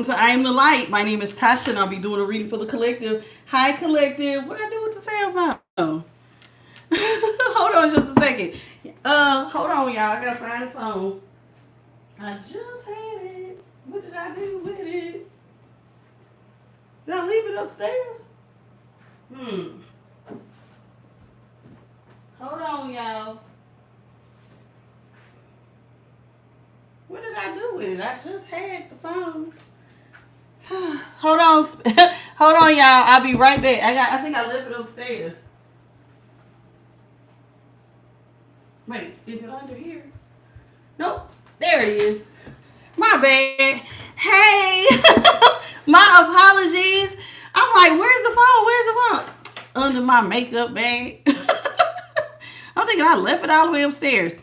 to I Am the Light. My name is Tasha, and I'll be doing a reading for the collective. Hi, collective. What I do with the cell phone? Hold on just a second. Hold on, y'all. I gotta find the phone. I just had it. What did I do with it? Did I leave it upstairs? Hold on, y'all. What did I do with it? I just had the phone. Hold on, hold on, y'all. I'll be right back. I think I left it upstairs. Wait, is it under here? Nope. There it is. My bad. Hey, my apologies. I'm like, where's the phone? Where's the phone? Under my makeup bag. I'm thinking I left it all the way upstairs.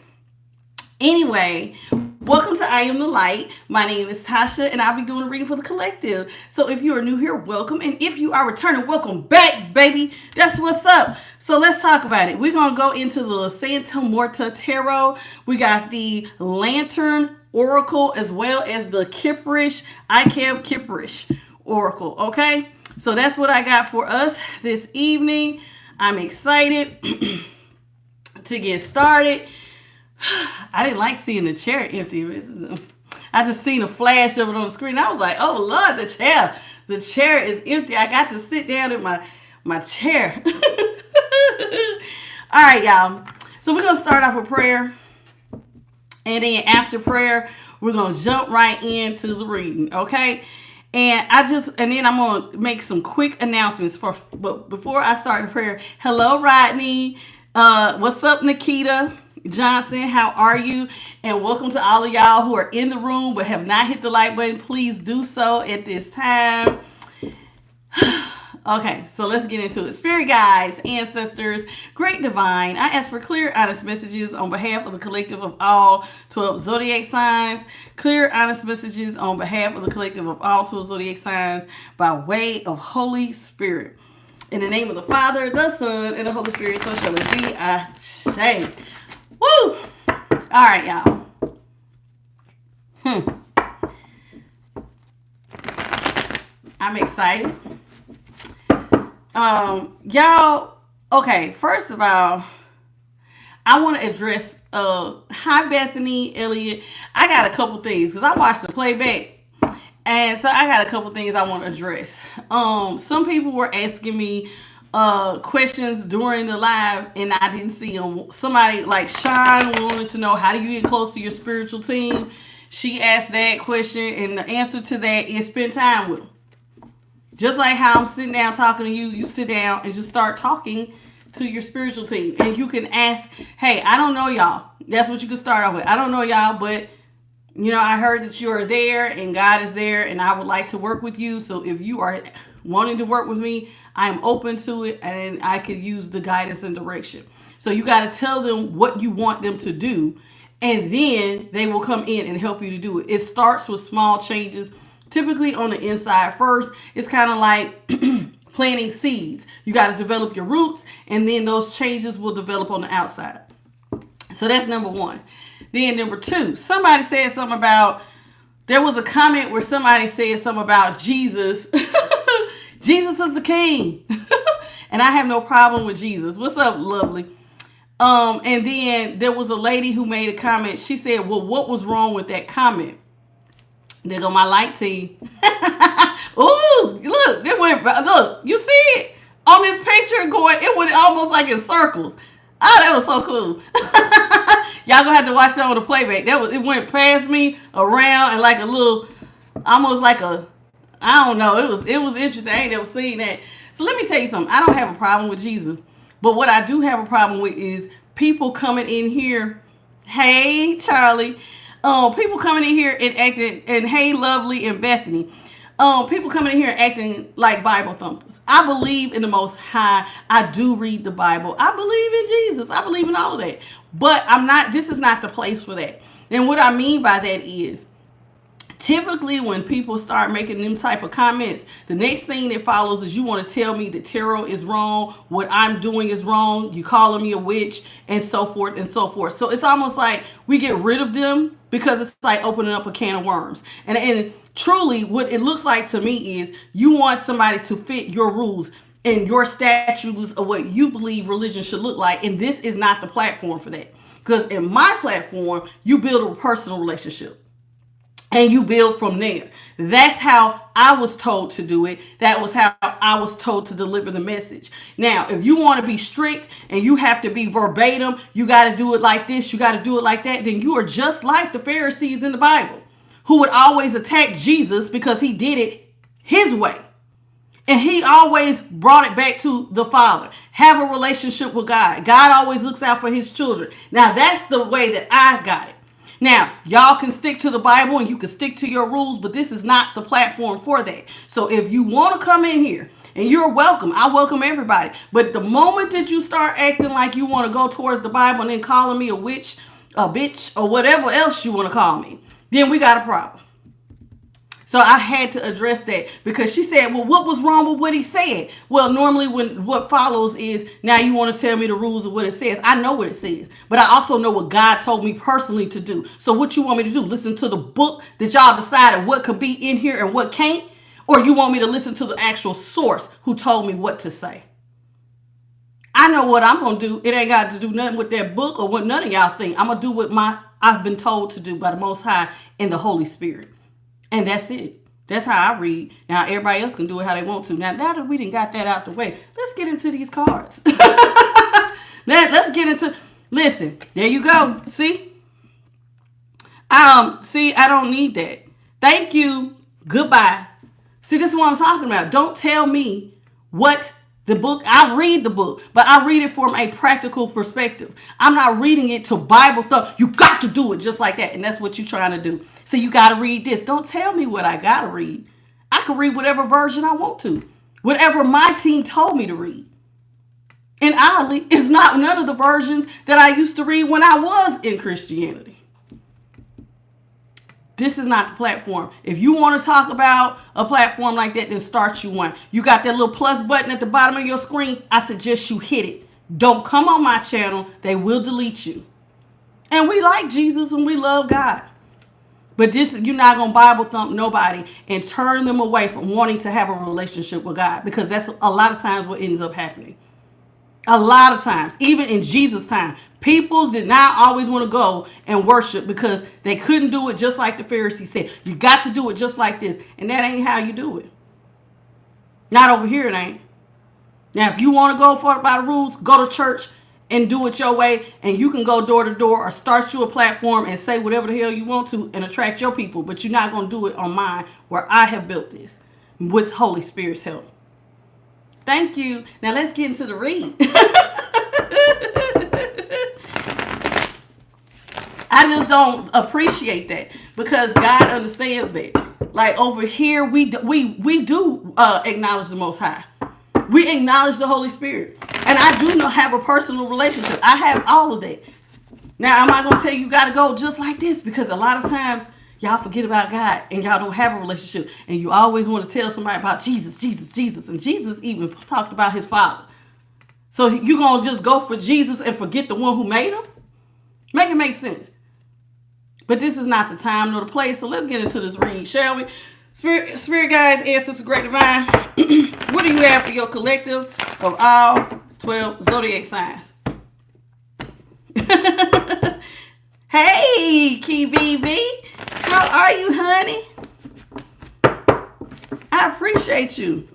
Anyway, welcome to I Am the Light. My name is Tasha, and I'll be doing a reading for the collective. So if you are new here, welcome. And if you are returning, welcome back, baby. That's what's up. So let's talk about it. We're going to go into the Santa Morta Tarot. We got the Lantern Oracle as well as the Kipperish, ICAV Kipperish Oracle, okay? So that's what I got for us this evening. I'm excited to get started. I didn't like seeing the chair empty. I just seen a flash of it on the screen. I was like, oh, Lord, the chair. The chair is empty. I got to sit down in my chair. All right, y'all. So we're going to start off with prayer. And then after prayer, we're going to jump right into the reading, okay? And then I'm going to make some quick announcements. But before I start the prayer, hello, Rodney. What's up, Nikita Johnson? How are you? And welcome to all of y'all who are in the room but have not hit the like button. Please do so at this time. Okay, so let's get into it. Spirit guides, ancestors, great divine, I ask for clear, honest messages on behalf of the collective of all 12 zodiac signs. Clear, honest messages on behalf of the collective of all 12 zodiac signs by way of Holy Spirit. In the name of the Father, the Son, and the Holy Spirit, so shall it be. Ashe. Woo! All right, y'all. I'm excited. Y'all, okay, first of all, I want to address, hi, Bethany, Elliot. I got a couple things, because I watched the playback, and so I got a couple things I want to address. Some people were asking me questions during the live, and I didn't see them. Somebody like Sean wanted to know, how do you get close to your spiritual team? She asked that question, and the answer to that is spend time with them. Just like how I'm sitting down talking to you, you sit down and just start talking to your spiritual team. And you can ask, hey, I don't know y'all. That's what you can start off with. I don't know y'all, but I heard that you are there and God is there and I would like to work with you. So if you are wanting to work with me, I am open to it and I could use the guidance and direction. So you got to tell them what you want them to do, and then they will come in and help you to do it. It starts with small changes, typically on the inside first. It's kind of like planting seeds. You got to develop your roots, and then those changes will develop on the outside. So that's number one. Then number two, somebody said something about, there was a comment where somebody said something about Jesus. Jesus is the king. And I have no problem with Jesus. What's up, lovely? And then there was a lady who made a comment. She said, well, what was wrong with that comment? There go my light team. Ooh, look, look, you see it on this picture going, it went almost like in circles. Oh, that was so cool. Y'all gonna have to watch that on the playback. It went past me around and like a little, almost like a, I don't know. It was interesting. I ain't never seen that. So let me tell you something. I don't have a problem with Jesus, but what I do have a problem with is people coming in here. Hey, Charlie. People coming in here and acting, and hey, Lovely and Bethany. People coming in here and acting like Bible thumpers. I believe in the Most High. I do read the Bible. I believe in Jesus. I believe in all of that. But this is not the place for that. And what I mean by that is, typically when people start making them type of comments, the next thing that follows is you want to tell me that tarot is wrong, what I'm doing is wrong, you calling me a witch, and so forth and so forth. So it's almost like we get rid of them because it's like opening up a can of worms. And Truly, what it looks like to me is you want somebody to fit your rules and your statutes of what you believe religion should look like. And this is not the platform for that. Because in my platform, you build a personal relationship. And you build from there. That's how I was told to do it. That was how I was told to deliver the message. Now, if you want to be strict and you have to be verbatim, you got to do it like this, you got to do it like that, then you are just like the Pharisees in the Bible, who would always attack Jesus because he did it his way. And he always brought it back to the Father. Have a relationship with God. God always looks out for his children. Now, that's the way that I got it. Now, y'all can stick to the Bible and you can stick to your rules, but this is not the platform for that. So if you want to come in here, and you're welcome, I welcome everybody. But the moment that you start acting like you want to go towards the Bible and then calling me a witch, a bitch, or whatever else you want to call me, then we got a problem. So I had to address that because she said, well, what was wrong with what he said? Well, normally when what follows is now you want to tell me the rules of what it says. I know what it says, but I also know what God told me personally to do. So what you want me to do? Listen to the book that y'all decided what could be in here and what can't? Or you want me to listen to the actual source who told me what to say? I know what I'm going to do. It ain't got to do nothing with that book or what none of y'all think. I'm going to do what I've been told to do by the Most High and the Holy Spirit. And that's it. That's how I read. Now, everybody else can do it how they want to. Now that we done got that out the way, let's get into these cards. Let's get into, listen, there you go. See? I don't need that. Thank you. Goodbye. See, this is what I'm talking about. Don't tell me what the book, I read the book, but I read it from a practical perspective. I'm not reading it to Bible stuff. You got to do it just like that. And that's what you're trying to do. So you got to read this. Don't tell me what I got to read. I can read whatever version I want to. Whatever my team told me to read. And oddly, it's not none of the versions that I used to read when I was in Christianity. This is not the platform. If you want to talk about a platform like that, then start you one. You got that little plus button at the bottom of your screen. I suggest you hit it. Don't come on my channel. They will delete you. And we like Jesus and we love God. But this, you're not going to Bible thump nobody and turn them away from wanting to have a relationship with God. Because that's a lot of times what ends up happening. A lot of times, even in Jesus' time, people did not always want to go and worship because they couldn't do it just like the Pharisees said. You got to do it just like this. And that ain't how you do it. Not over here, it ain't. Now, if you want to go by the rules, go to church and do it your way. And you can go door to door or start you a platform and say whatever the hell you want to and attract your people. But you're not going to do it on mine where I have built this with Holy Spirit's help. Thank you. Now let's get into the read. I just don't appreciate that because God understands that. Like over here, we do acknowledge the Most High. We acknowledge the Holy Spirit. And I do have a personal relationship. I have all of that. Now, am I going to tell you got to go just like this? Because a lot of times y'all forget about God and y'all don't have a relationship. And you always want to tell somebody about Jesus, Jesus, Jesus. And Jesus even talked about his Father. So you going to just go for Jesus and forget the one who made him? Make it make sense. But this is not the time nor the place. So let's get into this read, shall we? Spirit guides, ancestors, great divine. What do you have for your collective of all 12 zodiac signs? Hey, Key BB. How are you, honey? I appreciate you.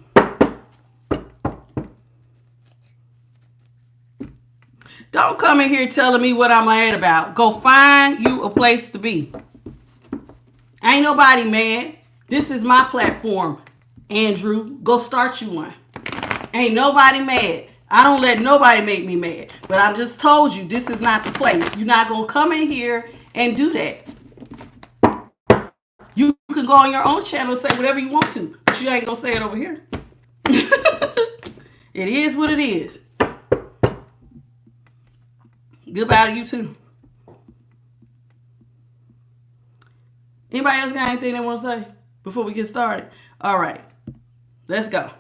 Don't come in here telling me what I'm mad about. Go find you a place to be. Ain't nobody mad. This is my platform, Andrew. Go start you one. Ain't nobody mad. I don't let nobody make me mad. But I just told you, this is not the place. You're not going to come in here and do that. You can go on your own channel and say whatever you want to. But you ain't going to say it over here. It is what it is. Goodbye to you too. Anybody else got anything they want to say before we get started? All right. Let's go.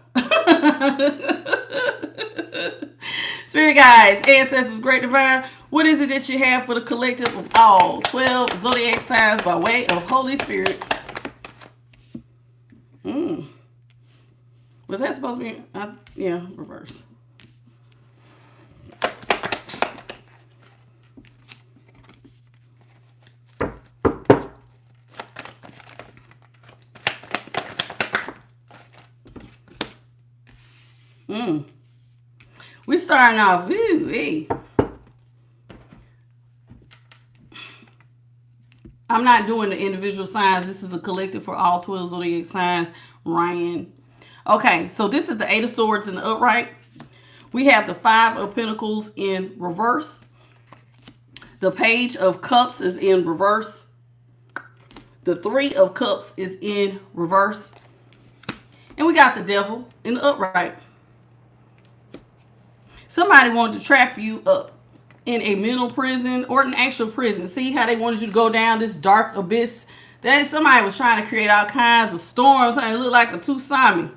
Spirit guides, ancestors, great divine. What is it that you have for the collective of all 12 zodiac signs by way of Holy Spirit? Mm. Was that supposed to be? Yeah, reverse. We starting off. Woo-wee. I'm not doing the individual signs. This is a collective for all 12 zodiac signs. Ryan. Okay, so this is the Eight of Swords in the upright. We have the Five of Pentacles in reverse. The Page of Cups is in reverse. The Three of Cups is in reverse. And we got the Devil in the upright. Somebody wanted to trap you up in a mental prison or an actual prison. See how they wanted you to go down this dark abyss? That somebody was trying to create all kinds of storms. It looked like a tsunami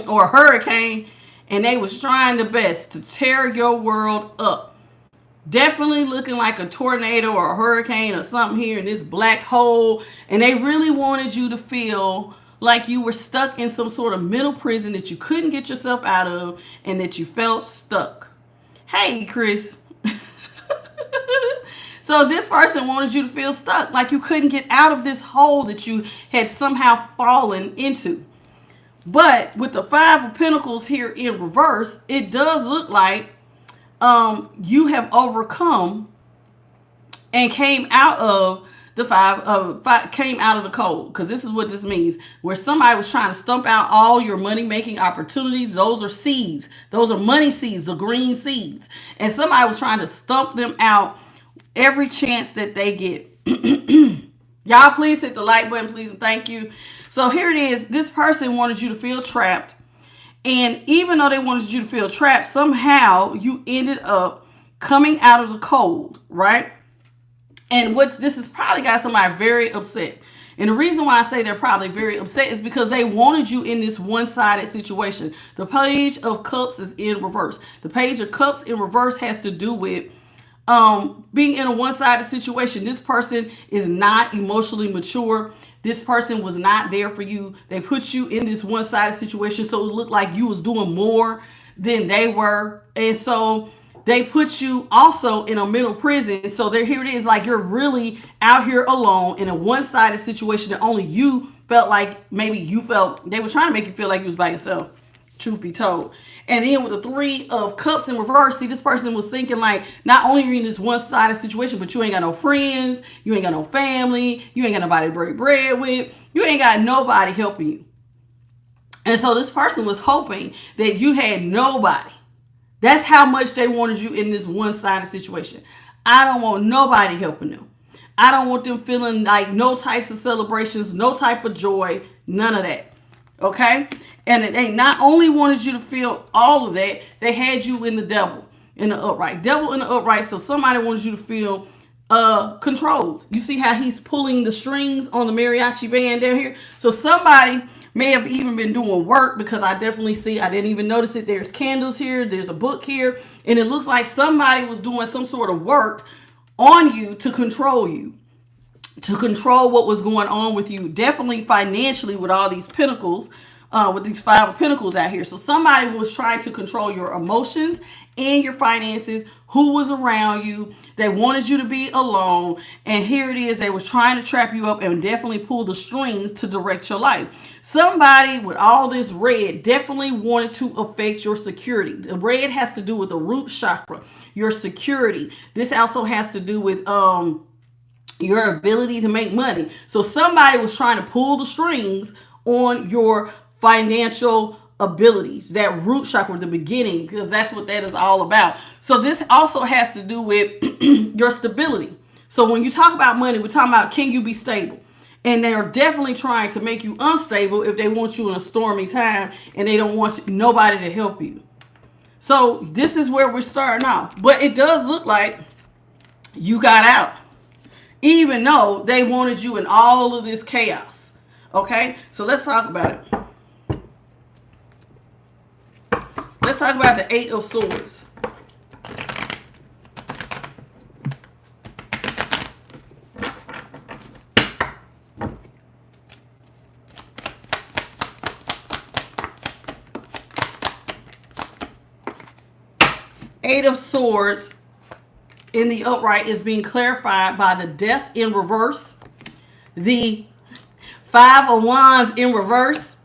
or a hurricane. And they was trying their best to tear your world up. Definitely looking like a tornado or a hurricane or something here in this black hole. And they really wanted you to feel like you were stuck in some sort of mental prison that you couldn't get yourself out of and that you felt stuck. Hey, Chris. So this person wanted you to feel stuck, like you couldn't get out of this hole that you had somehow fallen into. But with the Five of Pentacles here in reverse, it does look like you have overcome and came out of the came out of the cold, because this is what this means. Where somebody was trying to stump out all your money-making opportunities. Those are seeds. Those are money seeds, the green seeds. And somebody was trying to stump them out every chance that they get. Y'all, please hit the like button, please, and thank you. So here it is. This person wanted you to feel trapped. And even though they wanted you to feel trapped, somehow you ended up coming out of the cold, right? And what this has probably got somebody very upset. And the reason why I say they're probably very upset is because they wanted you in this one-sided situation. The Page of Cups is in reverse. The Page of Cups in reverse has to do with being in a one-sided situation. This person is not emotionally mature. This person was not there for you. They put you in this one-sided situation so it looked like you was doing more than they were. And so they put you also in a mental prison. So here it is, like you're really out here alone in a one-sided situation that only you felt like, maybe you felt, they were trying to make you feel like you was by yourself, truth be told. And then with the Three of Cups in reverse, see, this person was thinking like, not only are you in this one-sided situation, but you ain't got no friends, you ain't got no family, you ain't got nobody to break bread with, you ain't got nobody helping you. And so this person was hoping that you had nobody. That's how much they wanted you in this one-sided situation. I don't want nobody helping them. I don't want them feeling like no types of celebrations, no type of joy, none of that. Okay? And they not only wanted you to feel all of that, they had you in the Devil in the upright. Devil in the upright, so somebody wanted you to feel controlled. You see how he's pulling the strings on the mariachi band down here? So somebody may have even been doing work, because I definitely see, I didn't even notice it. There's candles here, there's a book here, and it looks like somebody was doing some sort of work on you to control you, to control what was going on with you. Definitely financially with all these pentacles, with these Five of Pentacles out here. So somebody was trying to control your emotions and your finances, who was around you. They wanted you to be alone. And here it is. They were trying to trap you up and definitely pull the strings to direct your life. Somebody with all this red definitely wanted to affect your security. The red has to do with the root chakra, your security. This also has to do with your ability to make money. So somebody was trying to pull the strings on your financial abilities, that root chakra, the beginning, because that's what that is all about. So this also has to do with your stability. So when you talk about money, we're talking about, can you be stable? And they are definitely trying to make you unstable if they want you in a stormy time and they don't want nobody to help you. So this is where we're starting off. But it does look like you got out, even though they wanted you in all of this chaos. Okay, so let's talk about it. Let's talk about the Eight of Swords. Eight of Swords in the upright is being clarified by the Death in reverse, the Five of Wands in reverse,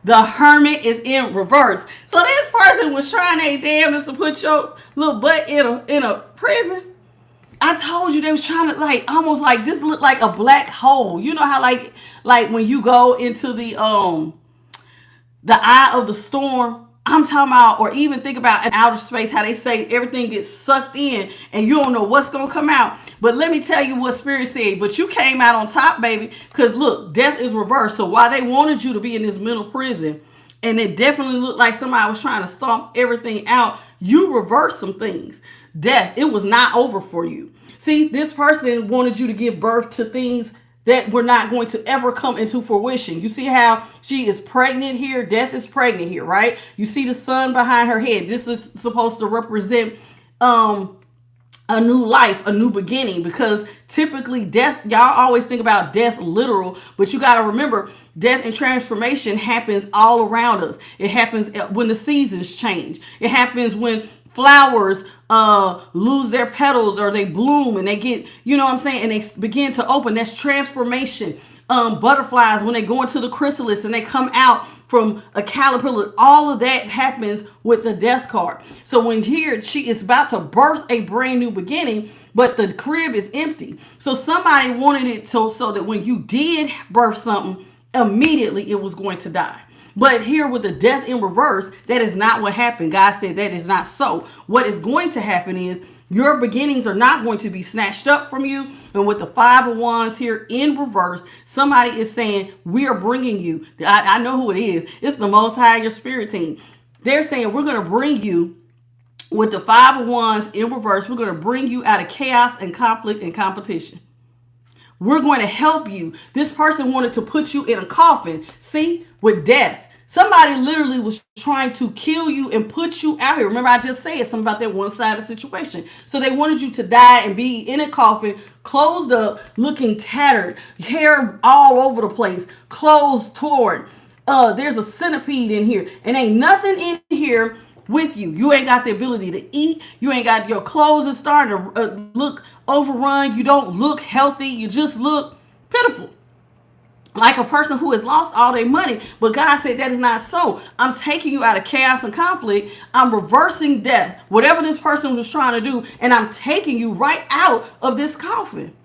the Hermit is in reverse. So this person was trying their damnedest to put your little butt in a prison. I told you they was trying to almost like this looked like a black hole. You know how like when you go into the eye of the storm. I'm talking about, or even think about in outer space, how they say everything gets sucked in and you don't know what's going to come out. But let me tell you what Spirit said. But you came out on top, baby, because look, death is reversed. So while they wanted you to be in this mental prison, and it definitely looked like somebody was trying to stomp everything out, you reversed some things. Death, it was not over for you. See, this person wanted you to give birth to things that were not going to ever come into fruition. You see how she is pregnant here? Death is pregnant here, right? You see the sun behind her head. This is supposed to represent a new life, a new beginning, because typically death, y'all always think about death literal, but you got to remember death and transformation happens all around us. It happens when the seasons change. It happens when flowers lose their petals or they bloom and they get, you know what I'm saying, and they begin to open. That's transformation. Butterflies, when they go into the chrysalis and they come out from a caterpillar, all of that happens with the death card. So when here she is about to birth a brand new beginning, but the crib is empty. So somebody wanted it so that when you did birth something, immediately it was going to die. But here with the death in reverse, that is not what happened. God said that is not so. What is going to happen is your beginnings are not going to be snatched up from you. And with the Five of Wands here in reverse, somebody is saying, we are bringing you. I know who it is. It's the Most High, your spirit team. They're saying, we're going to bring you with the Five of Wands in reverse. We're going to bring you out of chaos and conflict and competition. We're going to help you. This person wanted to put you in a coffin. See, with death. Somebody literally was trying to kill you and put you out here. Remember, I just said something about that one-sided situation. So they wanted you to die and be in a coffin, closed up, looking tattered, hair all over the place, clothes torn. There's a centipede in here, and ain't nothing in here with you. You ain't got the ability to eat. You ain't got, your clothes are starting to look overrun. You don't look healthy. You just look pitiful. Like a person who has lost all their money. But God said that is not so. I'm taking you out of chaos and conflict. I'm reversing death. Whatever this person was trying to do. And I'm taking you right out of this coffin.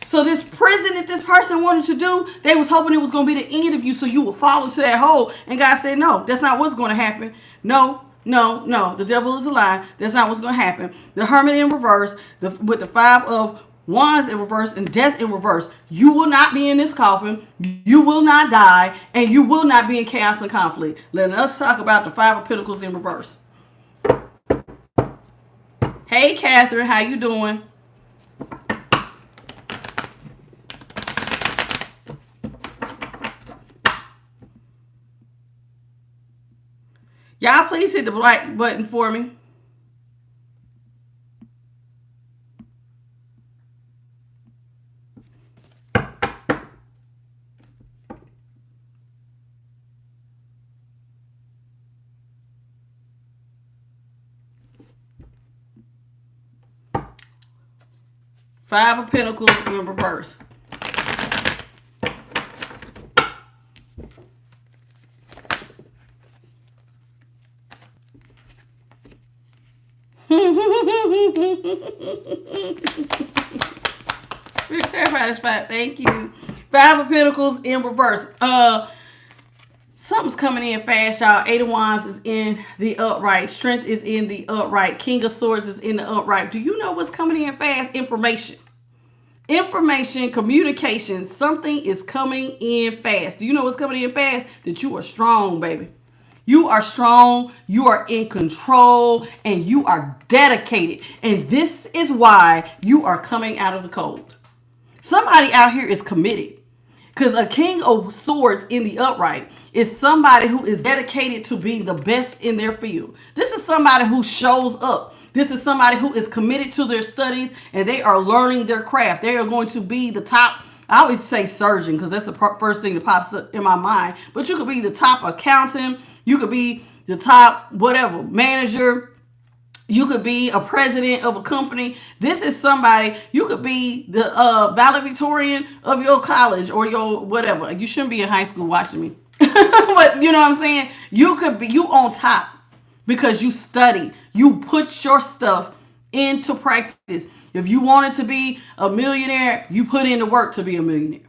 So this prison that this person wanted to do, they was hoping it was going to be the end of you so you would fall into that hole. And God said, no, that's not what's going to happen. No. The devil is a lie. That's not what's going to happen. The Hermit in reverse, with the Five of Wands in reverse and death in reverse. You will not be in this coffin. You will not die. And you will not be in chaos and conflict. Let us talk about the Five of Pentacles in reverse. Hey, Catherine. How you doing? Y'all please hit the like button for me. Five of Pentacles in reverse. Thank you. Five of Pentacles in reverse. Something's coming in fast, y'all. Eight of Wands is in the upright. Strength is in the upright. King of Swords is in the upright. Do you know what's coming in fast? Information. Information, communication. Something is coming in fast. Do you know what's coming in fast? That you are strong, baby. You are strong, you are in control, and you are dedicated. And this is why you are coming out of the cold. Somebody out here is committed. Because a King of Swords in the upright is somebody who is dedicated to being the best in their field. This is somebody who shows up. This is somebody who is committed to their studies and they are learning their craft. They are going to be the top. I always say surgeon because that's the first thing that pops up in my mind. But you could be the top accountant. You could be the top whatever, manager, You could be a president of a company. This is somebody, you could be the valedictorian of your college or your whatever. You shouldn't be in high school watching me. But you know what I'm saying? You could be, you on top because you study. You put your stuff into practice. If you wanted to be a millionaire, you put in the work to be a millionaire.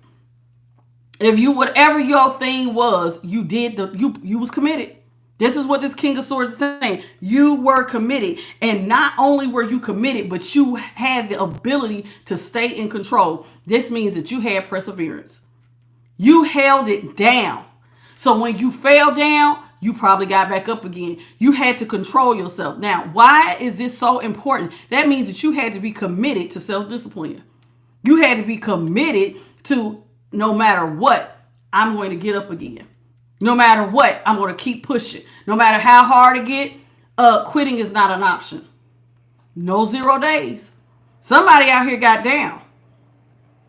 If you, whatever your thing was, you did you was committed. This is what this King of Swords is saying. You were committed. And not only were you committed, but you had the ability to stay in control. This means that you had perseverance. You held it down. So when you fell down, you probably got back up again. You had to control yourself. Now, why is this so important? That means that you had to be committed to self-discipline. You had to be committed to, no matter what, I'm going to get up again. No matter what, I'm going to keep pushing. No matter how hard it get, quitting is not an option. No 0 days. Somebody out here got down.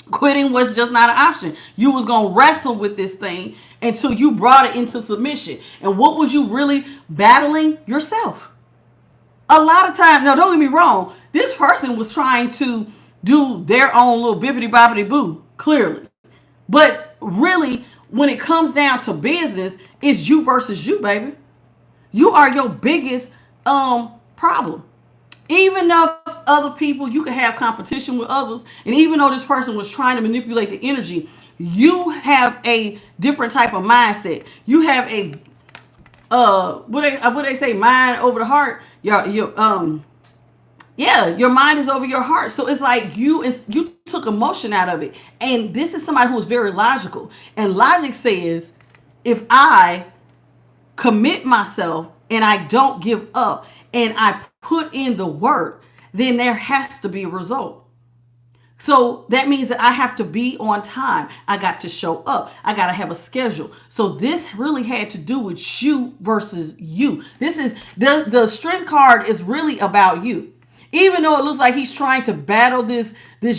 Quitting was just not an option. You was going to wrestle with this thing until you brought it into submission. And what was you really battling? Yourself. A lot of times, now don't get me wrong, this person was trying to do their own little bibbity bobbity boo, clearly. But really, when it comes down to business, it's you versus you, baby. You are your biggest problem. Even though other people, you can have competition with others, and even though this person was trying to manipulate the energy, you have a different type of mindset. You have a what they say, mind over the heart. Your mind is over your heart. So it's like you took emotion out of it. And this is somebody who is very logical. And logic says, if I commit myself and I don't give up and I put in the work, then there has to be a result. So that means that I have to be on time. I got to show up. I got to have a schedule. So this really had to do with you versus you. This is the strength card is really about you. Even though it looks like he's trying to battle this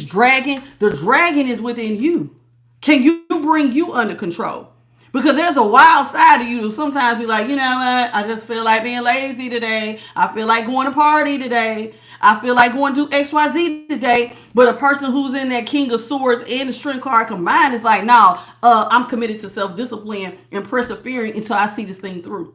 dragon, the dragon is within you. Can you bring you under control? Because there's a wild side of you to sometimes be like, you know what? I just feel like being lazy today. I feel like going to party today. I feel like going to do XYZ today. But a person who's in that King of Swords and the strength card combined is like, no, I'm committed to self-discipline and persevering until I see this thing through.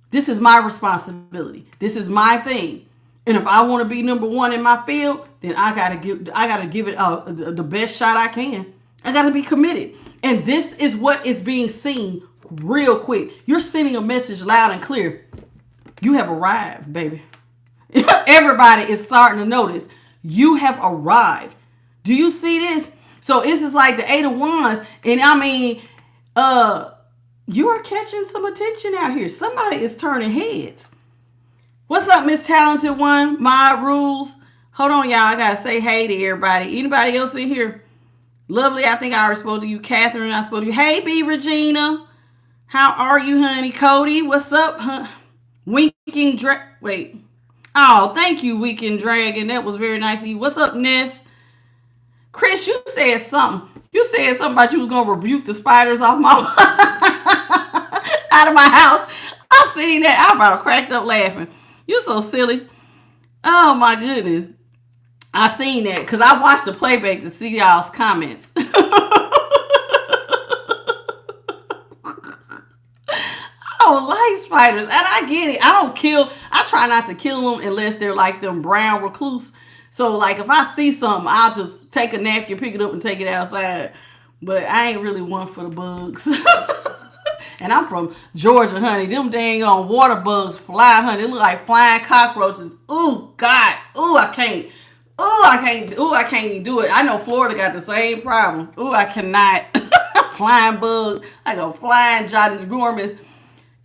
This is my responsibility. This is my thing. And if I want to be number one in my field, then I gotta give it the best shot I can. I gotta be committed. And this is what is being seen real quick. You're sending a message loud and clear. You have arrived, baby. Everybody is starting to notice. You have arrived. Do you see this? So this is like the 8 of Wands. And I mean, you are catching some attention out here. Somebody is turning heads. What's up, Miss Talented One? My rules. Hold on, y'all. I got to say hey to everybody. Anybody else in here? Lovely. I think I already spoke to you. Catherine, I spoke to you. Hey, B. Regina. How are you, honey? Cody, what's up? Huh? Winking Wait. Oh, thank you, Weekend Dragon. That was very nice of you. What's up, Ness? Chris, you said something. You said something about you was going to rebuke the spiders off my out of my house. I seen that. I about cracked up laughing. You're so silly. Oh, my goodness. I seen that because I watched the playback to see y'all's comments. I don't like spiders. And I get it. I try not to kill them unless they're like them brown recluse. So, like, if I see something, I'll just take a napkin, pick it up, and take it outside. But I ain't really one for the bugs. And I'm from Georgia, honey. Them dang on water bugs fly, honey. They look like flying cockroaches. Ooh, God. Ooh, I can't. Ooh, I can't. Ooh, I can't even do it. I know Florida got the same problem. Ooh, I cannot. Flying bugs. Like a flying ginormous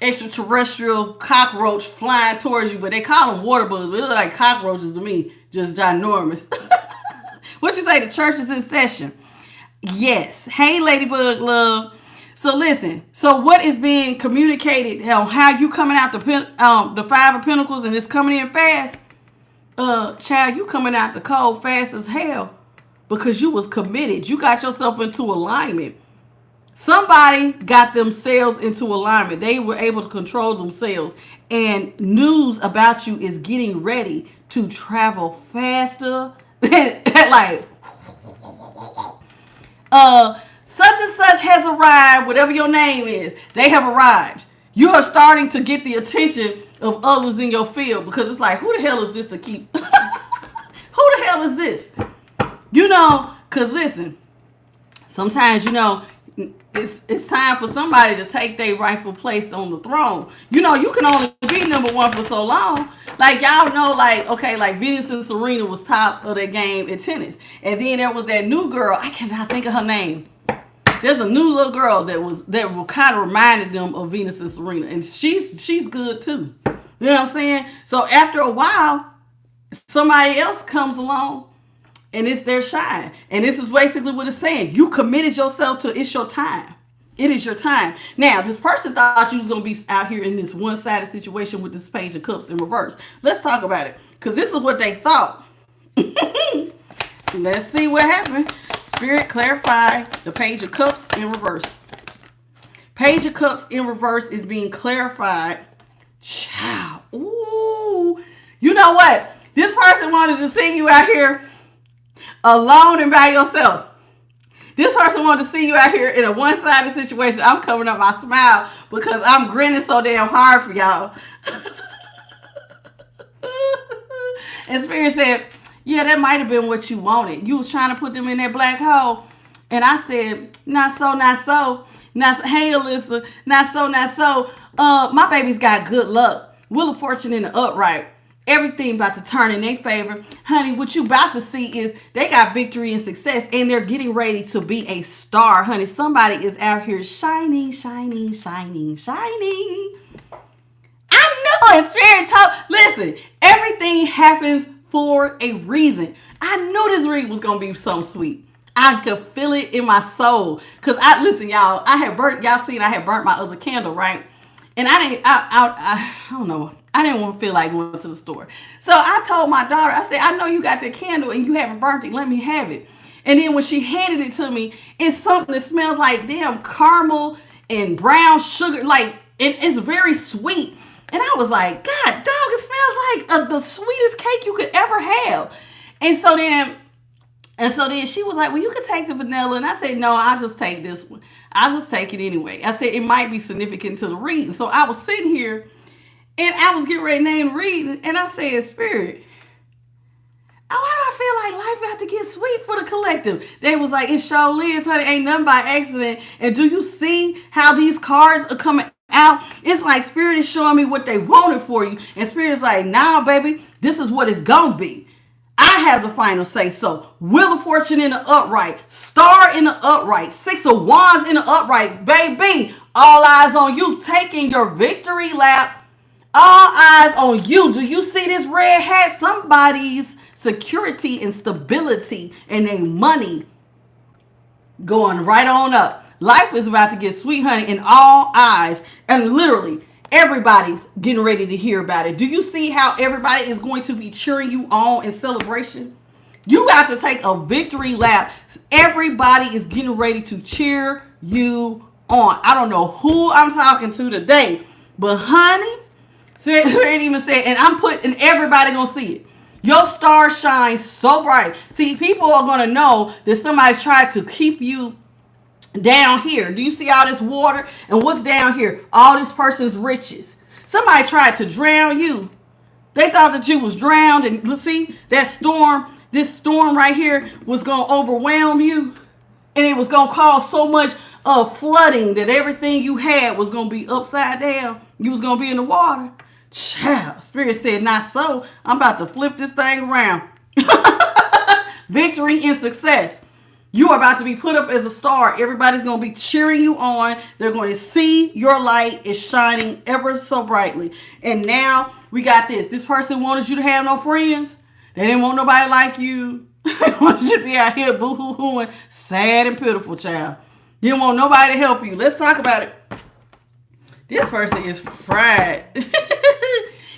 extraterrestrial cockroach flying towards you. But they call them water bugs. But they look like cockroaches to me. Just ginormous. What you say? The church is in session. Yes. Hey, Ladybug Love. So listen, so what is being communicated, how you coming out the Five of Pentacles and it's coming in fast? Child, you coming out the cold fast as hell because you was committed. You got yourself into alignment. Somebody got themselves into alignment. They were able to control themselves. And news about you is getting ready to travel faster. Like, such and such has arrived, whatever your name is. They have arrived. You are starting to get the attention of others in your field, because it's like, who the hell is this to keep? Who the hell is this? You know, because listen, sometimes, you know, it's time for somebody to take their rightful place on the throne. You know, you can only be number one for so long. Like, y'all know, like, okay, like Venus and Serena was top of their game in tennis. And then there was that new girl. I cannot think of her name. There's a new little girl that kind of reminded them of Venus and Serena. And she's good too. You know what I'm saying? So after a while, somebody else comes along and it's their shine. And this is basically what it's saying. You committed yourself to, it's your time. It is your time. Now, this person thought you was going to be out here in this one-sided situation with this Page of Cups in reverse. Let's talk about it, because this is what they thought. Let's see what happened. Spirit, clarify the Page of Cups in reverse. Page of Cups in reverse is being clarified. Child. Ooh. You know what? This person wanted to see you out here alone and by yourself. This person wanted to see you out here in a one-sided situation. I'm covering up my smile because I'm grinning so damn hard for y'all. And Spirit said, yeah, that might have been what you wanted. You was trying to put them in that black hole. And I said, not so, not so. Not so. Hey, Alyssa, not so, not so. My baby's got good luck. Wheel of Fortune in the upright. Everything about to turn in their favor. Honey, what you about to see is they got victory and success, and they're getting ready to be a star. Honey, somebody is out here shining, shining, shining, shining. I know it, Spirit talk. Listen, everything happens for a reason. I knew this read was going to be something sweet. I could feel it in my soul. Because listen, y'all, I had burnt my other candle, right? And I don't know. I didn't want to feel like going to the store. So I told my daughter, I said, I know you got that candle and you haven't burnt it. Let me have it. And then when she handed it to me, it's something that smells like damn caramel and brown sugar. Like, it's very sweet. And I was like, God, dog, it smells like the sweetest cake you could ever have. And so then she was like, well, you could take the vanilla. And I said, no, I'll just take this one. I'll just take it anyway. I said, it might be significant to the reading. So I was sitting here and I was getting ready to name the reading. And I said, Spirit, why do I feel like life about to get sweet for the collective? They was like, it sure is, honey. Ain't nothing by accident. And do you see how these cards are coming out? It's like Spirit is showing me what they wanted for you. And Spirit is like, nah, baby, this is what it's going to be. I have the final say so. Wheel of Fortune in the upright. Star in the upright. 6 of Wands in the upright. Baby, all eyes on you. Taking your victory lap. All eyes on you. Do you see this red hat? Somebody's security and stability and their money going right on up. Life is about to get sweet, honey, in all eyes. And literally, everybody's getting ready to hear about it. Do you see how everybody is going to be cheering you on in celebration? You got to take a victory lap. Everybody is getting ready to cheer you on. I don't know who I'm talking to today, but honey, Spirit even said, and everybody gonna see it. Your star shines so bright. See, people are gonna know that somebody tried to keep you down here. Do you see all this water? And what's down here? All this person's riches. Somebody tried to drown you. They thought that you was drowned. And see, that storm, this storm right here was going to overwhelm you. And it was going to cause so much flooding that everything you had was going to be upside down. You was going to be in the water. Child, Spirit said, not so. I'm about to flip this thing around. Victory and success. You are about to be put up as a star. Everybody's going to be cheering you on. They're going to see your light is shining ever so brightly. And now we got this. This person wanted you to have no friends. They didn't want nobody like you. They wanted you to be out here boo-hoo-hooing, sad and pitiful, child. Didn't want nobody to help you. Let's talk about it. This person is fried.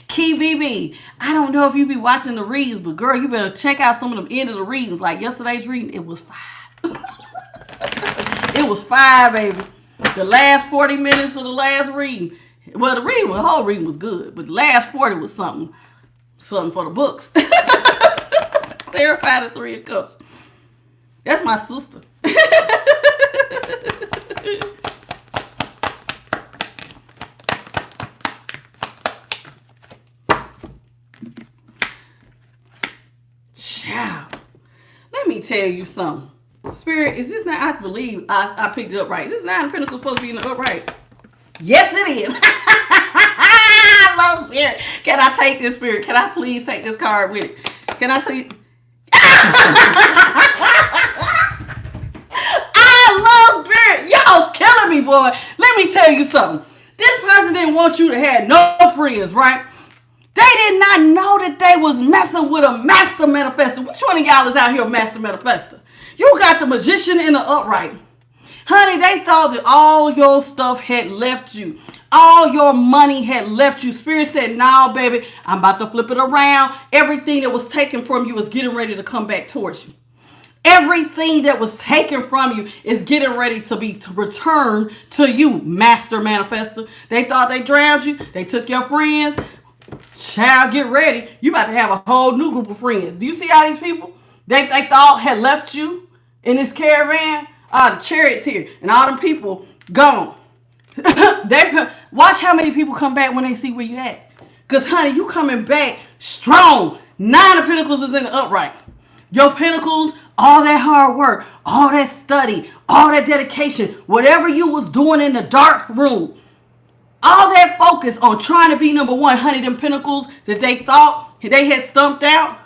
Key BB, I don't know if you be watching the reads, but girl, you better check out some of them end of the readings. Like yesterday's reading, it was fire. It was fire, baby. The last 40 minutes of the last reading. Well, the whole reading was good, but the last 40 was something for the books. Clarify the Three of Cups. That's my sister. Child, let me tell you something. Spirit, is this not? I believe I picked it up right. Is this Nine of Pentacles supposed to be in the upright? Yes, it is. I love Spirit. Can I take this, Spirit? Can I please take this card with it? Can I see? I love Spirit. Y'all killing me, boy. Let me tell you something. This person didn't want you to have no friends, right? They did not know that they was messing with a master manifester. Which one of y'all is out here a master manifester? You got the Magician in the upright. Honey, they thought that all your stuff had left you. All your money had left you. Spirit said, "No, baby, I'm about to flip it around. Everything that was taken from you is getting ready to come back towards you. Everything that was taken from you is getting ready to return to you, master manifester." They thought they drowned you. They took your friends. Child, get ready. You about to have a whole new group of friends. Do you see all these people they thought had left you in this caravan? The Chariots here and all them people gone. Watch how many people come back when they see where you at. Because, honey, you coming back strong. Nine of Pentacles is in the upright. Your Pentacles, all that hard work, all that study, all that dedication, whatever you was doing in the dark room, all that focus on trying to be number one, honey, them Pentacles that they thought they had stumped out,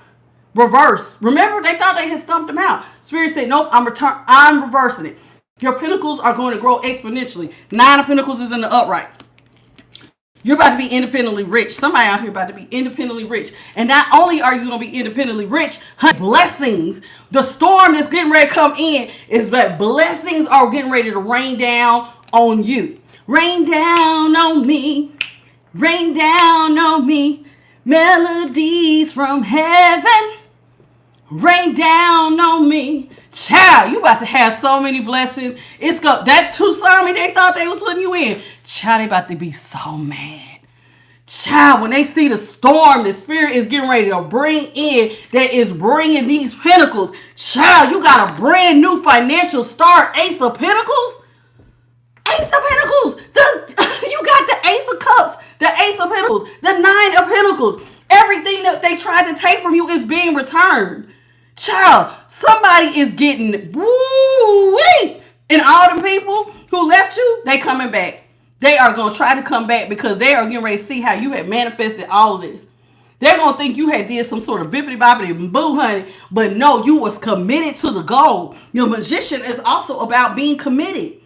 reverse. Remember, they thought they had stumped them out. Spirit said, "Nope, I'm reversing it. Your Pentacles are going to grow exponentially." Nine of Pentacles is in the upright. You're about to be independently rich. Somebody out here about to be independently rich. And not only are you going to be independently rich, honey, blessings. The storm that's getting ready to come in is that blessings are getting ready to rain down on you. Rain down on me. Rain down on me. Melodies from heaven. Rain down on me. Child, you about to have so many blessings. It's that tsunami they thought they was putting you in. Child, they about to be so mad. Child, when they see the storm the Spirit is getting ready to bring in, that is bringing these Pentacles. Child, you got a brand new financial start. Ace of Pentacles. Ace of Pentacles. You got the Ace of Cups, the Ace of Pentacles, the Nine of Pentacles. Everything that they tried to take from you is being returned. Child, somebody is getting woo-wee. And all the people who left you, they coming back. They are going to try to come back because they are getting ready to see how you had manifested all of this. They're going to think you had did some sort of bippity-boppity boo, honey. But no, you was committed to the goal. Your Magician is also about being committed.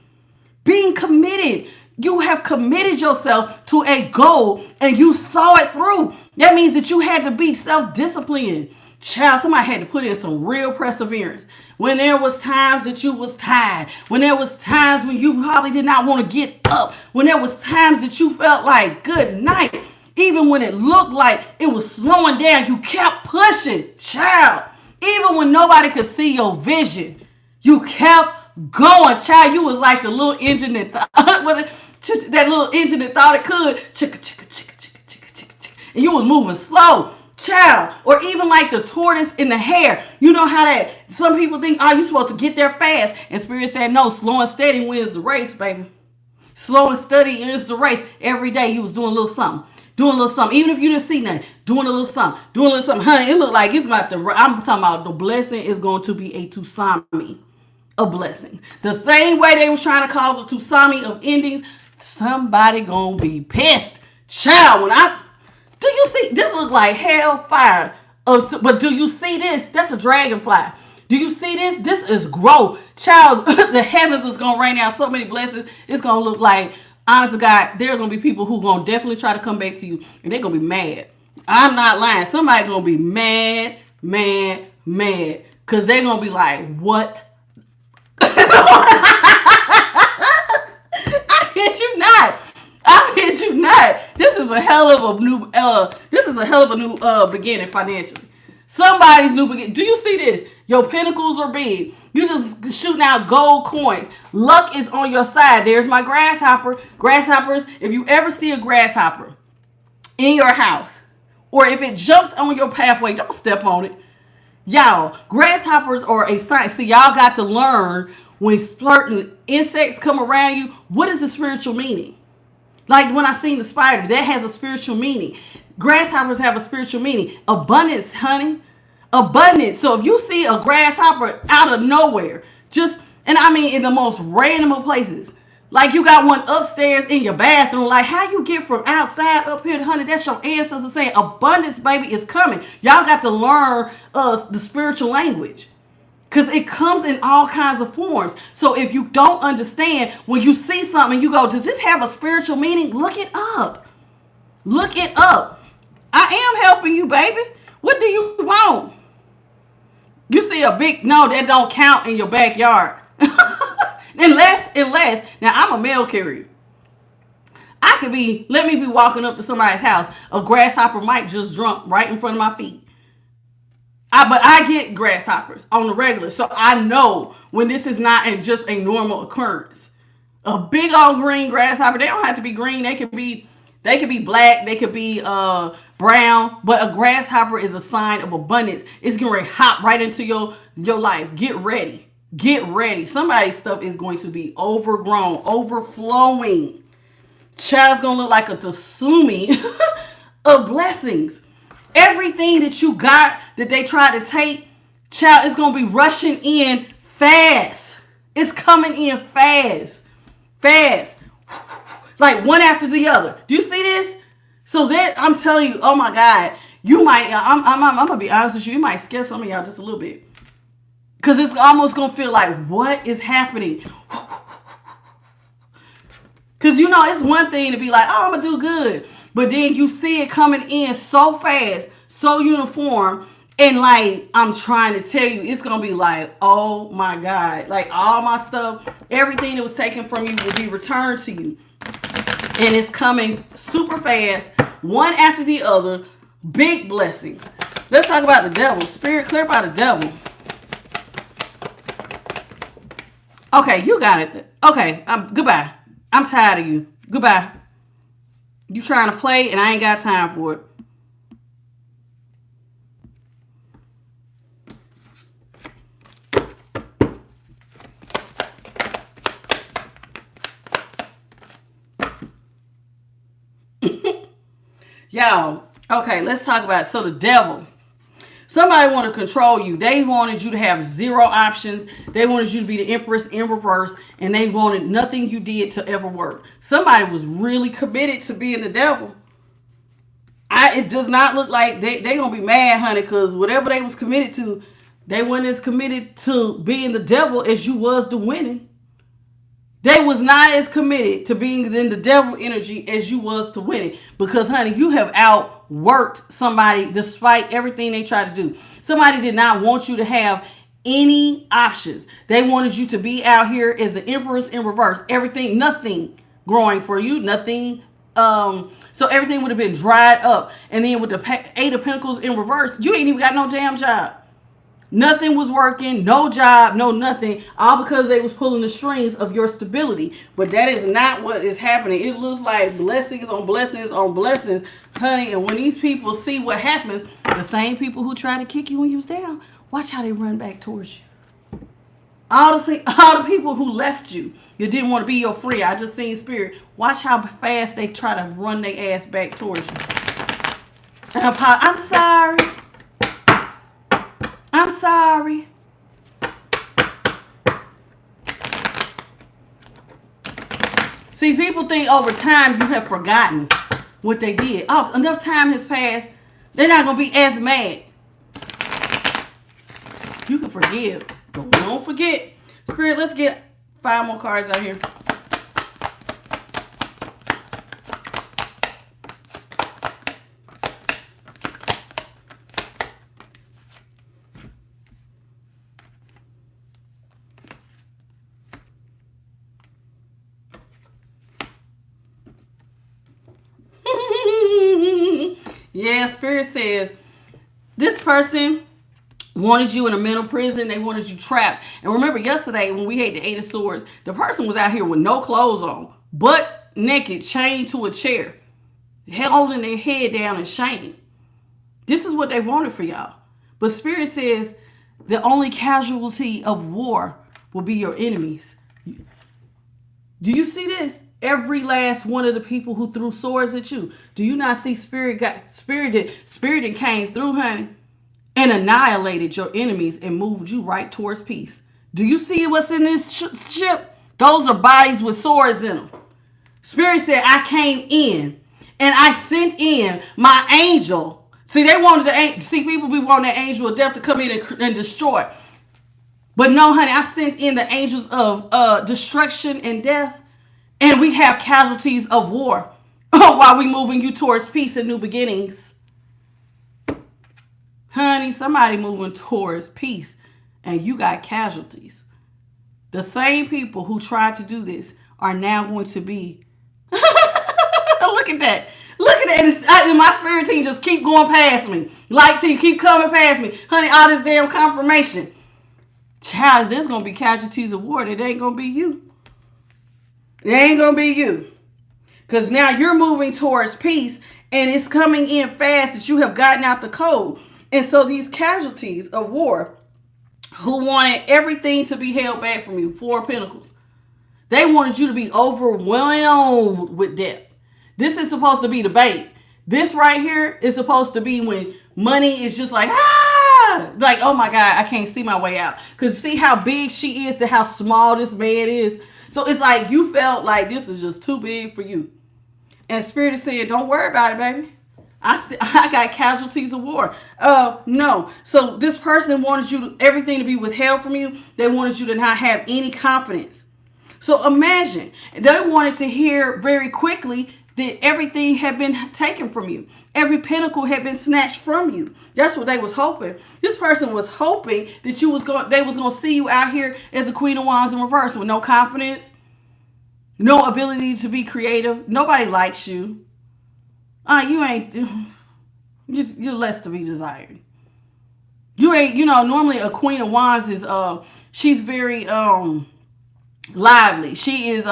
Being committed. You have committed yourself to a goal and you saw it through. That means that you had to be self-disciplined. Child, somebody had to put in some real perseverance. When there was times that you was tired. When there was times when you probably did not want to get up. When there was times that you felt like good night. Even when it looked like it was slowing down, you kept pushing. Child, even when nobody could see your vision, you kept going. Child, you was like the little engine that that little engine that thought it could. Chicka, chicka, chicka, chicka, chicka, chicka, chicka. And you was moving slow. Child, or even like the tortoise in the hare. You know how that some people think, oh, you're supposed to get there fast. And Spirit said, no, slow and steady wins the race, baby. Slow and steady wins the race. Every day you was doing a little something. Doing a little something. Even if you didn't see nothing. Doing a little something. Doing a little something. Honey, it looked like it's about to, I'm talking about the blessing is going to be a tsunami of blessings. The same way they was trying to cause a tsunami of endings, somebody gonna be pissed. Child, do you see, this look like hellfire. But do you see this? That's a dragonfly. Do you see this? This is growth. Child, the heavens is going to rain out so many blessings. It's going to look like, honest to God, there are going to be people who going to definitely try to come back to you. And they're going to be mad. I'm not lying. Somebody's going to be mad. Because they're going to be like, what? I kid you not. This is a hell of a new beginning financially. Somebody's new beginning. Do you see this? Your Pentacles are big. You just shooting out gold coins. Luck is on your side. There's my grasshopper. Grasshoppers, if you ever see a grasshopper in your house, or if it jumps on your pathway, don't step on it. Y'all, grasshoppers are a sign. See, y'all got to learn when certain insects come around you, what is the spiritual meaning? Like when I seen the spider, that has a spiritual meaning. Grasshoppers have a spiritual meaning. Abundance, honey. Abundance. So if you see a grasshopper out of nowhere, and I mean in the most random of places, like you got one upstairs in your bathroom, like how you get from outside up here, honey, that's your ancestors saying abundance, baby, is coming. Y'all got to learn the spiritual language. Because it comes in all kinds of forms. So if you don't understand, when you see something, you go, does this have a spiritual meaning? Look it up. Look it up. I am helping you, baby. What do you want? You see a big, no, that don't count in your backyard. Unless, now I'm a mail carrier. Let me be walking up to somebody's house. A grasshopper might just jump right in front of my feet. But I get grasshoppers on the regular, so I know when this is not just a normal occurrence. A big old green grasshopper, they don't have to be green. They could be black. They could be brown. But a grasshopper is a sign of abundance. It's going to hop right into your life. Get ready. Get ready. Somebody's stuff is going to be overgrown, overflowing. Child's going to look like a tsunami of blessings. Everything that you got that they tried to take, child, is going to be rushing in fast. It's coming in fast. Fast. Like one after the other. Do you see this? So that, I'm telling you, oh my God, you might, I'm going to be honest with you, it might scare some of y'all just a little bit. Because it's almost going to feel like, what is happening? Because, it's one thing to be like, oh, I'm going to do good. But then you see it coming in so fast, so uniform. And like, I'm trying to tell you, it's going to be like, oh my God. Like all my stuff, everything that was taken from you will be returned to you. And it's coming super fast, one after the other. Big blessings. Let's talk about the devil. Spirit, clear about the devil. Okay, you got it. Okay, goodbye. I'm tired of you. Goodbye. You trying to play and I ain't got time for it. Y'all, okay, let's talk about it. So the devil. Somebody wanted to control you. They wanted you to have zero options. They wanted you to be the empress in reverse. And they wanted nothing you did to ever work. Somebody was really committed to being the devil. It does not look like they going to be mad, honey, because whatever they was committed to, they weren't as committed to being the devil as you was to winning. They was not as committed to being in the devil energy as you was to winning. Because, honey, you have outworked somebody despite everything they tried to do. Somebody did not want you to have any options. They wanted you to be out here as the empress in reverse. Everything, nothing growing for you, nothing. So everything would have been dried up. And then with the Eight of Pentacles in reverse, you ain't even got no damn job. Nothing was working, no job, no nothing, all because they was pulling the strings of your stability. But that is not what is happening. It looks like blessings on blessings on blessings, honey. And when these people see what happens, the same people who try to kick you when you was down, watch how they run back towards you. All the people who left you, you didn't want to be your friend. I just seen spirit. Watch how fast they try to run their ass back towards you. And I'm sorry. I'm sorry. See, people think over time you have forgotten what they did. Oh, enough time has passed. They're not going to be as mad. You can forgive, but don't forget. Spirit, let's get 5 more cards out here. Yeah, Spirit says this person wanted you in a mental prison. They wanted you trapped. And remember yesterday when we had the Eight of Swords, the person was out here with no clothes on, butt naked, chained to a chair, holding their head down in shame. This is what they wanted for y'all. But Spirit says the only casualty of war will be your enemies. Do you see this? Every last one of the people who threw swords at you. Do you not see Spirit that came through, honey, and annihilated your enemies and moved you right towards peace? Do you see what's in this ship? Those are bodies with swords in them. Spirit said, I came in and I sent in my angel. See, they wanted people be wanting the angel of death to come in and destroy. But no, honey, I sent in the angels of destruction and death. And we have casualties of war while we moving you towards peace and new beginnings. Honey, somebody moving towards peace and you got casualties. The same people who tried to do this are now going to be. Look at that. Look at that. And my spirit team just keep going past me. Light team keep coming past me. Honey, all this damn confirmation. Child, there's going to be casualties of war. It ain't going to be you. It ain't going to be you. Because now you're moving towards peace and it's coming in fast that you have gotten out the code. And so these casualties of war who wanted everything to be held back from you, Four of Pentacles, they wanted you to be overwhelmed with debt. This is supposed to be the bait. This right here is supposed to be when money is just like, like, oh my God, I can't see my way out. Because see how big she is to how small this man is. So it's like you felt like this is just too big for you. And Spirit is saying, don't worry about it, baby. I got casualties of war. No. So this person wanted everything to be withheld from you. They wanted you to not have any confidence. So imagine, they wanted to hear very quickly that everything had been taken from you. Every pinnacle had been snatched from you. That's what they was hoping. This person was hoping that they was going to see you out here as a Queen of Wands in reverse with no confidence, no ability to be creative. Nobody likes you. You're less to be desired. You ain't, normally a Queen of Wands is, she's very, lively. She is,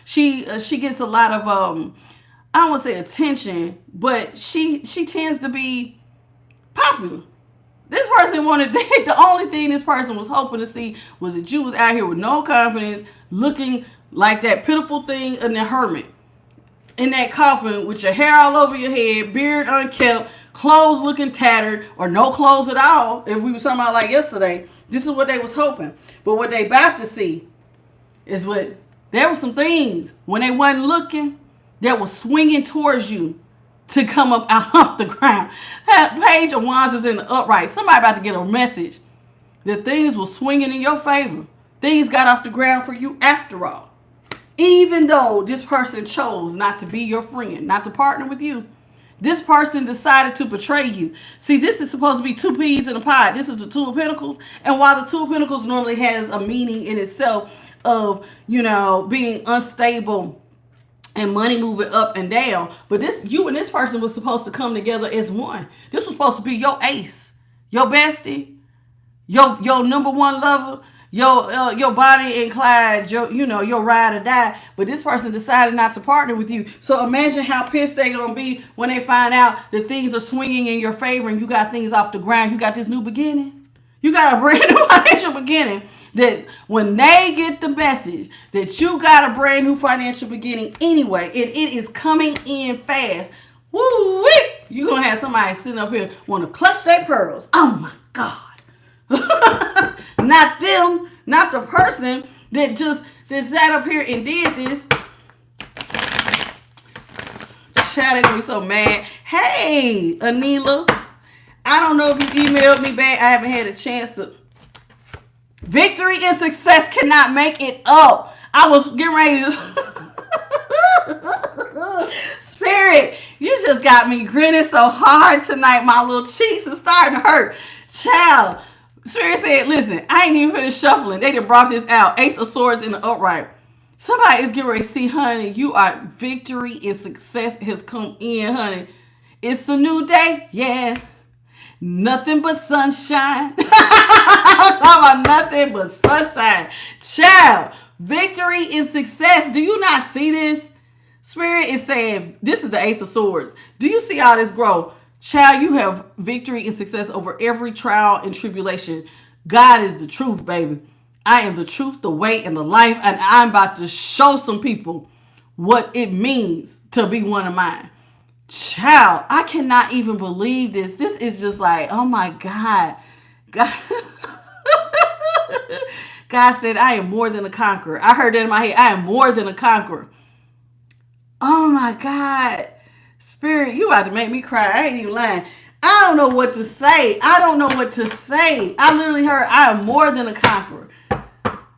she gets a lot of, I don't want to say attention, but she tends to be popular. This person wanted, the only thing this person was hoping to see was that you was out here with no confidence, looking like that pitiful thing in the hermit, in that coffin with your hair all over your head, beard unkept, clothes looking tattered, or no clothes at all. If we were talking about like yesterday, this is what they was hoping. But what they about to see is there were some things when they wasn't looking that was swinging towards you to come up out off the ground. Page of Wands is in the upright. Somebody about to get a message that things were swinging in your favor. Things got off the ground for you after all. Even though this person chose not to be your friend, not to partner with you, this person decided to betray you. See, this is supposed to be two peas in a pod. This is the Two of Pentacles. And while the Two of Pentacles normally has a meaning in itself of, being unstable and money moving up and down, but you and this person was supposed to come together as one. This was supposed to be your ace, your bestie, your number one lover, your Bonnie and Clyde, your ride or die. But this person decided not to partner with you. So imagine how pissed they're gonna be when they find out that things are swinging in your favor and you got things off the ground. You got this new beginning. You got a brand new financial beginning. That when they get the message that you got a brand new financial beginning anyway, and it is coming in fast, woo-wee, you're going to have somebody sitting up here want to clutch their pearls. Oh my God. Not them, not the person that sat up here and did this. Chatting me so mad. Hey, Anila. I don't know if you emailed me back. I haven't had a chance to. Victory and success cannot make it up. I was getting ready to. Spirit, you just got me grinning so hard tonight. My little cheeks are starting to hurt. Child. Spirit said, listen, I ain't even finished shuffling. They done brought this out. Ace of Swords in the upright. Somebody is getting ready to see, honey. Victory and success has come in, honey. It's a new day. Yeah. Nothing but sunshine. I'm talking about nothing but sunshine. Child, victory and success. Do you not see this? Spirit is saying, this is the Ace of Swords. Do you see how this grow? Child, you have victory and success over every trial and tribulation. God is the truth, baby. I am the truth, the way, and the life. And I'm about to show some people what it means to be one of mine. Child, I cannot even believe this. This is just like, oh my God. God, God said, I am more than a conqueror. I heard that in my head. I am more than a conqueror. Oh my God. Spirit, you about to make me cry. I ain't even lying. I don't know what to say. I don't know what to say. I literally heard, I am more than a conqueror.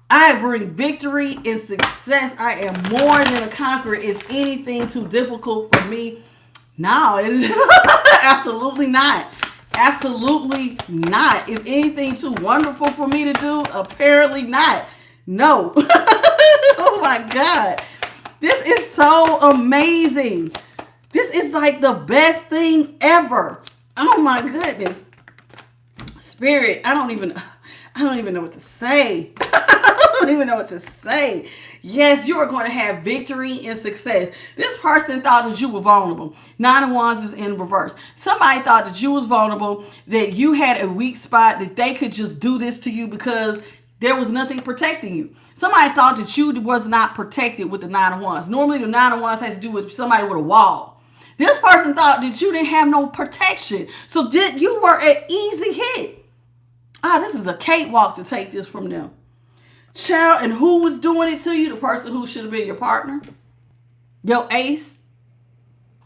I bring victory and success. I am more than a conqueror. Is anything too difficult for me? No, it is absolutely not. Absolutely not. Is anything too wonderful for me to do? Apparently not. No. Oh my God. This is so amazing. This is like the best thing ever. Oh my goodness. Spirit, I don't even know what to say. I don't even know what to say. Yes, you are going to have victory and success. This person thought that you were vulnerable. 9 of Wands is in reverse. Somebody thought that you was vulnerable, that you had a weak spot, that they could just do this to you because there was nothing protecting you. Somebody thought that you was not protected with the 9 of Wands. Normally the 9 of Wands has to do with somebody with a wall. This person thought that you didn't have no protection. So you were an easy hit. This is a cakewalk to take this from them. Child, and who was doing it to you? The person who should have been your partner, your ace,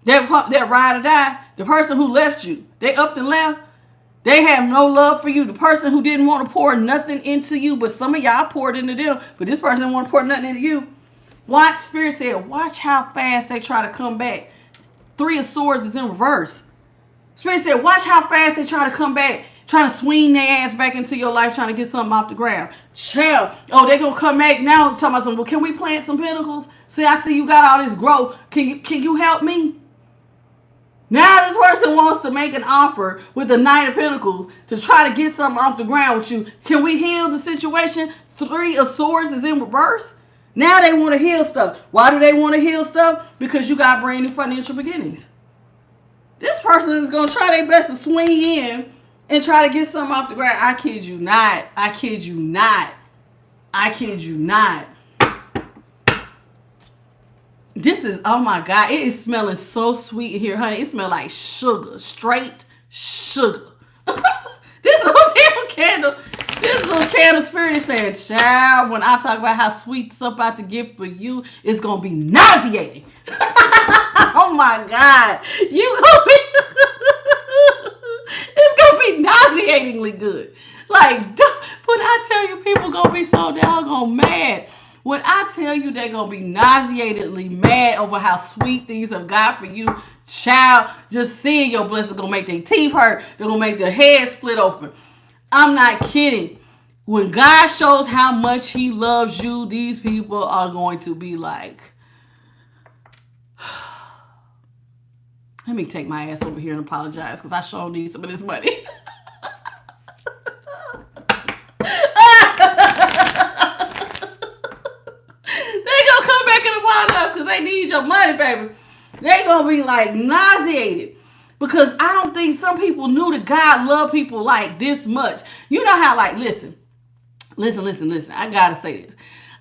that ride or die, the person who left you. They upped and left. They have no love for you. The person who didn't want to pour nothing into you, but some of y'all poured into them, but this person didn't want to pour nothing into you. Watch, Spirit said, watch how fast they try to come back. 3 of Swords is in reverse. Spirit said, watch how fast they try to come back. Trying to swing their ass back into your life, trying to get something off the ground. Child. Oh, they're going to come back now talking about something. Well, can we plant some pentacles? See, I see you got all this growth. Can you help me? Now this person wants to make an offer with the 9 of Pentacles to try to get something off the ground with you. Can we heal the situation? 3 of Swords is in reverse. Now they want to heal stuff. Why do they want to heal stuff? Because you got brand new financial beginnings. This person is going to try their best to swing in and try to get something off the ground. I kid you not. I kid you not. I kid you not. This is, oh my God. It is smelling so sweet in here, honey. It smells like sugar. Straight sugar. This little candle. This little candle, Spirit is saying, child, when I talk about how sweet stuff about to get for you, it's going to be nauseating. Oh my God. You going to be... It's going to be nauseatingly good. Like, when I tell you people going to be so doggone mad. When I tell you they're going to be nauseatingly mad over how sweet things have got for you, child, just seeing your blessings going to make their teeth hurt. They're going to make their head split open. I'm not kidding. When God shows how much he loves you, these people are going to be like, let me take my ass over here and apologize because I sure need some of this money. They gonna come back and apologize because they need your money, baby. They gonna be like nauseated because I don't think some people knew that God loved people like this much. You know how, like, listen. I gotta say this.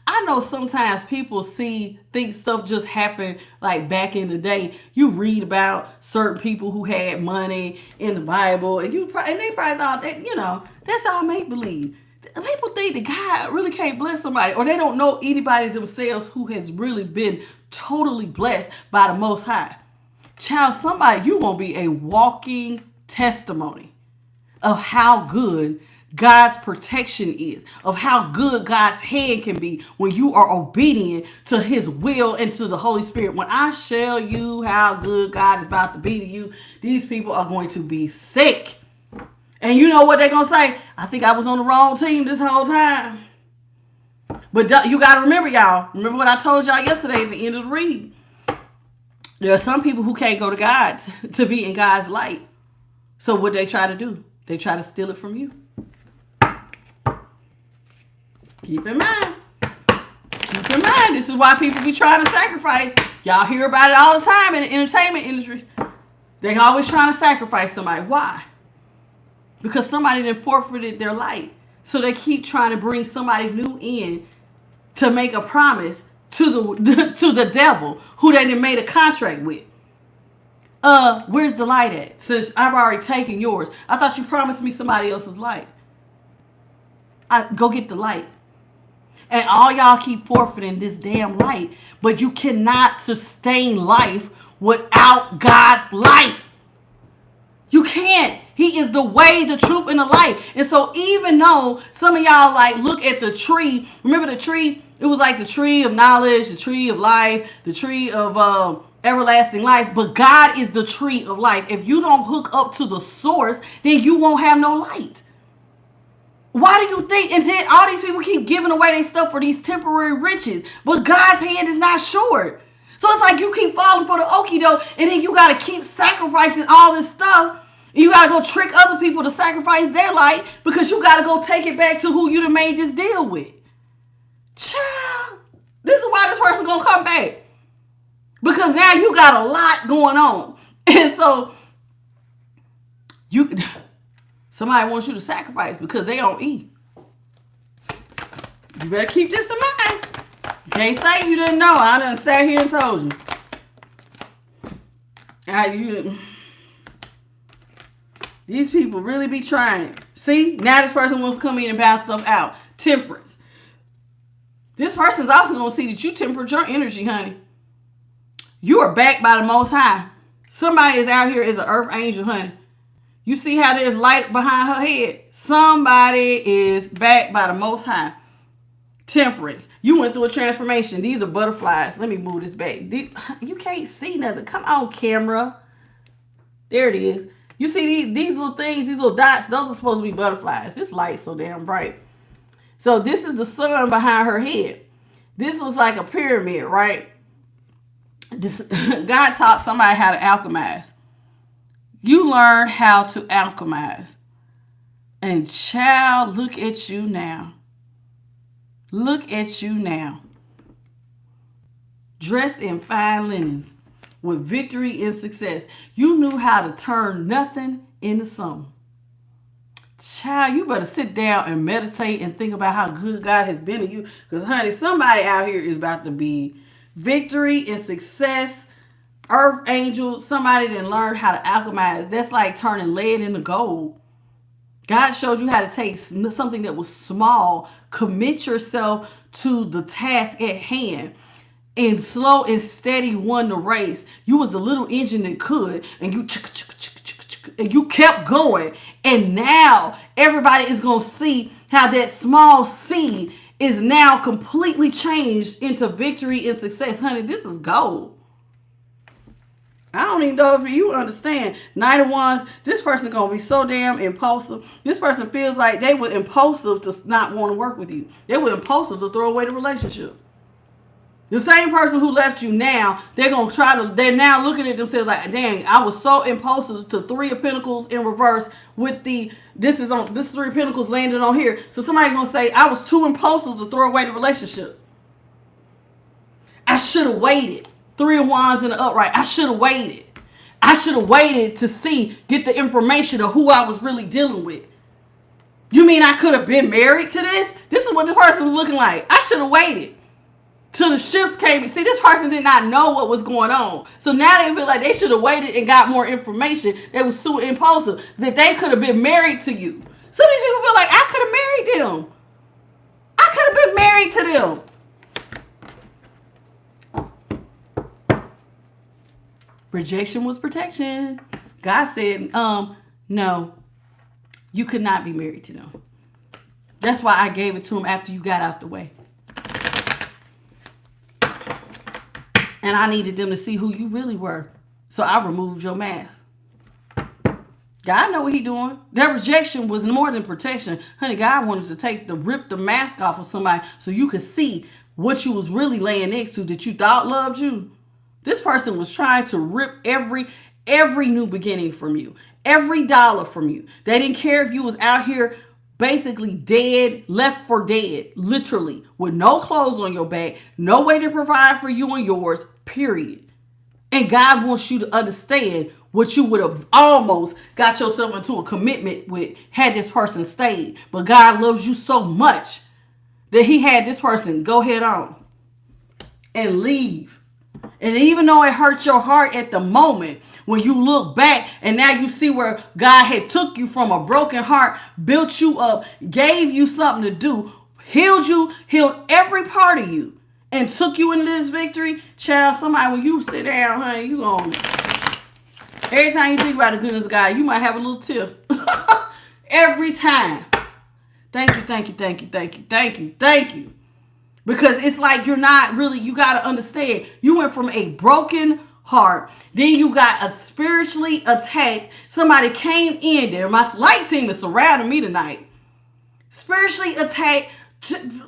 I know sometimes people think stuff just happened like back in the day. You read about certain people who had money in the Bible, and they probably thought that, that's all make believe. People think that God really can't bless somebody, or they don't know anybody themselves who has really been totally blessed by the Most High. Child, somebody, you gonna be a walking testimony of how good God's protection is, of how good God's hand can be when you are obedient to his will and to the Holy Spirit. When I show you how good God is about to be to you, these people are going to be sick. And you know what they're going to say? I think I was on the wrong team this whole time. But you got to remember, y'all. Remember what I told y'all yesterday at the end of the read. There are some people who can't go to God to be in God's light. So what they try to do? They try to steal it from you. Keep in mind. Keep in mind, this is why people be trying to sacrifice. Y'all hear about it all the time in the entertainment industry. They always trying to sacrifice somebody. Why? Because somebody then forfeited their light. So they keep trying to bring somebody new in to make a promise to the devil who they done made a contract with. Where's the light at? Since I've already taken yours. I thought you promised me somebody else's light. Go get the light. And all y'all keep forfeiting this damn light. But you cannot sustain life without God's light. You can't. He is the way, the truth, and the light. And so even though some of y'all like look at the tree, remember the tree? It was like the tree of knowledge, the tree of life, the tree of everlasting life. But God is the tree of life. If you don't hook up to the source, then you won't have no light. Why do you think? And then all these people keep giving away their stuff for these temporary riches. But God's hand is not short. So it's like you keep falling for the okie doke, and then you got to keep sacrificing all this stuff. You got to go trick other people to sacrifice their light because you got to go take it back to who you done made this deal with. Child, this is why this person going to come back. Because now you got a lot going on. And so somebody wants you to sacrifice because they don't eat. You better keep this in mind. You can't say you didn't know. I done sat here and told you. These people really be trying. See, now this person wants to come in and balance stuff out. Temperance. This person's also going to see that you tempered your energy, honey. You are backed by the Most High. Somebody is out here as an earth angel, honey. You see how there's light behind her head? Somebody is backed by the Most High. Temperance. You went through a transformation. These are butterflies. Let me move this back. You can't see nothing. Come on, camera. There it is. You see these little things, these little dots, those are supposed to be butterflies. This light's so damn bright. So this is the sun behind her head. This looks like a pyramid, right? God taught somebody how to alchemize. You learn how to alchemize. And child, look at you now. Look at you now. Dressed in fine linens. With victory and success. You knew how to turn nothing into something. Child, you better sit down and meditate and think about how good God has been to you. Because, honey, somebody out here is about to be victory and success. Earth angel. Somebody that learned how to alchemize. That's like turning lead into gold. God showed you how to take something that was small. Commit yourself to the task at hand. And slow and steady won the race. You was the little engine that could, and you kept going. And now everybody is going to see how that small seed is now completely changed into victory and success. Honey, this is gold. I don't even know if you understand. Knight of Wands, this person going to be so damn impulsive. This person feels like they were impulsive to not want to work with you. They were impulsive to throw away the relationship. The same person who left you now, they're now looking at themselves like, dang, I was so impulsive to 3 of Pentacles in reverse with this 3 of Pentacles landed on here. So somebody's going to say, I was too impulsive to throw away the relationship. I should have waited. 3 of Wands in the upright. I should have waited. I should have waited to get the information of who I was really dealing with. You mean I could have been married to this? This is what the person was looking like. I should have waited. Till the ships came. See, this person did not know what was going on. So now they feel like they should have waited and got more information. They was so impulsive that they could have been married to you. Some of these people feel like I could have married them. I could have been married to them. Rejection was protection. God said, no, you could not be married to them. That's why I gave it to him after you got out the way. And I needed them to see who you really were. So I removed your mask. God know what he doing. That rejection was more than protection. Honey, God wanted to rip the mask off of somebody so you could see what you was really laying next to that you thought loved you. This person was trying to rip every new beginning from you. every dollar from you. They didn't care if you was out here basically dead, left for dead, literally, with no clothes on your back, no way to provide for you and yours, period. And God wants you to understand what you would have almost got yourself into a commitment with had this person stayed. But God loves you so much that he had this person go head on and leave. And even though it hurt your heart at the moment, when you look back and now you see where God had took you from a broken heart, built you up, gave you something to do, healed you, healed every part of you, and took you into this victory, child, somebody, when you sit down, honey, you gonna, every time you think about the goodness of God, you might have a little tear. Every time. Thank you, thank you, thank you, thank you, thank you, thank you. Because it's like you're not really, you got to understand, you went from a broken heart, then you got a spiritually attacked, somebody came in there, my light team is surrounding me tonight, spiritually attacked,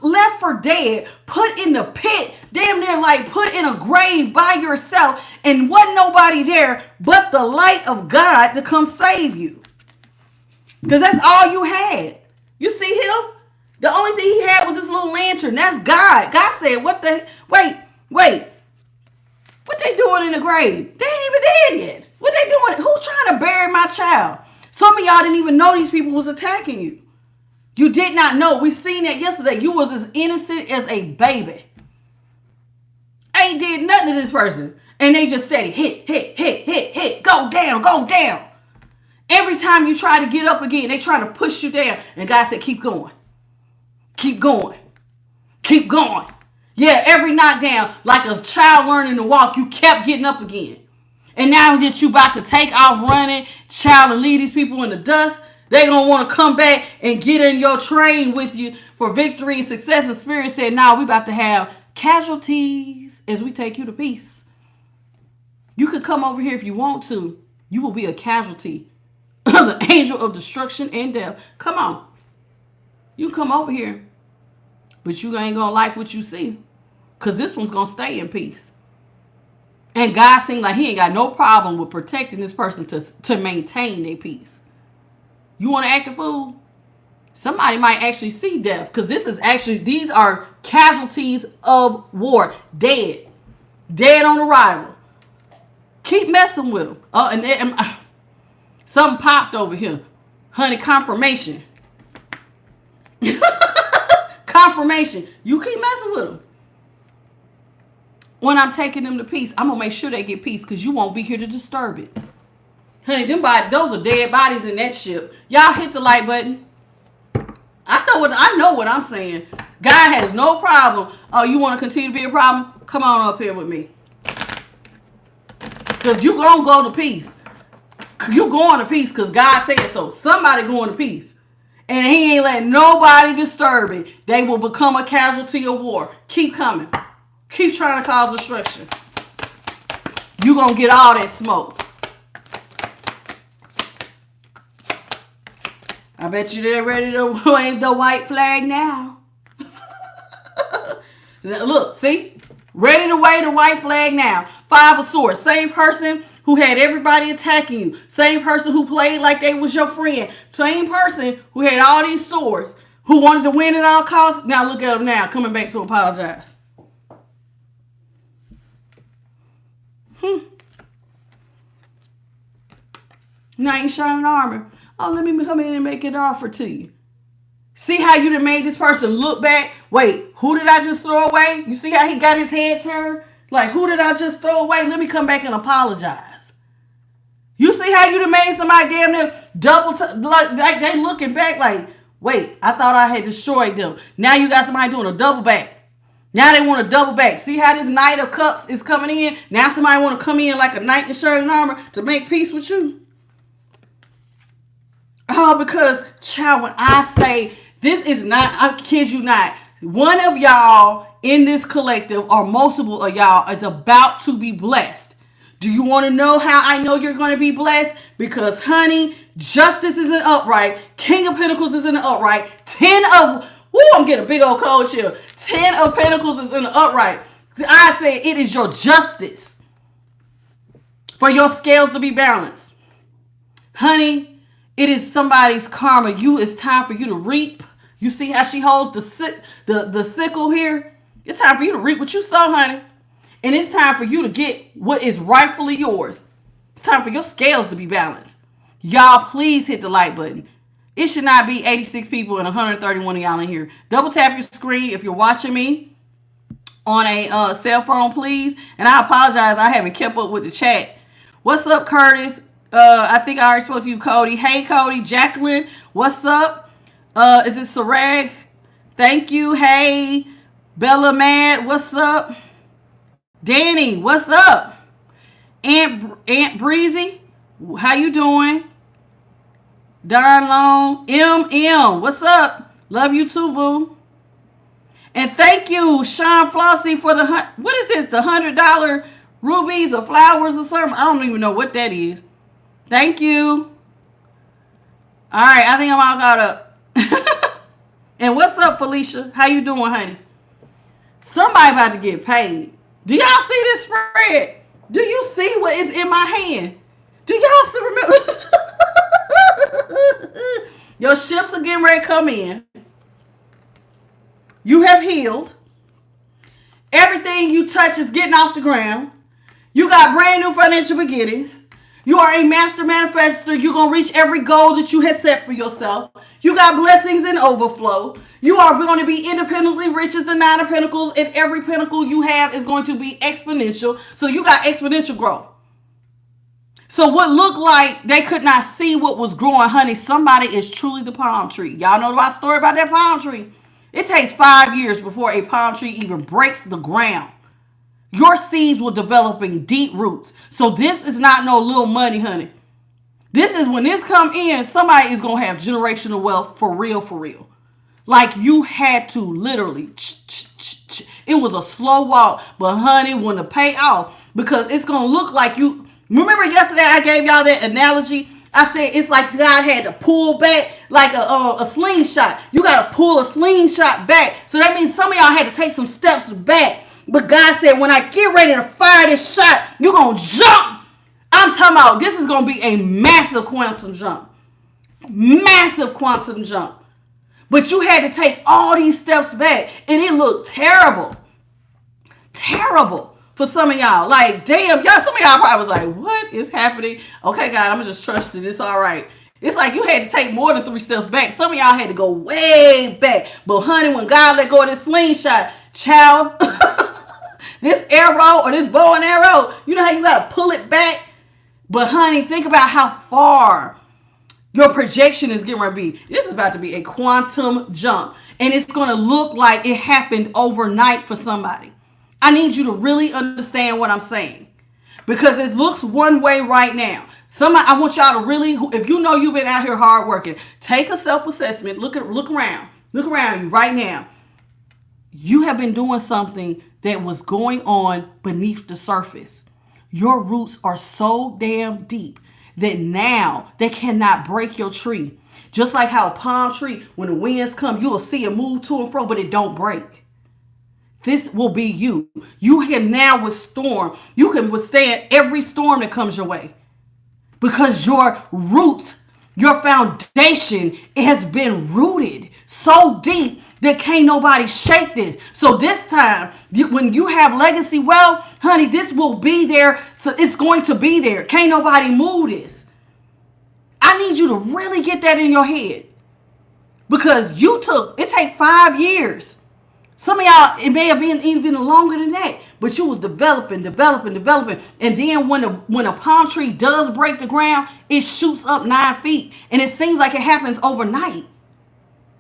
left for dead, put in the pit, damn near like put in a grave by yourself, and wasn't nobody there but the light of God to come save you. Because that's all you had. You see him? The only thing he had was this little lantern. That's God. God said, what the, wait. What they doing in the grave? They ain't even dead yet. What they doing? Who trying to bury my child? Some of y'all didn't even know these people was attacking you. You did not know. We seen that yesterday. You was as innocent as a baby. Ain't did nothing to this person. And they just steady hit. Go down. Every time you try to get up again, they try to push you down. And God said, keep going. Keep going. Yeah, every knockdown, like a child learning to walk, you kept getting up again. And now that you about to take off running, child, and leave these people in the dust, they're going to want to come back and get in your train with you for victory and success. And Spirit said, we about to have casualties as we take you to peace. You could come over here if you want to. You will be a casualty of the angel of destruction and death. Come on. You come over here. But you ain't going to like what you see. Because this one's going to stay in peace. And God seemed like he ain't got no problem with protecting this person to maintain their peace. You want to act a fool? Somebody might actually see death. Because these are casualties of war. Dead on arrival. Keep messing with them. Something popped over here. Honey, confirmation. Confirmation. You keep messing with them. When I'm taking them to peace, I'm going to make sure they get peace because you won't be here to disturb it. Honey, those are dead bodies in that ship. Y'all hit the like button. I know what I'm saying. God has no problem. Oh, you want to continue to be a problem? Come on up here with me. Because you going to go to peace. You going to peace because God said so. Somebody going to peace. And he ain't letting nobody disturb it. They will become a casualty of war. Keep coming. Keep trying to cause destruction. You going to get all that smoke. I bet you they're ready to wave the white flag now. Look, see? Ready to wave the white flag now. 5 of Swords. Same person who had everybody attacking you. Same person who played like they was your friend. Same person who had all these swords. Who wanted to win at all costs. Now look at them now. Coming back to apologize. Knight in shining armor. Oh, let me come in and make an offer to you. See how you done made this person look back? Wait, who did I just throw away? You see how he got his head turned? Like, who did I just throw away? Let me come back and apologize. You see how you done made somebody damn near like they looking back like, wait, I thought I had destroyed them. Now you got somebody doing a double back. Now they want to double back. See how this Knight of Cups is coming in? Now somebody want to come in like a knight in shining armor to make peace with you. Oh, because, child, when I say this is not, I kid you not, one of y'all in this collective or multiple of y'all is about to be blessed. Do you want to know how I know you're going to be blessed? Because, honey, justice is in upright. King of Pentacles is in the upright. I'm getting a big old cold chill. 10 of Pentacles is in the upright. I say it is your justice for your scales to be balanced. Honey, it is somebody's karma. It's time for you to reap. You see how she holds the sickle here? It's time for you to reap what you sow, honey. And it's time for you to get what is rightfully yours. It's time for your scales to be balanced. Y'all, please hit the like button. It should not be 86 people and 131 of y'all in here. Double tap your screen if you're watching me on a cell phone, please. And I apologize, I haven't kept up with the chat. What's up, Curtis? I think I already spoke to you, Cody. Hey, Cody. Jacqueline, what's up? Is it Sarag? Thank you. Hey, Bella Mad, what's up? Danny, what's up? Aunt Breezy, how you doing? Don Long, MM, what's up? Love you too, boo. And thank you, Sean Flossie, for what is this? The $100 rubies or flowers or something? I don't even know what that is. Thank you. All right, I think I'm all caught up. And what's up, Felicia? How you doing, honey? Somebody about to get paid. Do y'all see this spread? Do you see what is in my hand? Do y'all see? Remember? Your ships are getting ready to come in. You have healed. Everything you touch is getting off the ground. You got brand new financial beginnings. You are a master manifester. You're going to reach every goal that you have set for yourself. You got blessings in overflow. You are going to be independently rich as the Nine of Pentacles, and every pentacle you have is going to be exponential. So you got exponential growth. So what looked like they could not see what was growing, honey, somebody is truly the palm tree. Y'all know the story about that palm tree? It takes 5 years before a palm tree even breaks the ground. Your seeds were developing deep roots. So this is not no little money, honey. This is when this come in, somebody is going to have generational wealth for real, for real. Like you had to literally, it was a slow walk, but honey, when the pay off, because it's going to look like you, remember yesterday I gave y'all that analogy? I said it's like God had to pull back like a slingshot. You got to pull a slingshot back. So that means some of y'all had to take some steps back. But God said, when I get ready to fire this shot, you're going to jump. I'm talking about this is going to be a massive quantum jump. Massive quantum jump. But you had to take all these steps back. And it looked terrible. Terrible for some of y'all. Like, damn, y'all, some of y'all probably was like, what is happening? Okay, God, I'm going to just trust that it's all right. It's like you had to take more than 3 steps back. Some of y'all had to go way back. But honey, when God let go of this slingshot, child, this arrow or this bow and arrow, you know how you got to pull it back? But honey, think about how far your projection is getting ready to be. This is about to be a quantum jump. And it's going to look like it happened overnight for somebody. I need you to really understand what I'm saying. Because it looks one way right now. I want y'all to really, if you know you've been out here hard working, take a self-assessment. Look around. Look around you right now. You have been doing something that was going on beneath the surface. Your roots are so damn deep that now they cannot break your tree. Just like how a palm tree, when the winds come, you'll see it move to and fro, but it don't break. This will be you. You can now withstand. You can withstand every storm that comes your way. Because your roots, your foundation has been rooted so deep that can't nobody shake this. So this time, when you have legacy wealth, honey, this will be there. So it's going to be there. Can't nobody move this. I need you to really get that in your head. Because it take 5 years. Some of y'all, it may have been even longer than that. But you was developing. And then when a palm tree does break the ground, it shoots up 9 feet. And it seems like it happens overnight.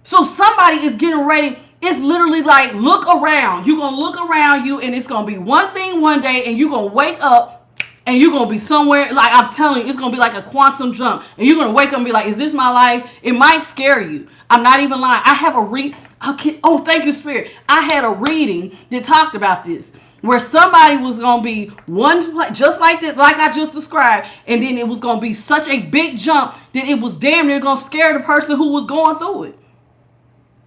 So somebody is getting ready. It's literally like, look around. You're going to look around you and it's going to be one thing one day and you're going to wake up and you're going to be somewhere. Like I'm telling you, it's going to be like a quantum jump. And you're going to wake up and be like, is this my life? It might scare you. I'm not even lying. I have thank you, Spirit. I had a reading that talked about this. Where somebody was going to be just like that, like I just described. And then it was going to be such a big jump that it was damn near going to scare the person who was going through it.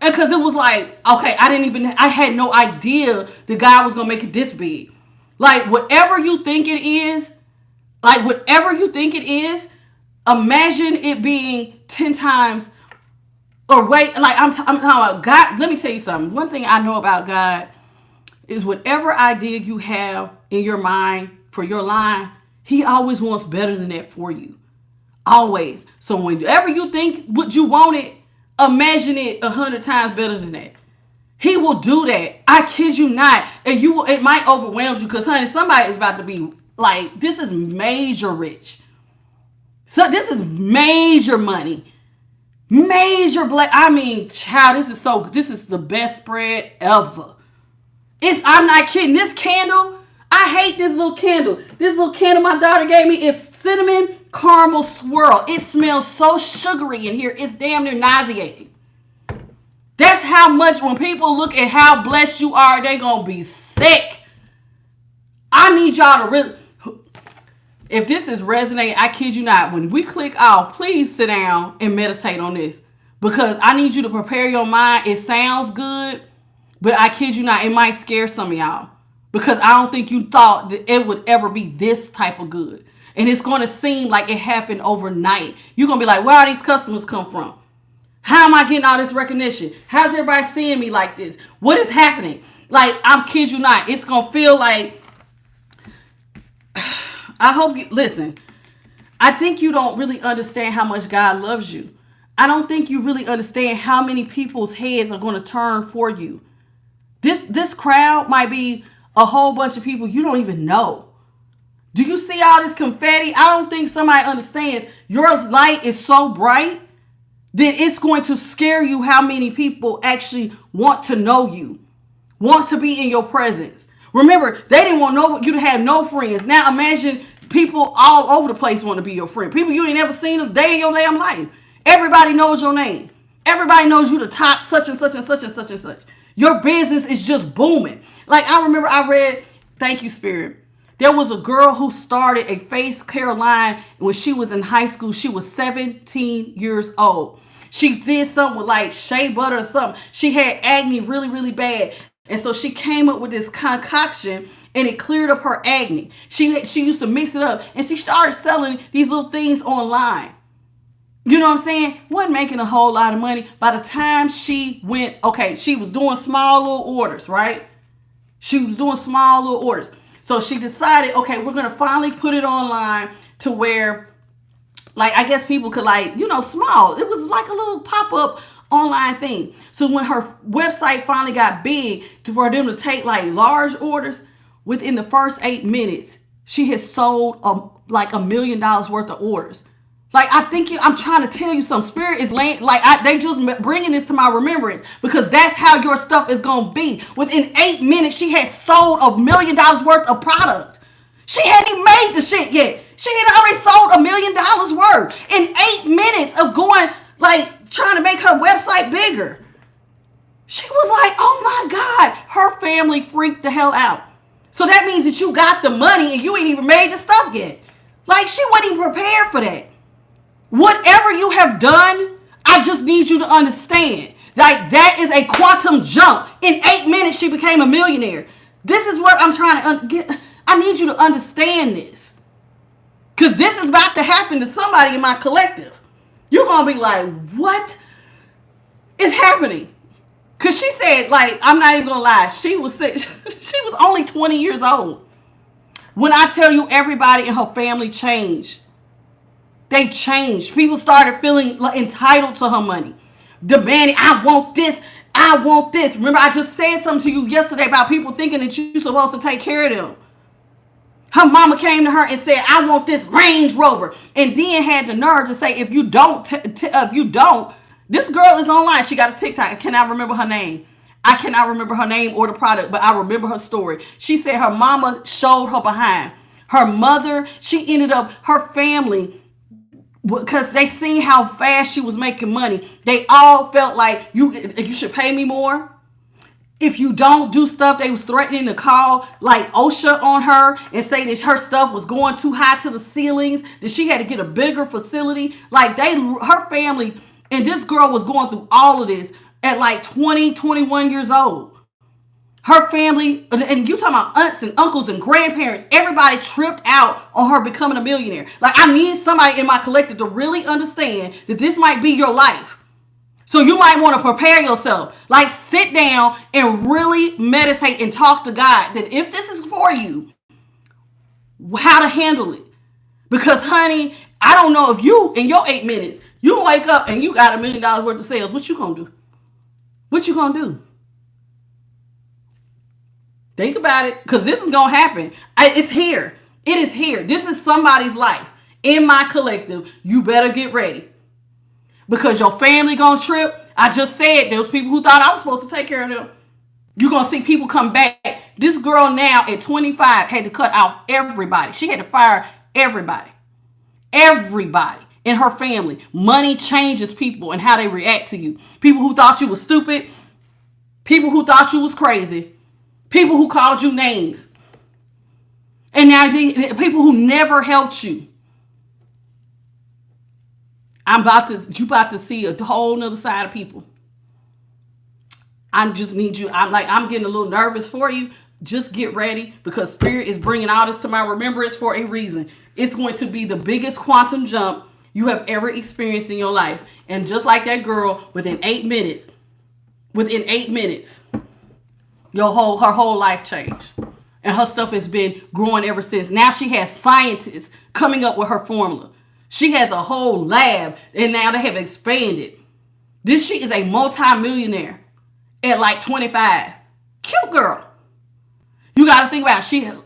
And because it was like, okay, I had no idea that God was going to make it this big. Like whatever you think it is, Imagine it being 10 times or wait, like I'm talking about God. Let me tell you something. One thing I know about God is whatever idea you have in your mind for your line, he always wants better than that for you. Always. So whenever you think what you wanted, imagine it 100 times better than that. He will do that. I kid you not. And it might overwhelm you because, honey, somebody is about to be like, this is major rich. So this is major money. Major black. I mean, child, this is the best spread ever. I'm not kidding. This candle, I hate this little candle. This little candle my daughter gave me is cinnamon caramel swirl. It smells so sugary in here. It's damn near nauseating. That's how much when people look at how blessed you are, they gonna be sick. I need y'all to really, if this is resonating, I kid you not, when we click off, please sit down and meditate on this. Because I need you to prepare your mind. It sounds good, but I kid you not, it might scare some of y'all. Because I don't think you thought that it would ever be this type of good. And it's going to seem like it happened overnight. You're going to be like, where are these customers come from? How am I getting all this recognition? How's everybody seeing me like this? What is happening? Like, I'm kid you not. It's going to feel like, I hope you, listen, I think you don't really understand how much God loves you. I don't think you really understand how many people's heads are going to turn for you. This crowd might be a whole bunch of people you don't even know. Do you see all this confetti? I don't think somebody understands. Your light is so bright that it's going to scare you how many people actually want to know you, wants to be in your presence. Remember, they didn't want you to have no friends. Now imagine people all over the place want to be your friend. People you ain't never seen a day in your damn life. Everybody knows your name. Everybody knows you the top such and such and such and such and such. Your business is just booming. Like I remember I read, thank you, Spirit. There was a girl who started a face care line when she was in high school. She was 17 years old. She did something with like shea butter or something. She had acne really, really bad. And so she came up with this concoction and it cleared up her acne. She used to mix it up and she started selling these little things online. You know what I'm saying? Wasn't making a whole lot of money. By the time she went, okay, she was doing small little orders, right? She was doing small little orders. So she decided, okay, we're going to finally put it online to where, like, I guess people could like, small. It was like a little pop-up online thing. So when her website finally got big for them to take like large orders, within the first 8 minutes, she has sold like $1 million worth of orders. Like, I'm trying to tell you something. Spirit is laying, like, they just bringing this to my remembrance because that's how your stuff is going to be. Within 8 minutes, she had sold $1 million worth of product. She hadn't even made the shit yet. She had already sold $1 million worth in 8 minutes of going, like, trying to make her website bigger. She was like, oh my God, her family freaked the hell out. So that means that you got the money and you ain't even made the stuff yet. Like, she wasn't even prepared for that. Whatever you have done, I just need you to understand. Like, that is a quantum jump. In 8 minutes, she became a millionaire. This is what I'm trying to get. I need you to understand this. Because this is about to happen to somebody in my collective. You're going to be like, what is happening? Because she said, like, I'm not even going to lie. She was only 20 years old. When I tell you everybody in her family changed. They changed. People started feeling entitled to her money. Demanding, I want this. I want this. Remember, I just said something to you yesterday about people thinking that you're supposed to take care of them. Her mama came to her and said, I want this Range Rover. And then had the nerve to say, if you don't, this girl is online. She got a TikTok. I cannot remember her name. I cannot remember her name or the product, but I remember her story. She said her mama showed her behind. Her mother, she ended up, her family, because they seen how fast she was making money. They all felt like you should pay me more. If you don't do stuff, they was threatening to call like OSHA on her and say that her stuff was going too high to the ceilings, that she had to get a bigger facility. Like her family, and this girl was going through all of this at like 20, 21 years old. Her family, and you talking about aunts and uncles and grandparents, everybody tripped out on her becoming a millionaire. Like, I need somebody in my collective to really understand that this might be your life. So you might want to prepare yourself. Like, sit down and really meditate and talk to God that if this is for you, how to handle it. Because, honey, I don't know if you, in your 8 minutes, you wake up and you got $1 million worth of sales. What you gonna do? What you gonna do? Think about it, because this is going to happen. It's here. It is here. This is somebody's life. In my collective, you better get ready. Because your family going to trip. I just said there was people who thought I was supposed to take care of them. You're going to see people come back. This girl now at 25 had to cut off everybody. She had to fire everybody. Everybody in her family. Money changes people and how they react to you. People who thought you was stupid. People who thought you was crazy. People who called you names. And now people who never helped you. You about to see a whole nother side of people. I just need you. I'm getting a little nervous for you. Just get ready, because Spirit is bringing all this to my remembrance for a reason. It's going to be the biggest quantum jump you have ever experienced in your life. And just like that girl, within 8 minutes, her whole life changed. And her stuff has been growing ever since. Now she has scientists coming up with her formula. She has a whole lab, and now they have expanded. She is a multi-millionaire at like 25. Cute girl. You got to think about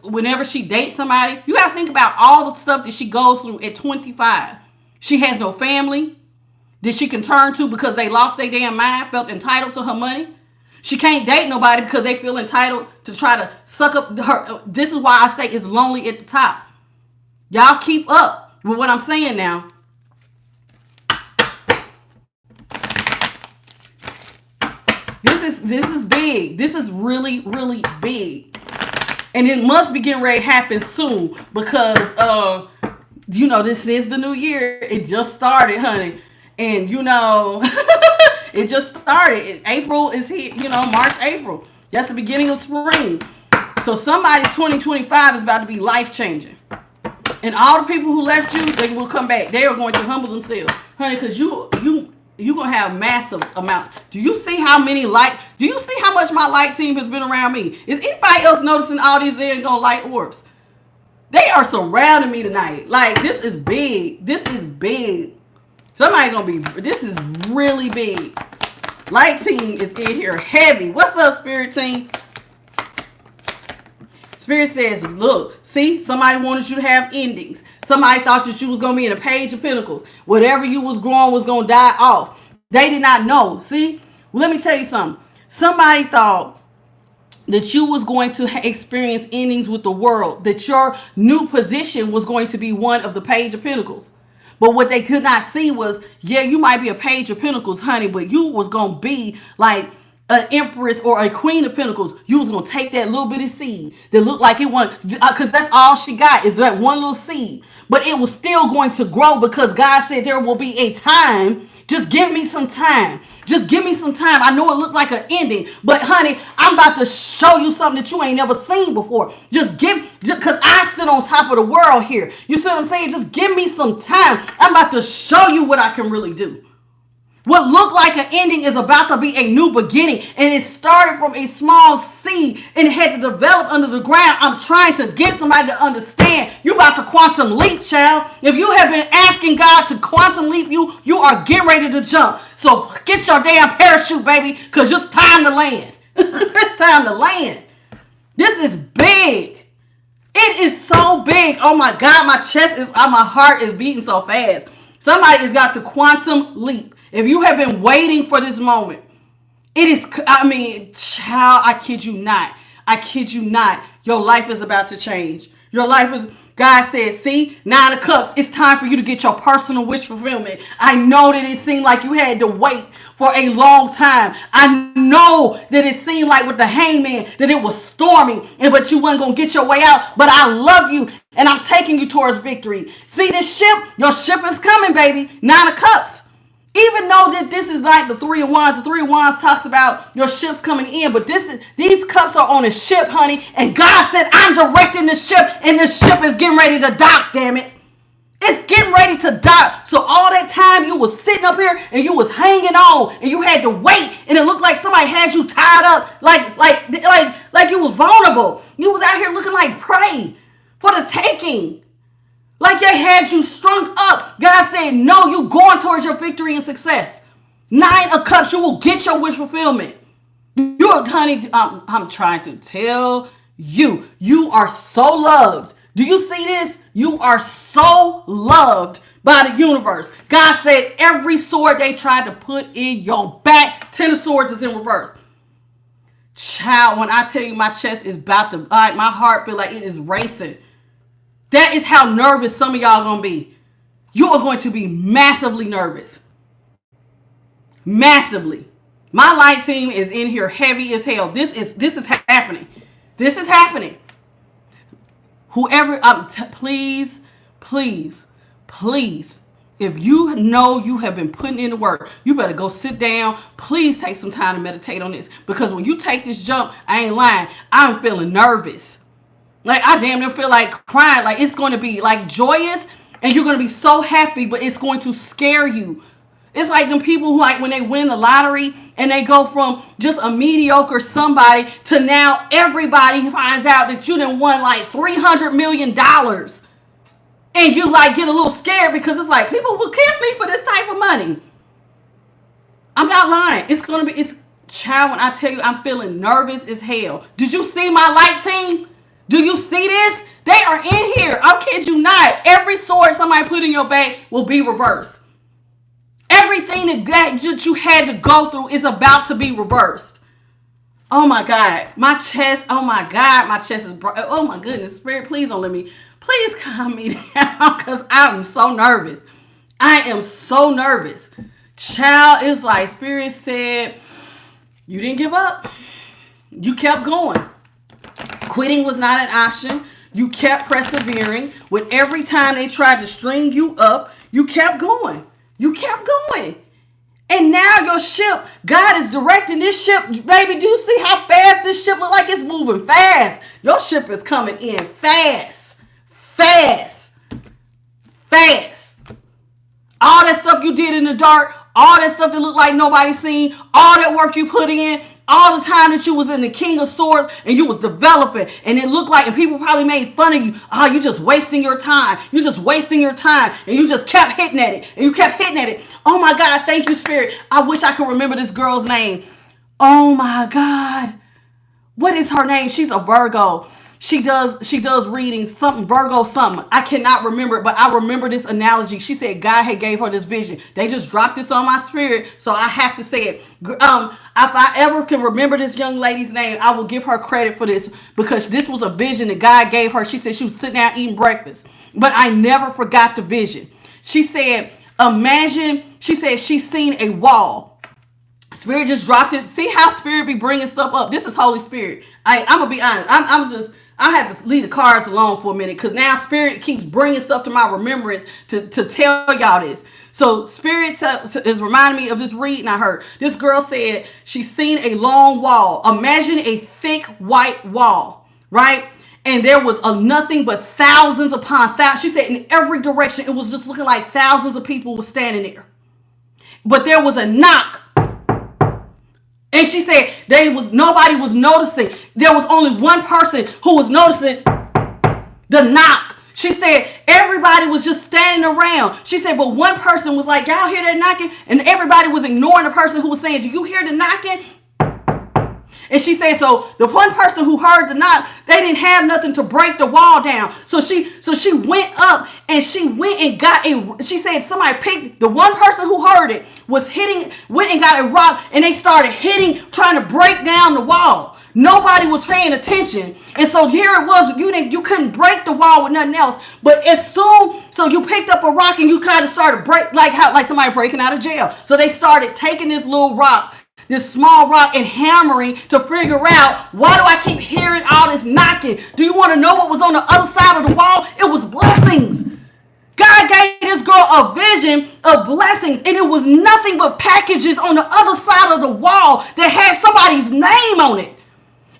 whenever she dates somebody, you got to think about all the stuff that she goes through at 25. She has no family that she can turn to because they lost their damn mind, felt entitled to her money. She can't date nobody because they feel entitled to try to suck up her. This is why I say it's lonely at the top. Y'all keep up with what I'm saying now. This is big. This is really, really big. And it must be getting ready to happen soon because, this is the new year. It just started, honey. And, it just started. April is here, March, April. That's the beginning of spring. So somebody's 2025 is about to be life-changing. And all the people who left you, they will come back. They are going to humble themselves. Honey, because you're going to have massive amounts. Do you see how much my light team has been around me? Is anybody else noticing all these light orbs? They are surrounding me tonight. Like, this is big. This is big. This is really big. Light team is in here heavy. What's up, Spirit team? Spirit says, look, see, somebody wanted you to have endings. Somebody thought that you was going to be in a Page of Pentacles. Whatever you was growing was going to die off. They did not know. See, let me tell you something. Somebody thought that you was going to experience endings with the world, that your new position was going to be one of the Page of Pentacles. But what they could not see was, you might be a Page of Pentacles, honey, but you was going to be like an Empress or a Queen of Pentacles. You was going to take that little bitty seed that looked like it won, because that's all she got is that one little seed. But it was still going to grow because God said there will be a time. Just give me some time. Just give me some time. I know it looks like an ending, but honey, I'm about to show you something that you ain't never seen before. Just because I sit on top of the world here. You see what I'm saying? Just give me some time. I'm about to show you what I can really do. What looked like an ending is about to be a new beginning. And it started from a small seed and had to develop under the ground. I'm trying to get somebody to understand. You about to quantum leap, child. If you have been asking God to quantum leap you, you are getting ready to jump. So get your damn parachute, baby, because it's time to land. It's time to land. This is big. It is so big. Oh my God, my heart is beating so fast. Somebody has got to quantum leap. If you have been waiting for this moment, it is, child, I kid you not. I kid you not. Your life is about to change. God said, see, 9 of Cups, it's time for you to get your personal wish fulfillment. I know that it seemed like you had to wait for a long time. I know that it seemed like with the Hangman that it was stormy, but you weren't going to get your way out. But I love you, and I'm taking you towards victory. See this ship? Your ship is coming, baby. 9 of Cups. Even though that this is like the Three of Wands, the Three of Wands talks about your ships coming in, but these cups are on a ship, honey, and God said, I'm directing the ship, and the ship is getting ready to dock, damn it. It's getting ready to dock. So all that time you was sitting up here and you was hanging on and you had to wait, and it looked like somebody had you tied up like you was vulnerable. You was out here looking like prey for the taking. Like they had you strung up. God said, no, you going towards your victory and success. 9 of Cups, you will get your wish fulfillment. Honey, I'm trying to tell you, you are so loved. Do you see this? You are so loved by the universe. God said every sword they tried to put in your back, 10 of Swords is in reverse. Child, when I tell you my chest is about to, my heart feel like it is racing. That is how nervous some of y'all going to be. You are going to be massively nervous. Massively. My light team is in here heavy as hell. This is happening. This is happening. Whoever, please, if you know you have been putting in the work, you better go sit down. Please take some time to meditate on this. Because when you take this jump, I ain't lying, I'm feeling nervous. Like, I damn near feel like crying. Like, it's going to be, like, joyous, and you're going to be so happy, but it's going to scare you. It's like them people who, like, when they win the lottery, and they go from just a mediocre somebody to now everybody finds out that you done won, like, $300 million. And you, like, get a little scared because it's like, people will kill me for this type of money. I'm not lying. It's going to be, child, when I tell you I'm feeling nervous as hell. Did you see my light team? Do you see this? They are in here. I'm kidding you not. Every sword somebody put in your bag will be reversed. Everything that you had to go through is about to be reversed. Oh my God. My chest. Oh my God. My chest is. Oh my goodness. Spirit, please don't let me. Please calm me down because I'm so nervous. I am so nervous. Child, it's like Spirit said, you didn't give up. You kept going. Quitting was not an option. You kept persevering. With every time they tried to string you up, you kept going. You kept going. And now your ship, God is directing this ship. Baby, do you see how fast this ship looks like it's moving fast? Your ship is coming in fast. Fast. Fast. All that stuff you did in the dark, all that stuff that looked like nobody seen, all that work you put in, all the time that you was in the King of Swords and you was developing, and it looked like, and people probably made fun of you. Oh, you just wasting your time. You just wasting your time. And you just kept hitting at it. And you kept hitting at it. Oh my God, thank you, Spirit. I wish I could remember this girl's name. Oh my God. What is her name? She's a Virgo. She does readings, something, Virgo something. I cannot remember it, but I remember this analogy. She said God had gave her this vision. They just dropped this on my spirit, so I have to say it. If I ever can remember this young lady's name, I will give her credit for this, because this was a vision that God gave her. She said she was sitting down eating breakfast, but I never forgot the vision. She said, imagine, she said she's seen a wall. Spirit just dropped it. See how Spirit be bringing stuff up. This is Holy Spirit. I'm going to be honest. I have to leave the cards alone for a minute, because now Spirit keeps bringing stuff to my remembrance to tell y'all this. So Spirit is reminding me of this reading I heard. This girl said she's seen a long wall. Imagine a thick white wall, right? And there was nothing but thousands upon thousands. She said in every direction, it was just looking like thousands of people were standing there. But there was a knock. And she said nobody was noticing. There was only one person who was noticing the knock. She said everybody was just standing around. She said, but one person was like, y'all hear that knocking? And everybody was ignoring the person who was saying, do you hear the knocking? And she said, so the one person who heard the knock, they didn't have nothing to break the wall down. So she went up and she went and got she said somebody picked, the one person who heard it was went and got a rock, and they started hitting, trying to break down the wall. Nobody was paying attention. And so here it was, you couldn't break the wall with nothing else. But so you picked up a rock and you kind of started like somebody breaking out of jail. So they started taking this little rock, this small rock, and hammering to figure out, why do I keep hearing all this knocking? Do you want to know what was on the other side of the wall? It was blessings. God gave this girl saw a vision of blessings, and it was nothing but packages on the other side of the wall that had somebody's name on it.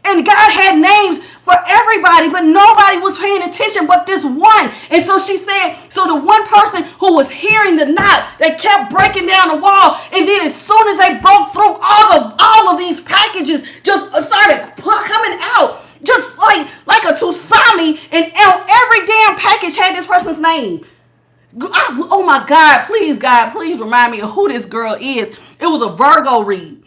And God had names for everybody, but nobody was paying attention but this one. And so she said, so the one person who was hearing the knock, they kept breaking down the wall. And then as soon as they broke through, all of these packages just started coming out. Just like a tsunami. And every damn package had this person's name. Oh my God, please remind me of who this girl is. It was a Virgo read.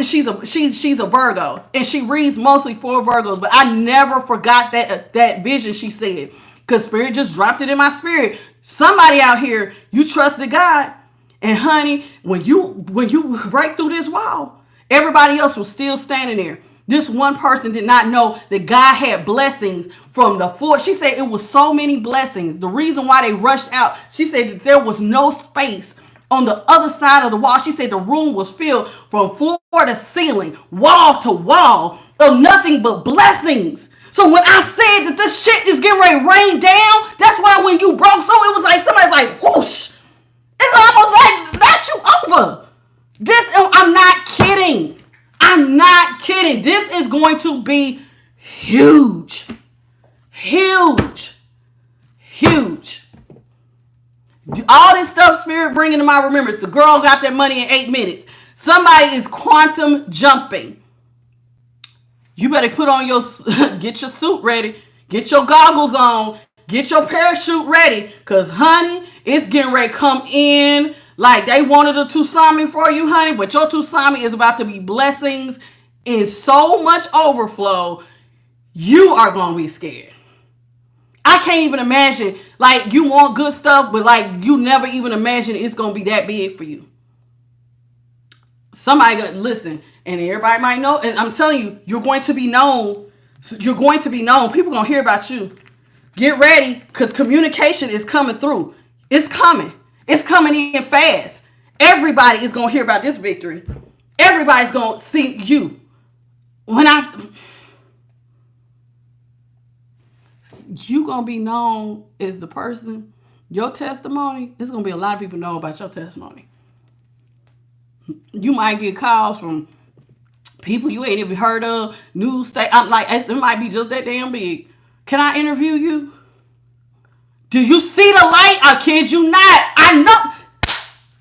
She's a Virgo, and she reads mostly for Virgos, but I never forgot that vision she said, because Spirit just dropped it in my spirit. Somebody out here, you trusted God, and honey, when you break through this wall, everybody else was still standing there. This one person did not know that God had blessings from the four. She said it was so many blessings. The reason why they rushed out, she said that there was no space on the other side of the wall. She said the room was filled from floor to ceiling, wall to wall, of nothing but blessings. So when I said that this shit is getting ready to rain down, that's why when you broke through, it was like somebody's like, whoosh. It's almost like that's you over. I'm not kidding. I'm not kidding. This is going to be huge. Huge. Huge. All this stuff Spirit bringing to my remembrance. The girl got that money in 8 minutes. Somebody is quantum jumping. You better put on get your suit ready. Get your goggles on. Get your parachute ready. Because, honey, it's getting ready to come in like they wanted a tsunami for you, honey. But your tsunami is about to be blessings in so much overflow. You are going to be scared. I can't even imagine, like, you want good stuff, but, like, you never even imagine it's going to be that big for you. Somebody, listen, and everybody might know, and I'm telling you, you're going to be known. You're going to be known. People are going to hear about you. Get ready, because communication is coming through. It's coming. It's coming in fast. Everybody is going to hear about this victory. Everybody's going to see you. You gonna be known as the person, your testimony, there's gonna be a lot of people know about your testimony. You might get calls from people you ain't even heard of, news state. I'm like, it might be just that damn big. Can I interview you? Do you see the light? I kid you not. I know.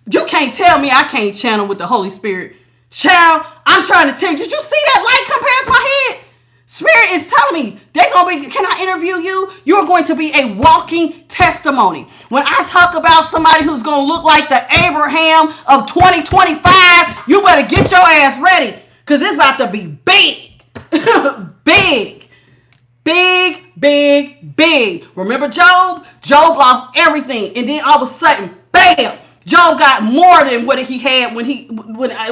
You can't tell me I can't channel with the Holy Spirit. Child, I'm trying to tell you, did you see that light come past my head? Spirit is telling me they're going to be, can I interview you? You're going to be a walking testimony. When I talk about somebody who's going to look like the Abraham of 2025, you better get your ass ready, because it's about to be big. Big. Big, big, big. Remember Job? Job lost everything, and then all of a sudden, bam, Job got more than what he had when it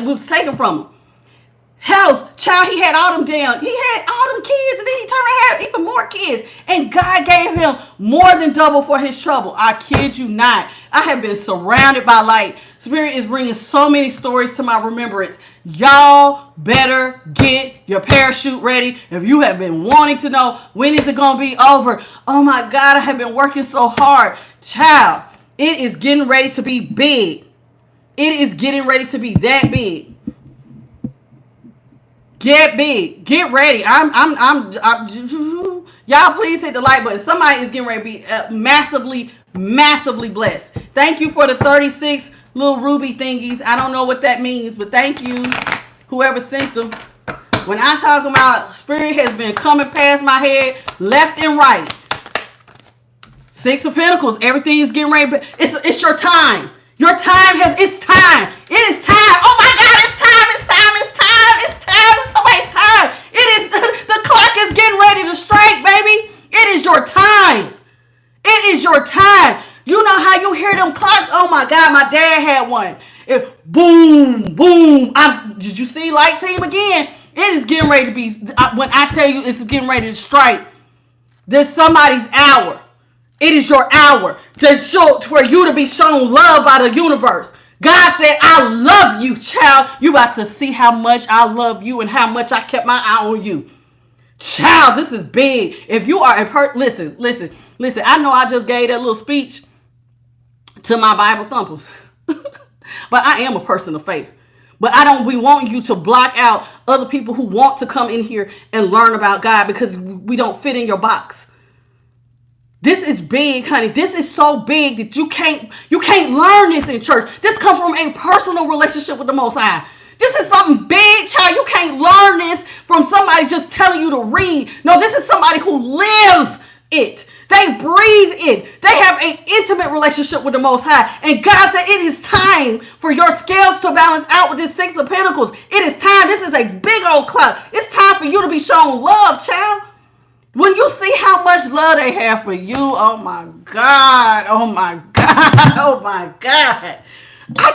was taken from him. Health, child, he had all them kids, and then he turned around and had even more kids. And God gave him more than double for his trouble. I kid you not. I have been surrounded by light. Spirit is bringing so many stories to my remembrance. Y'all better get your parachute ready. If you have been wanting to know when is it going to be over. Oh my God, I have been working so hard. Child, it is getting ready to be big. It is getting ready to be that big. Get big. Get ready. I'm y'all please hit the like button. Somebody is getting ready to be massively blessed. Thank you for the 36 little ruby thingies. I don't know what that means, but thank you, whoever sent them. When I talk about Spirit has been coming past my head left and right. 6 of Pentacles. Everything is getting ready. It's your time. Your time it's time. It is time. Oh my God, it's time. It's time. It's time. It's time. It's somebody's time. It is, the clock is getting ready to strike, baby. It is your time. It is your time. You know how you hear them clocks? Oh my God, my dad had one. Boom, boom. Did you see light team again? It is getting ready to be, when I tell you it's getting ready to strike, there's somebody's hour. It is your hour for you to be shown love by the universe. God said, I love you, child. You about to see how much I love you and how much I kept my eye on you. Child, this is big. If you are listen. I know I just gave that little speech to my Bible thumpers. But I am a person of faith. But we want you to block out other people who want to come in here and learn about God because we don't fit in your box. This is big, honey. This is so big that you can't learn this in church. This comes from a personal relationship with the Most High. This is something big, child. You can't learn this from somebody just telling you to read. No, this is somebody who lives it. They breathe it. They have an intimate relationship with the Most High. And God said it is time for your scales to balance out with this Six of Pentacles. It is time. This is a big old clock. It's time for you to be shown love, child. When you see how much love they have for you, oh my God, oh my God, oh my God. I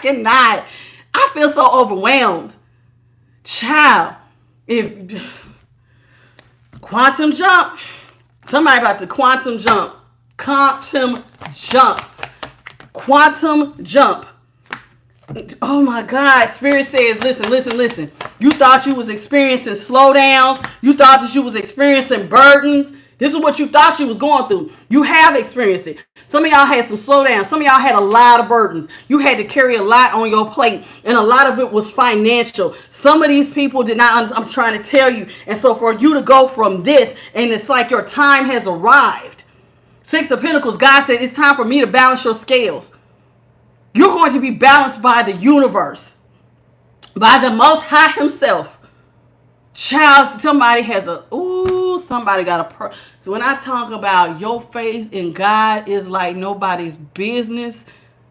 cannot. I feel so overwhelmed. Child, if quantum jump, somebody about to quantum jump. Oh my God. Spirit says, listen. You thought you was experiencing slowdowns. You thought that you was experiencing burdens. This is what you thought you was going through. You have experienced it. Some of y'all had some slowdowns. Some of y'all had a lot of burdens. You had to carry a lot on your plate. And a lot of it was financial. Some of these people did not understand. I'm trying to tell you. And so for you to go from this, and it's like your time has arrived. Six of Pentacles, God said, it's time for me to balance your scales. You're going to be balanced by the universe. By the Most High himself. Child, somebody got a so when I talk about your faith in God is like nobody's business.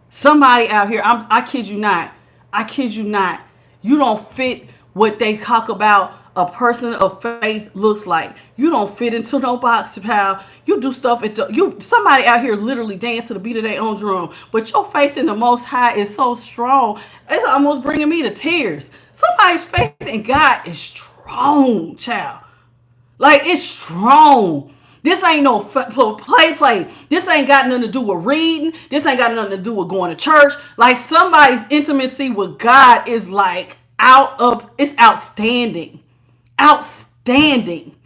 Somebody out here, I kid you not. You don't fit what they talk about a person of faith looks like. You don't fit into no box, pal. You do stuff somebody out here literally dance to the beat of their own drum. But your faith in the Most High is so strong. It's almost bringing me to tears. Somebody's faith in God is strong, child. Like, it's strong. This ain't no play. This ain't got nothing to do with reading. This ain't got nothing to do with going to church. Like, somebody's intimacy with God is like it's outstanding. Outstanding.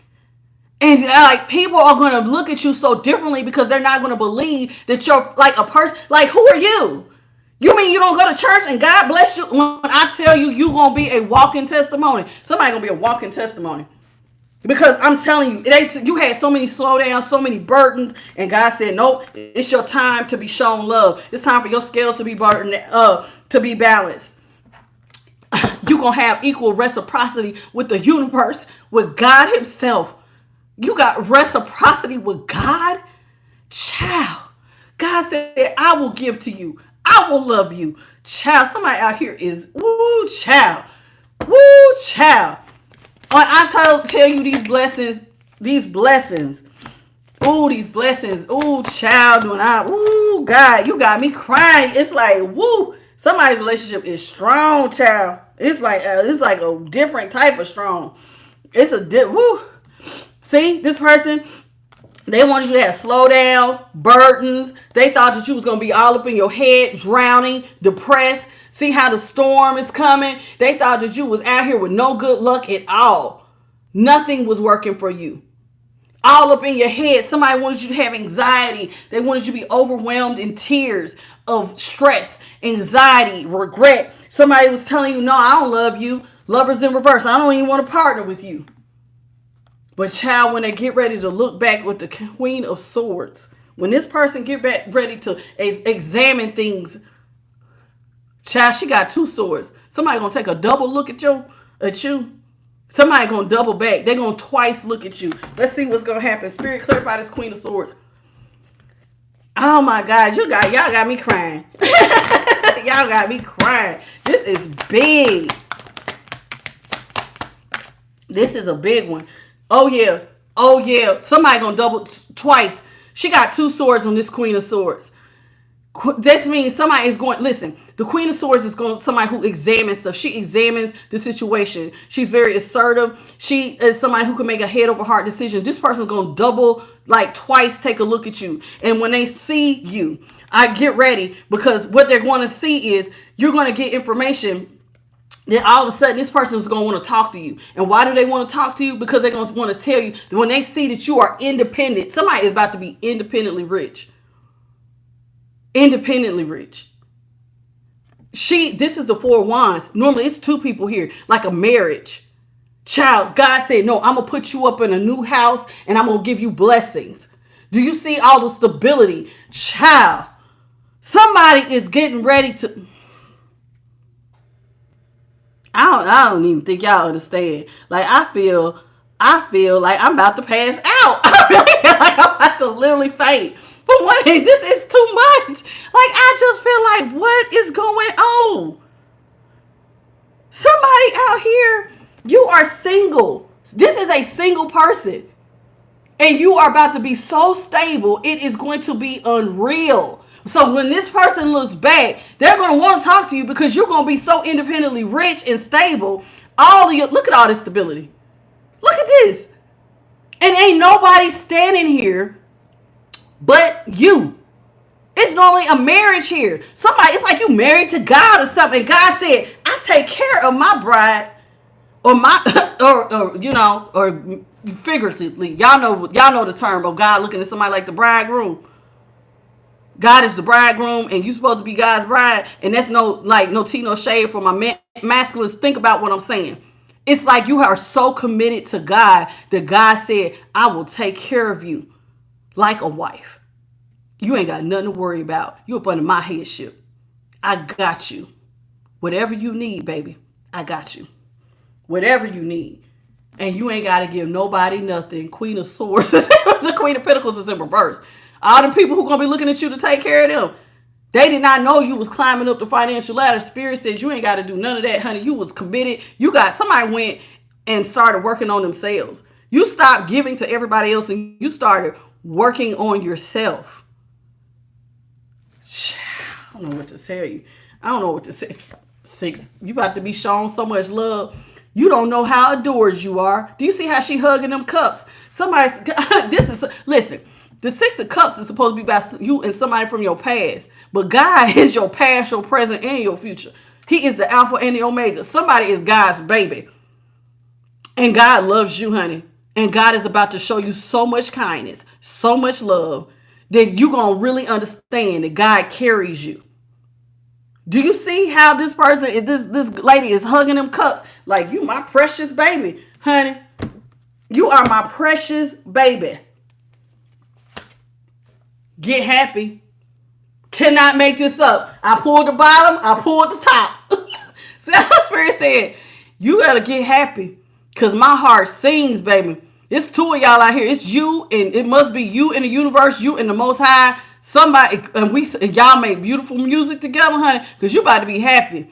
And like, people are going to look at you so differently because they're not going to believe that you're like a person. Like, who are you? You mean you don't go to church and God bless you? When I tell you, you're going to be a walking testimony. Somebody going to be a walking testimony. Because I'm telling you, you had so many slowdowns, so many burdens, and God said, nope, it's your time to be shown love. It's time for your scales to be to be balanced. You're going to have equal reciprocity with the universe, with God himself. You got reciprocity with God? Child. God said, I will give to you. I will love you. Child, somebody out here is, woo, child. Woo, child. I tell you these blessings. Ooh, these blessings. Ooh, child. Ooh, God, you got me crying. It's like, woo. Somebody's relationship is strong, child. It's like a different type of strong. It's woo. See, this person, they wanted you to have slowdowns, burdens. They thought that you was going to be all up in your head, drowning, depressed. See how the storm is coming? They thought that you was out here with no good luck at all. Nothing was working for you. All up in your head. Somebody wanted you to have anxiety. They wanted you to be overwhelmed in tears of stress, anxiety, regret. Somebody was telling you, no, I don't love you. Lovers in reverse. I don't even want to partner with you. But child, when they get ready to look back with the Queen of Swords, when this person get back ready to examine things, child, she got two swords. Somebody gonna take a double look at you. Somebody gonna double back. They're gonna twice look at you. Let's see what's gonna happen. Spirit, clarify this Queen of Swords. Oh my God, y'all got me crying. Y'all got me crying. This is big. This is a big one. Oh yeah. Somebody gonna double twice. She got two swords on this Queen of Swords. This means somebody is going, listen, the Queen of Swords is going somebody who examines stuff. She examines the situation. She's very assertive. She is somebody who can make a head over heart decision. This person's going to twice take a look at you. And when they see you, I get ready, because what they're going to see is you're going to get information then all of a sudden this person is going to want to talk to you. And why do they want to talk to you? Because they're going to want to tell you that when they see that you are independent, somebody is about to be independently rich. Independently rich. This is the Four of Wands. Normally it's two people here, like a marriage. Child, God said, no, I'm going to put you up in a new house and I'm going to give you blessings. Do you see all the stability? Child, somebody is getting ready to... I don't even think y'all understand. Like, I feel like I'm about to pass out. I really feel like I'm about to literally faint. But one thing, this is too much. Like, I just feel like, what is going on? Somebody out here, you are single. This is a single person. And you are about to be so stable, it is going to be unreal. So when this person looks back, they're going to want to talk to you because you're going to be so independently rich and stable. Look at all this stability. Look at this. And ain't nobody standing here but you. It's normally a marriage here. It's like you married to God or something. And God said, I take care of my bride or or figuratively. Y'all know the term of God looking at somebody like the bridegroom. God is the bridegroom and you're supposed to be God's bride. And that's no tea, no shade for my masculines. Think about what I'm saying. It's like you are so committed to God that God said, I will take care of you like a wife. You ain't got nothing to worry about. You're up under my headship. I got you. Whatever you need, baby, I got you. Whatever you need. And you ain't got to give nobody nothing. Queen of Swords. The Queen of Pentacles is in reverse. All the people who going to be looking at you to take care of them, they did not know you was climbing up the financial ladder. Spirit said you ain't got to do none of that, honey. You was committed. Somebody went and started working on themselves. You stopped giving to everybody else and you started working on yourself. I don't know what to tell you. I don't know what to say. 6, you about to be shown so much love. You don't know how adored you are. Do you see how she hugging them cups? Listen. The 6 of Cups is supposed to be about you and somebody from your past. But God is your past, your present, and your future. He is the Alpha and the Omega. Somebody is God's baby. And God loves you, honey. And God is about to show you so much kindness, so much love, that you're going to really understand that God carries you. Do you see how this person, this lady is hugging them cups? Like, you my precious baby, honey. You are my precious baby. Get happy. Cannot make this up. I pulled the bottom. I pulled the top. See how Spirit said, you got to get happy. Because my heart sings, baby. It's 2 of y'all out here. It's you, and it must be you in the universe, you in the Most High. Somebody, and y'all make beautiful music together, honey. Because you about to be happy.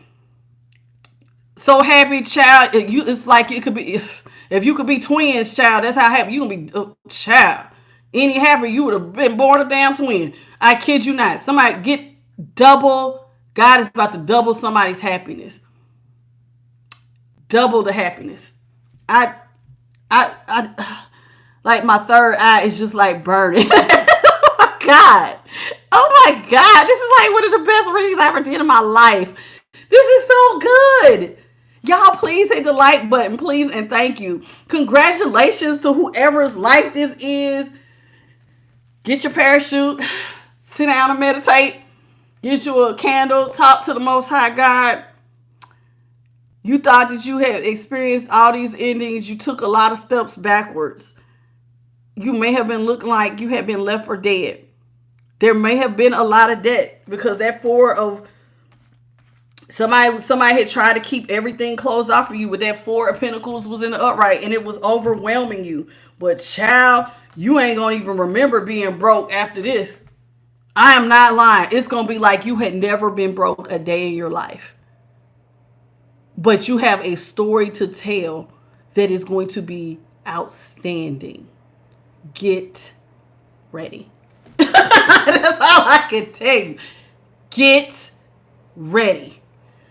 So happy, child. It's like it could be, if you could be twins, child, that's how happy you going to be, child. Any happier, you would have been born a damn twin. I kid you not. Somebody get double. God is about to double somebody's happiness. Double the happiness. I like my third eye is just like burning. Oh my God. Oh my God. This is like one of the best readings I ever did in my life. This is so good. Y'all, please hit the like button, please, and thank you. Congratulations to whoever's life this is. Get your parachute, sit down and meditate, get you a candle, talk to the Most High God. You thought that you had experienced all these endings. You took a lot of steps backwards. You may have been looking like you had been left for dead. There may have been a lot of debt because that 4 of somebody had tried to keep everything closed off of you, but that 4 of Pentacles was in the upright and it was overwhelming you. But child, you ain't gonna even remember being broke after this. I am not lying. It's gonna be like you had never been broke a day in your life. But you have a story to tell that is going to be outstanding. Get ready. That's all I can tell you. Get ready.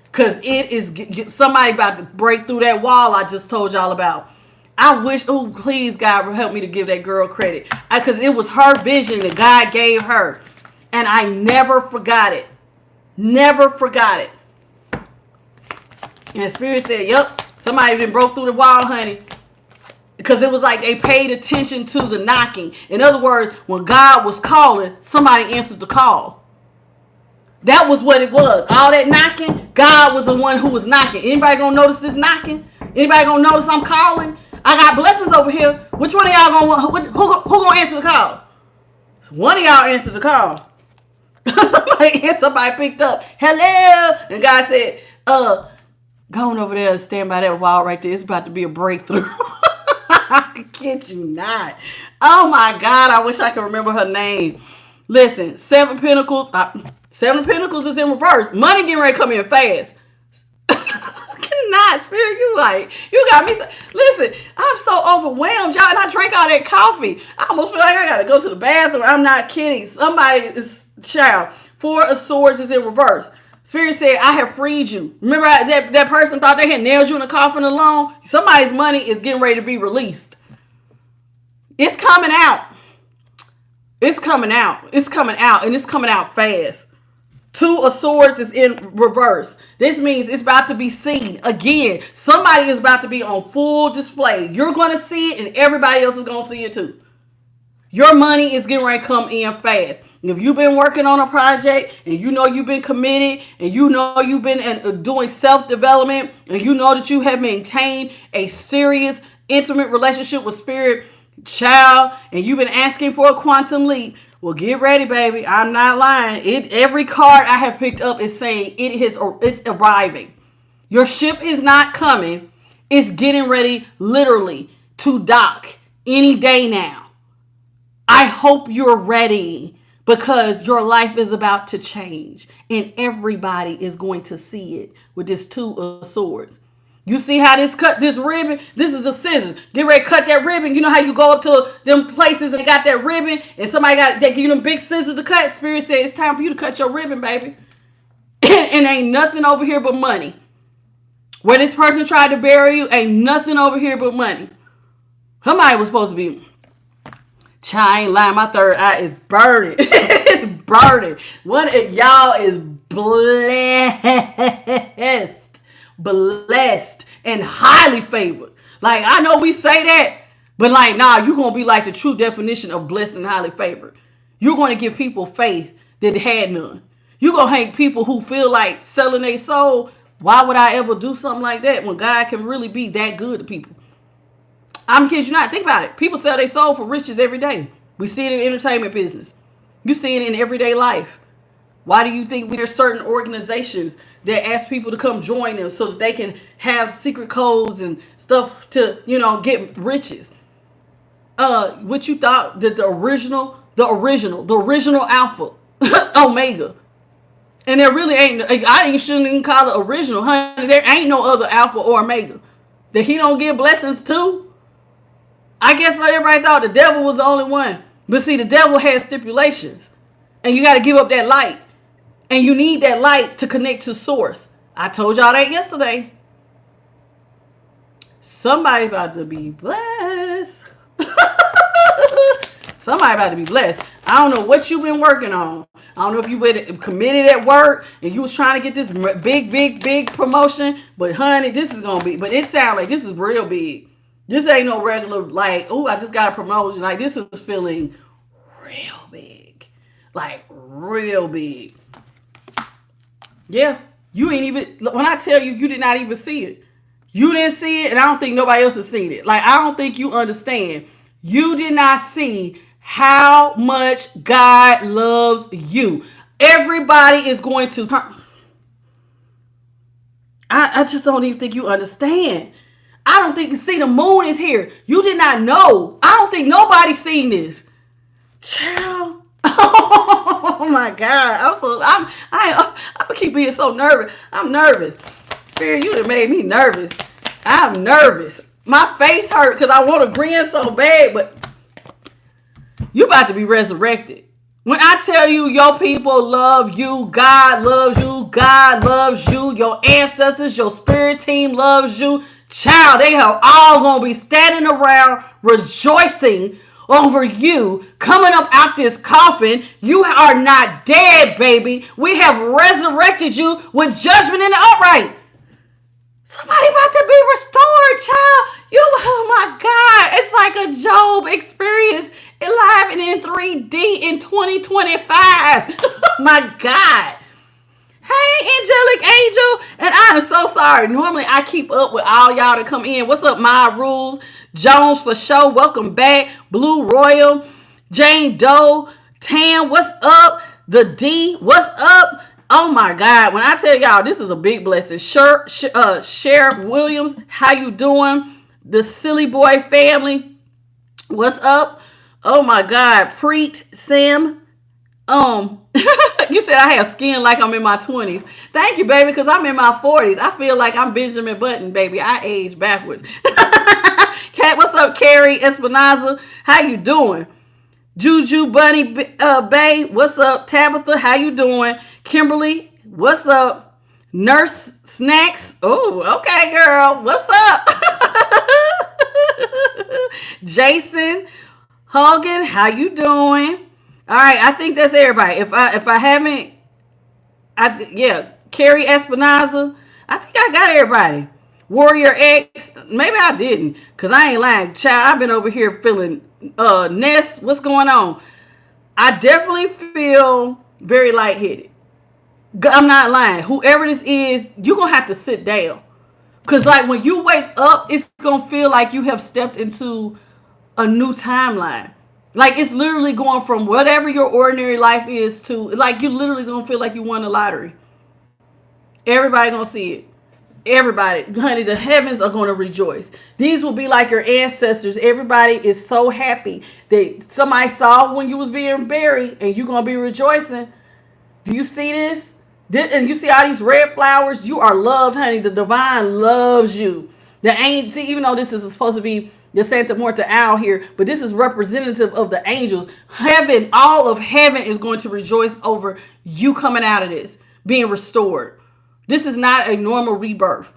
Because it is somebody about to break through that wall I just told y'all about. I wish, oh, please, God, help me to give that girl credit. Because it was her vision that God gave her. And I never forgot it. Never forgot it. And Spirit said, yep, somebody been broke through the wall, honey. Because it was like they paid attention to the knocking. In other words, when God was calling, somebody answered the call. That was what it was. All that knocking, God was the one who was knocking. Anybody gonna notice this knocking? Anybody gonna notice I'm calling? I got blessings over here. Which one of y'all who gonna answer the call? One of y'all answered the call. Somebody picked up. Hello. And God said, go on over there and stand by that wall right there. It's about to be a breakthrough. I kid you not. Oh my God. I wish I could remember her name. Listen, 7 Pentacles. 7 Pentacles is in reverse. Money getting ready to come in fast. Cannot, Spirit. You got me. Listen, I'm so overwhelmed, y'all. And I drank all that coffee. I almost feel like I gotta go to the bathroom. I'm not kidding. Somebody is child. 4 of Swords is in reverse. Spirit said, I have freed you. Remember that person thought they had nailed you in a coffin alone? Somebody's money is getting ready to be released. It's coming out. It's coming out. It's coming out. And it's coming out fast. 2 of Swords is in reverse. This means it's about to be seen. Again, somebody is about to be on full display. You're going to see it and everybody else is going to see it too. Your money is getting ready to come in fast. If you've been working on a project and you know you've been committed and you know you've been doing self-development and you know that you have maintained a serious, intimate relationship with Spirit, child, and you've been asking for a quantum leap, well, get ready, baby. I'm not lying. Every card I have picked up is saying it's arriving. Your ship is not coming. It's getting ready, literally, to dock any day now. I hope you're ready because your life is about to change and everybody is going to see it with this 2 of Swords. You see how this ribbon? This is the scissors. Get ready to cut that ribbon. You know how you go up to them places and they got that ribbon and somebody they give you them big scissors to cut? Spirit said it's time for you to cut your ribbon, baby. And ain't nothing over here but money. Where this person tried to bury you, ain't nothing over here but money. Somebody was supposed to be... Child, I ain't lying. My third eye is burning. It's burning. One of y'all is blessed and highly favored. Like, I know we say that, but like, nah, you're going to be like the true definition of blessed and highly favored. You're going to give people faith that had none. You're going to hate people who feel like selling their soul. Why would I ever do something like that when God can really be that good to people? I'm kidding you not. Think about it. People sell their soul for riches every day. We see it in the entertainment business. You see it in everyday life. Why do you think there's certain organizations that ask people to come join them so that they can have secret codes and stuff to, get riches? What you thought that the original alpha, omega. And there really ain't, shouldn't even call it original, honey. There ain't no other alpha or omega that he don't give blessings to. I guess everybody thought the devil was the only one. But see, the devil has stipulations. And you got to give up that light. And you need that light to connect to source. I told y'all that yesterday. Somebody about to be blessed. Somebody about to be blessed. I don't know what you've been working on. I don't know if you been committed at work and you was trying to get this big promotion. But honey, this is going to be, but it sounds like this is real big. This ain't no regular, like, oh, I just got a promotion. Like, this was feeling real big. Like, real big. Yeah, you ain't even, when I tell you, you did not even see it. You didn't see it, and I don't think nobody else has seen it. Like, I don't think you understand. You did not see how much God loves you. Everybody is going to, I just don't even think you understand. I don't think you see the moon is here. You did not know. I don't think nobody's seen this. Child. Oh my God. I keep being so nervous. I'm nervous. Spirit, you done made me nervous. I'm nervous. My face hurt because I want to grin so bad, but you about to be resurrected. When I tell you your people love you, God loves you, God loves you, your ancestors, your spirit team loves you. Child, they are all going to be standing around rejoicing over you coming up out this coffin. You are not dead, baby. We have resurrected you with judgment in the upright. Somebody about to be restored, child. You, oh my God. It's like a Job experience live and in 3D in 2025. My God. Hey, angelic angel. And I am so sorry. Normally, I keep up with all y'all to come in. What's up, My Rules? Jones for show. Welcome back. Blue Royal. Jane Doe. Tam, what's up? The D, what's up? Oh my God. When I tell y'all, this is a big blessing. Sheriff Williams, how you doing? The Silly Boy family, what's up? Oh my God. Preet, Sam. You said I have skin like I'm in my 20s. Thank you, baby, because I'm in my 40s. I feel like I'm Benjamin Button, baby. I age backwards. Cat, what's up, Carrie Espinaza? How you doing? Juju Bunny Bay, what's up? Tabitha, how you doing? Kimberly, what's up? Nurse Snacks, oh, okay, girl, what's up? Jason Hogan, how you doing? All right, I think that's everybody. If I haven't, Carrie Espinaza, I think I got everybody. Warrior X, maybe I didn't, because I ain't lying. Child, I've been over here feeling, Ness, what's going on? I definitely feel very lightheaded. I'm not lying. Whoever this is, you're going to have to sit down. Because, like, when you wake up, it's going to feel like you have stepped into a new timeline. Like, it's literally going from whatever your ordinary life is to, like, you literally going to feel like you won the lottery. Everybody going to see it. Everybody, honey, the heavens are going to rejoice. These will be like your ancestors. Everybody is so happy that somebody saw when you was being buried, and you're going to be rejoicing. Do you see this? And you see all these red flowers? You are loved, honey. The divine loves you. The angel, see, even though this is supposed to be the Santa Muerta owl here, but this is representative of the angels. Heaven, all of heaven is going to rejoice over you coming out of this, being restored. This is not a normal rebirth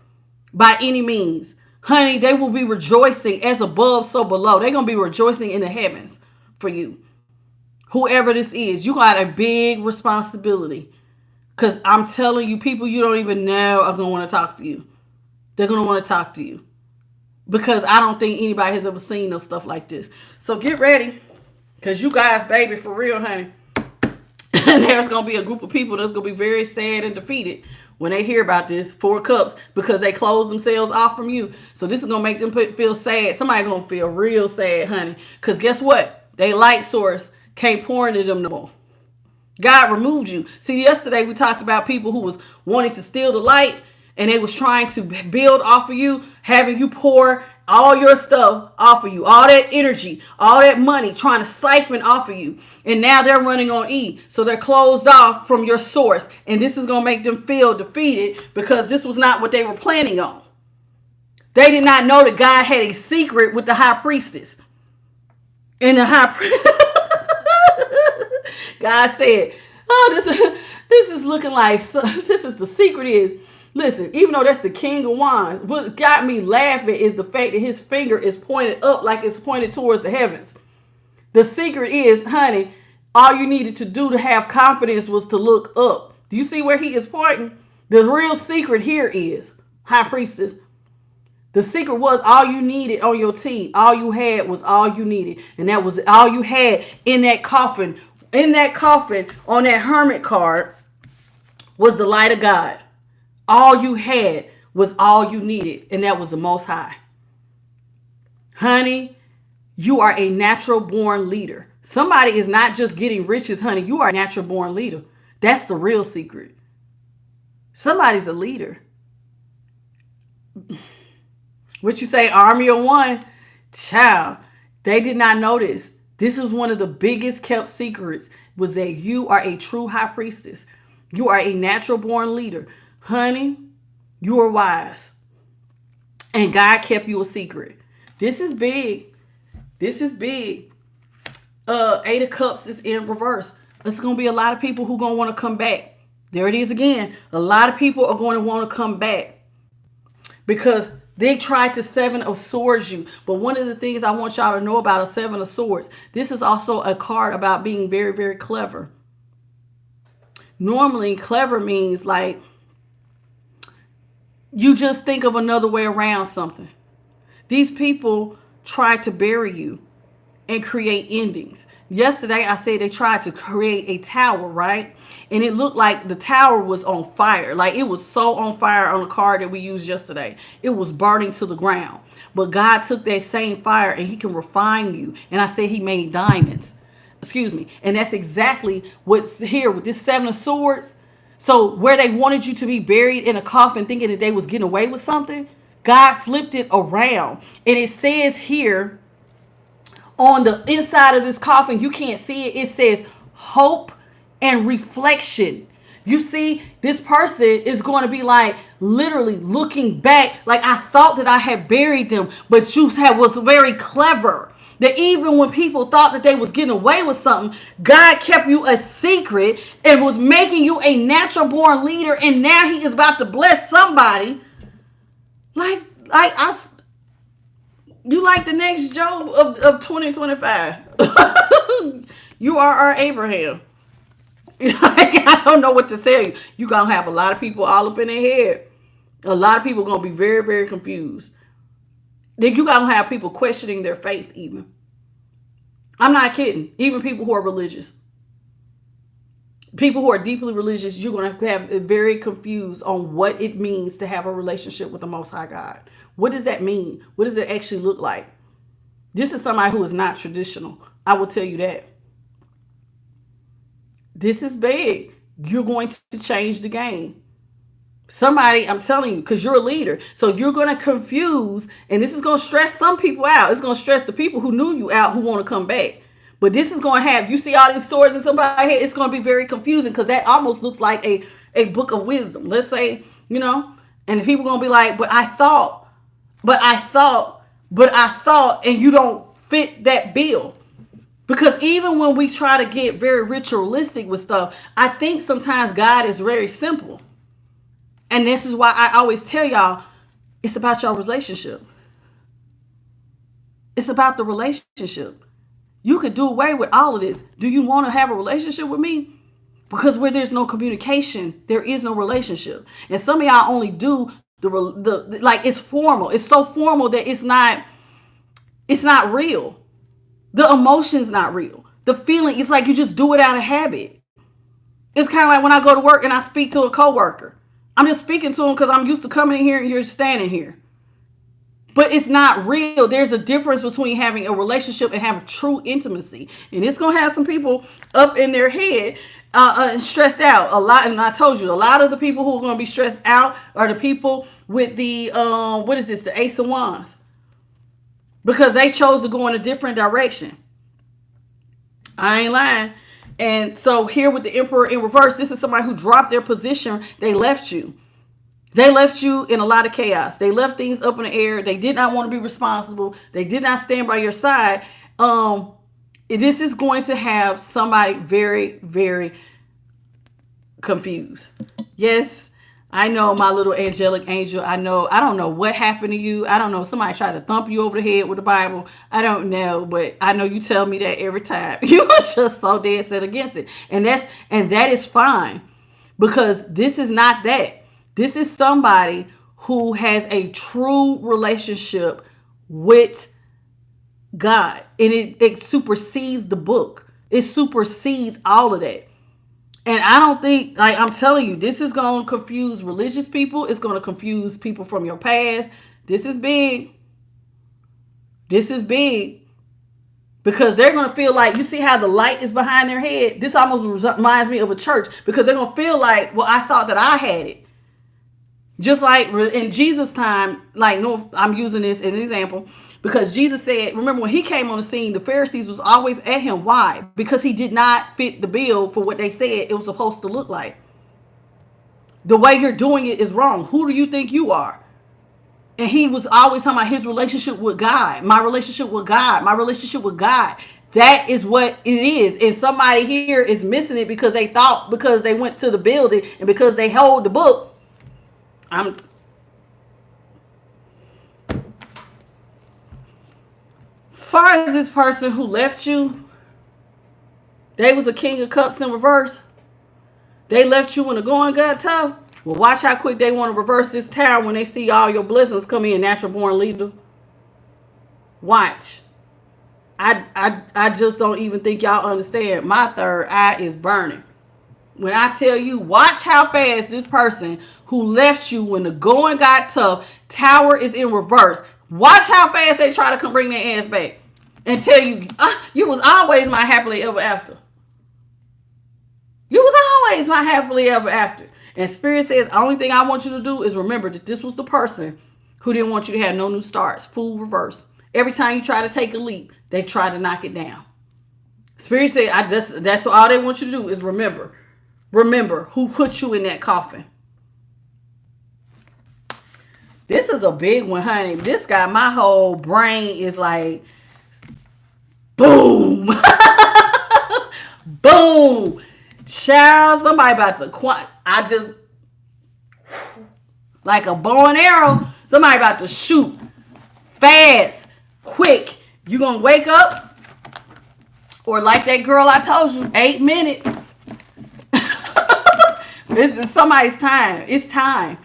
by any means. Honey, they will be rejoicing as above, so below. They're going to be rejoicing in the heavens for you. Whoever this is, you got a big responsibility. Because I'm telling you, people you don't even know are going to want to talk to you. They're going to want to talk to you. Because I don't think anybody has ever seen no stuff like this. So get ready. Because you guys, baby, for real, honey. And there's going to be a group of people that's going to be very sad and defeated when they hear about this 4 cups, because they close themselves off from you. So this is going to make them feel sad. Somebody going to feel real sad, honey. Because guess what? They light source can't pour into them no more. God removed you. See, yesterday we talked about people who was wanting to steal the light, and they was trying to build off of you, having you pour all your stuff off of you, all that energy, all that money, trying to siphon off of you. And now they're running on E. So they're closed off from your source. And this is going to make them feel defeated, because this was not what they were planning on. They did not know that God had a secret with the high priestess. And the high priest, God said, oh, this is looking like, this is the secret is, listen, even though that's the king of wands, what got me laughing is the fact that his finger is pointed up like it's pointed towards the heavens. The secret is, honey, all you needed to do to have confidence was to look up. Do you see where he is pointing? The real secret here is, high priestess, the secret was all you needed on your team. All you had was all you needed. And that was all you had in that coffin. In that coffin, on that hermit card, was the light of God. All you had was all you needed, and that was the Most High. Honey, you are a natural born leader. Somebody is not just getting riches, honey. You are a natural born leader. That's the real secret. Somebody's a leader. What you say, army of one? Child, they did not know this. This is one of the biggest kept secrets, was that you are a true high priestess. You are a natural born leader. Honey, you are wise. And God kept you a secret. This is big. This is big. 8 of Cups is in reverse. There's going to be a lot of people who are going to want to come back. There it is again. A lot of people are going to want to come back because they tried to 7 of Swords you. But one of the things I want y'all to know about a 7 of Swords, this is also a card about being very, very clever. Normally, clever means like You just think of another way around something. These people tried to bury you and create endings. Yesterday, I said they tried to create a tower, right? And it looked like the tower was on fire. Like it was so on fire on the card that we used yesterday. It was burning to the ground. But God took that same fire and he can refine you. And I said he made diamonds. Excuse me. And that's exactly what's here with this 7 of swords. So where they wanted you to be buried in a coffin thinking that they was getting away with something, God flipped it around. And it says here on the inside of this coffin, you can't see it. It says hope and reflection. You see, this person is going to be like literally looking back. Like I thought that I had buried them, but you was very clever. That even when people thought that they was getting away with something, God kept you a secret and was making you a natural born leader. And now he is about to bless somebody. You like the next Job of 2025. You are our Abraham. I don't know what to tell you. You're going to have a lot of people all up in their head. A lot of people are going to be very, very confused. Then you're going to have people questioning their faith even. I'm not kidding. Even people who are religious. People who are deeply religious, you're going to have very confused on what it means to have a relationship with the Most High God. What does that mean? What does it actually look like? This is somebody who is not traditional. I will tell you that. This is big. You're going to change the game. Somebody, I'm telling you, because you're a leader. So you're going to confuse, and this is going to stress some people out. It's going to stress the people who knew you out who want to come back. But this is going to have, you see all these swords in somebody's head, it's going to be very confusing because that almost looks like a book of wisdom. Let's say, and people are going to be like, but I thought, and you don't fit that bill. Because even when we try to get very ritualistic with stuff, I think sometimes God is very simple. And this is why I always tell y'all, it's about your relationship. It's about the relationship. You could do away with all of this. Do you want to have a relationship with me? Because where there's no communication, there is no relationship. And some of y'all only do the like it's formal. It's so formal that it's not real. The emotion's not real. The feeling, it's like you just do it out of habit. It's kind of like when I go to work and I speak to a coworker. I'm just speaking to him because I'm used to coming in here and you're standing here. But it's not real. There's a difference between having a relationship and having true intimacy. And it's going to have some people up in their head stressed out a lot. And I told you, a lot of the people who are going to be stressed out are the people with the, the Ace of Wands. Because they chose to go in a different direction. I ain't lying. And so here with the Emperor in reverse, this is somebody who dropped their position. They left you. They left you in a lot of chaos. They left things up in the air. They did not want to be responsible. They did not stand by your side. This is going to have somebody very, very confused. Yes, I know, my little angelic angel. I don't know what happened to you. I don't know. Somebody tried to thump you over the head with the Bible. I don't know, but I know you tell me that every time. You are just so dead set against it. And that is fine, because this is not that. This is somebody who has a true relationship with God. And it supersedes the book. It supersedes all of that. And I don't think, like I'm telling you, this is going to confuse religious people. It's going to confuse people from your past. This is big. This is big. Because they're going to feel like, you see how the light is behind their head? This almost reminds me of a church. Because they're going to feel like, well, I thought that I had it. Just like in Jesus' time, like, no, I'm using this as an example. Because Jesus said, remember when he came on the scene, the Pharisees was always at him. Why? Because he did not fit the bill for what they said it was supposed to look like. The way you're doing it is wrong. Who do you think you are? And he was always talking about his relationship with God. My relationship with God. My relationship with God. That is what it is. And somebody here is missing it because they thought, because they went to the building and because they hold the book. Far as this person who left you, they was a King of Cups in reverse. They left you when the going got tough. Well, watch how quick they want to reverse this tower when they see all your blessings come in, natural born leader. Watch. I just don't even think y'all understand. My third eye is burning. When I tell you, watch how fast this person who left you when the going got tough, tower is in reverse. Watch how fast they try to come bring their ass back and tell you, you was always my happily ever after. You was always my happily ever after. And Spirit says, the only thing I want you to do is remember that this was the person who didn't want you to have no new starts. Full reverse. Every time you try to take a leap, they try to knock it down. Spirit said, that's all they want you to do is remember. Remember who put you in that coffin. This is a big one, honey. This guy, my whole brain is like, boom. Boom. Child, somebody about to like a bow and arrow, somebody about to shoot fast, quick. You gonna wake up, or like that girl I told you, 8 minutes. This is somebody's time. It's time.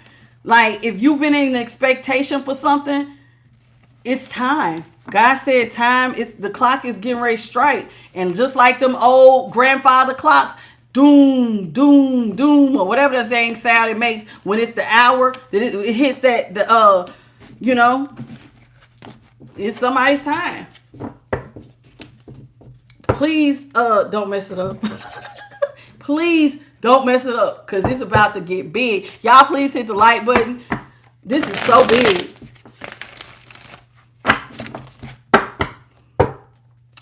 Like, if you've been in expectation for something, it's time. God said time is, the clock is getting ready to strike. And just like them old grandfather clocks, doom, doom, doom, or whatever the dang sound it makes when it's the hour that it hits that, it's somebody's time. Please don't mess it up. Please don't mess it up, because it's about to get big. Y'all please hit the like button. This is so big.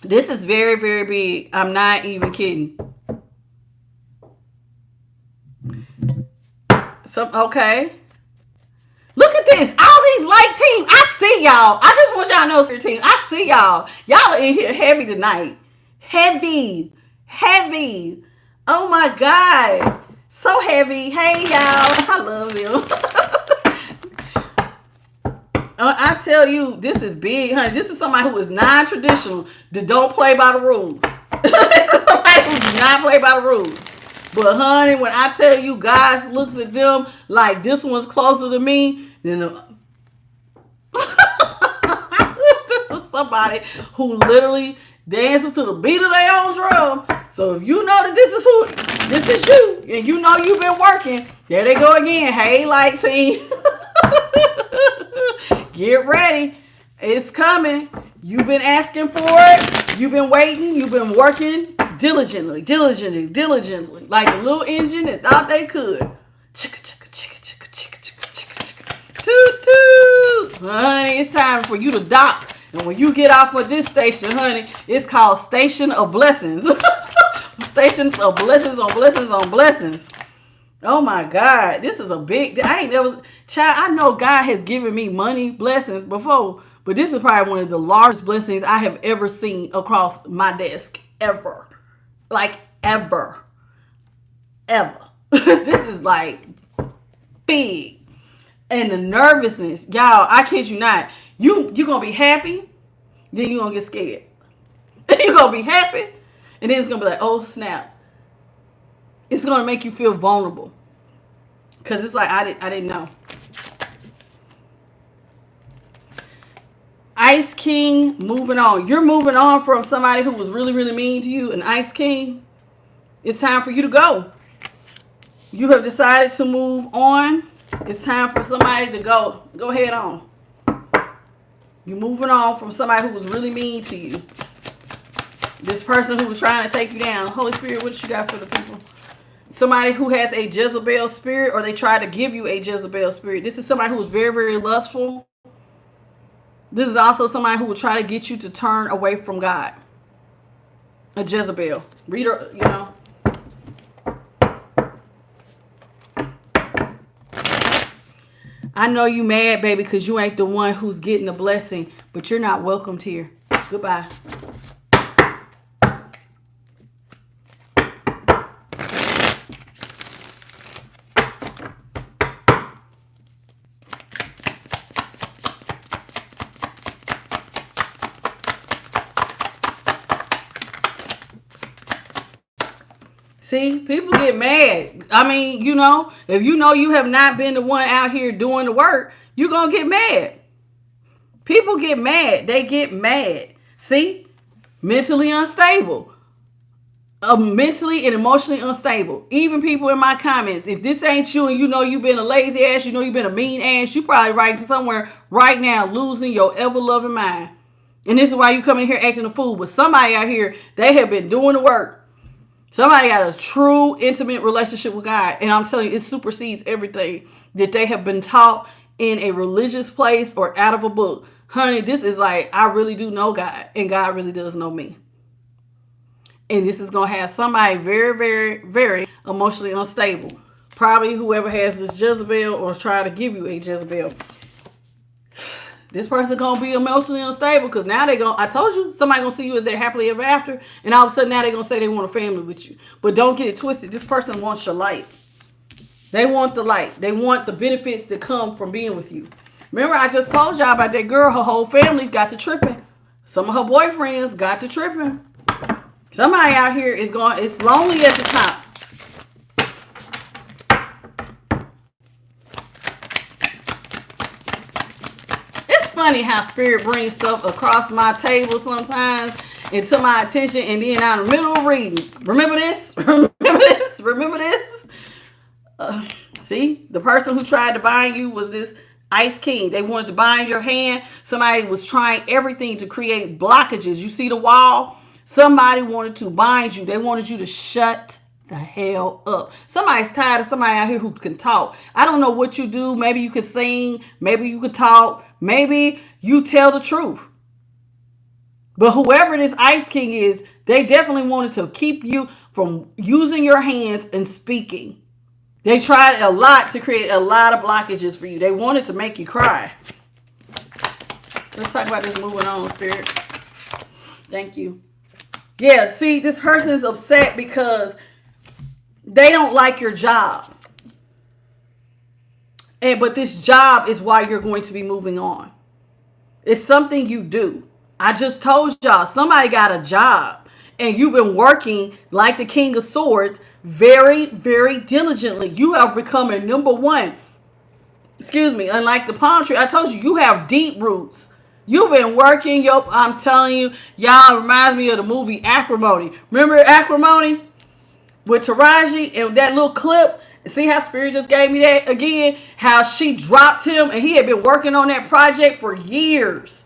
This is very, very big. I'm not even kidding. Okay. Look at this. All these light teams. I see y'all. I just want y'all to know, Spirit team. I see y'all. Y'all are in here heavy tonight. Heavy. Heavy. Oh my God. So heavy. Hey, y'all. I love you. I tell you, this is big, honey. This is somebody who is non-traditional, that don't play by the rules. This is somebody who does not play by the rules. But honey, when I tell you, God looks at them like this one's closer to me, then this is somebody who literally dances to the beat of their own drum. So if you know that this is you, and you know you've been working, there they go again. Hey, light team. Get ready. It's coming. You've been asking for it. You've been waiting. You've been working diligently. Like a little engine that thought they could. Chicka, chicka, chicka, chicka, chicka, chicka, chicka, chicka. Toot, toot. Honey, it's time for you to dock. And when you get off of this station, honey, it's called Station of Blessings. Stations of blessings on blessings on blessings. Oh my God, this is a big, child, I know God has given me money blessings before, but this is probably one of the largest blessings I have ever seen across my desk, ever. Like, ever. This is like big. And the nervousness, y'all, I kid you not, you're going to be happy, then you're going to get scared. You're going to be happy, and then it's going to be like, oh snap. It's going to make you feel vulnerable. Because it's like, I didn't know. Ice King, moving on. You're moving on from somebody who was really, really mean to you. And Ice King, it's time for you to go. You have decided to move on. It's time for somebody to go. Go ahead on. You're moving on from somebody who was really mean to you. This person who was trying to take you down. Holy Spirit, what you got for the people? Somebody who has a Jezebel spirit, or they try to give you a Jezebel spirit. This is somebody who is very, very lustful. This is also somebody who will try to get you to turn away from God. A Jezebel. Read her, you know. I know you mad, baby, because you ain't the one who's getting the blessing, but you're not welcomed here. Goodbye. See, people get mad. I mean, you know, if you know you have not been the one out here doing the work, you're going to get mad. People get mad. They get mad. See? Mentally unstable. Mentally and emotionally unstable. Even people in my comments, if this ain't you and you know you've been a lazy ass, you know you've been a mean ass, you probably writing somewhere right now losing your ever-loving mind. And this is why you come in here acting a fool. But somebody out here, they have been doing the work. Somebody got a true intimate relationship with God. And I'm telling you, it supersedes everything that they have been taught in a religious place or out of a book. Honey, this is like, I really do know God. And God really does know me. And this is going to have somebody very, very, very emotionally unstable. Probably whoever has this Jezebel or try to give you a Jezebel. This person going to be emotionally unstable because now they going to, I told you, somebody going to see you as their happily ever after. And all of a sudden now they're going to say they want a family with you. But don't get it twisted. This person wants your light. They want the light. They want the benefits that come from being with you. Remember, I just told y'all about that girl. Her whole family got to tripping. Some of her boyfriends got to tripping. Somebody out here is going, it's lonely at the top. It's funny how spirit brings stuff across my table sometimes and to my attention, and then I'm in the middle of reading. Remember this? Remember this? Remember this? See, the person who tried to bind you was this Ice King. They wanted to bind your hand. Somebody was trying everything to create blockages. You see the wall? Somebody wanted to bind you. They wanted you to shut the hell up. Somebody's tired of somebody out here who can talk. I don't know what you do. Maybe you can sing. Maybe you can talk. Maybe you tell the truth. But whoever this Ice King is, they definitely wanted to keep you from using your hands and speaking. They tried a lot to create a lot of blockages for you. They wanted to make you cry. Let's talk about this moving on, Spirit. Thank you. Yeah, see, this person is upset because they don't like your job. But this job is why you're going to be moving on. It's something you do. I just told y'all, somebody got a job and you've been working like the King of Swords very, very diligently. You have become a number one. Excuse me. Unlike the palm tree, I told you, you have deep roots. You've been working, I'm telling you, y'all, reminds me of the movie Acrimony. Remember Acrimony with Taraji and that little clip? See how Spirit just gave me that again? How she dropped him and he had been working on that project for years.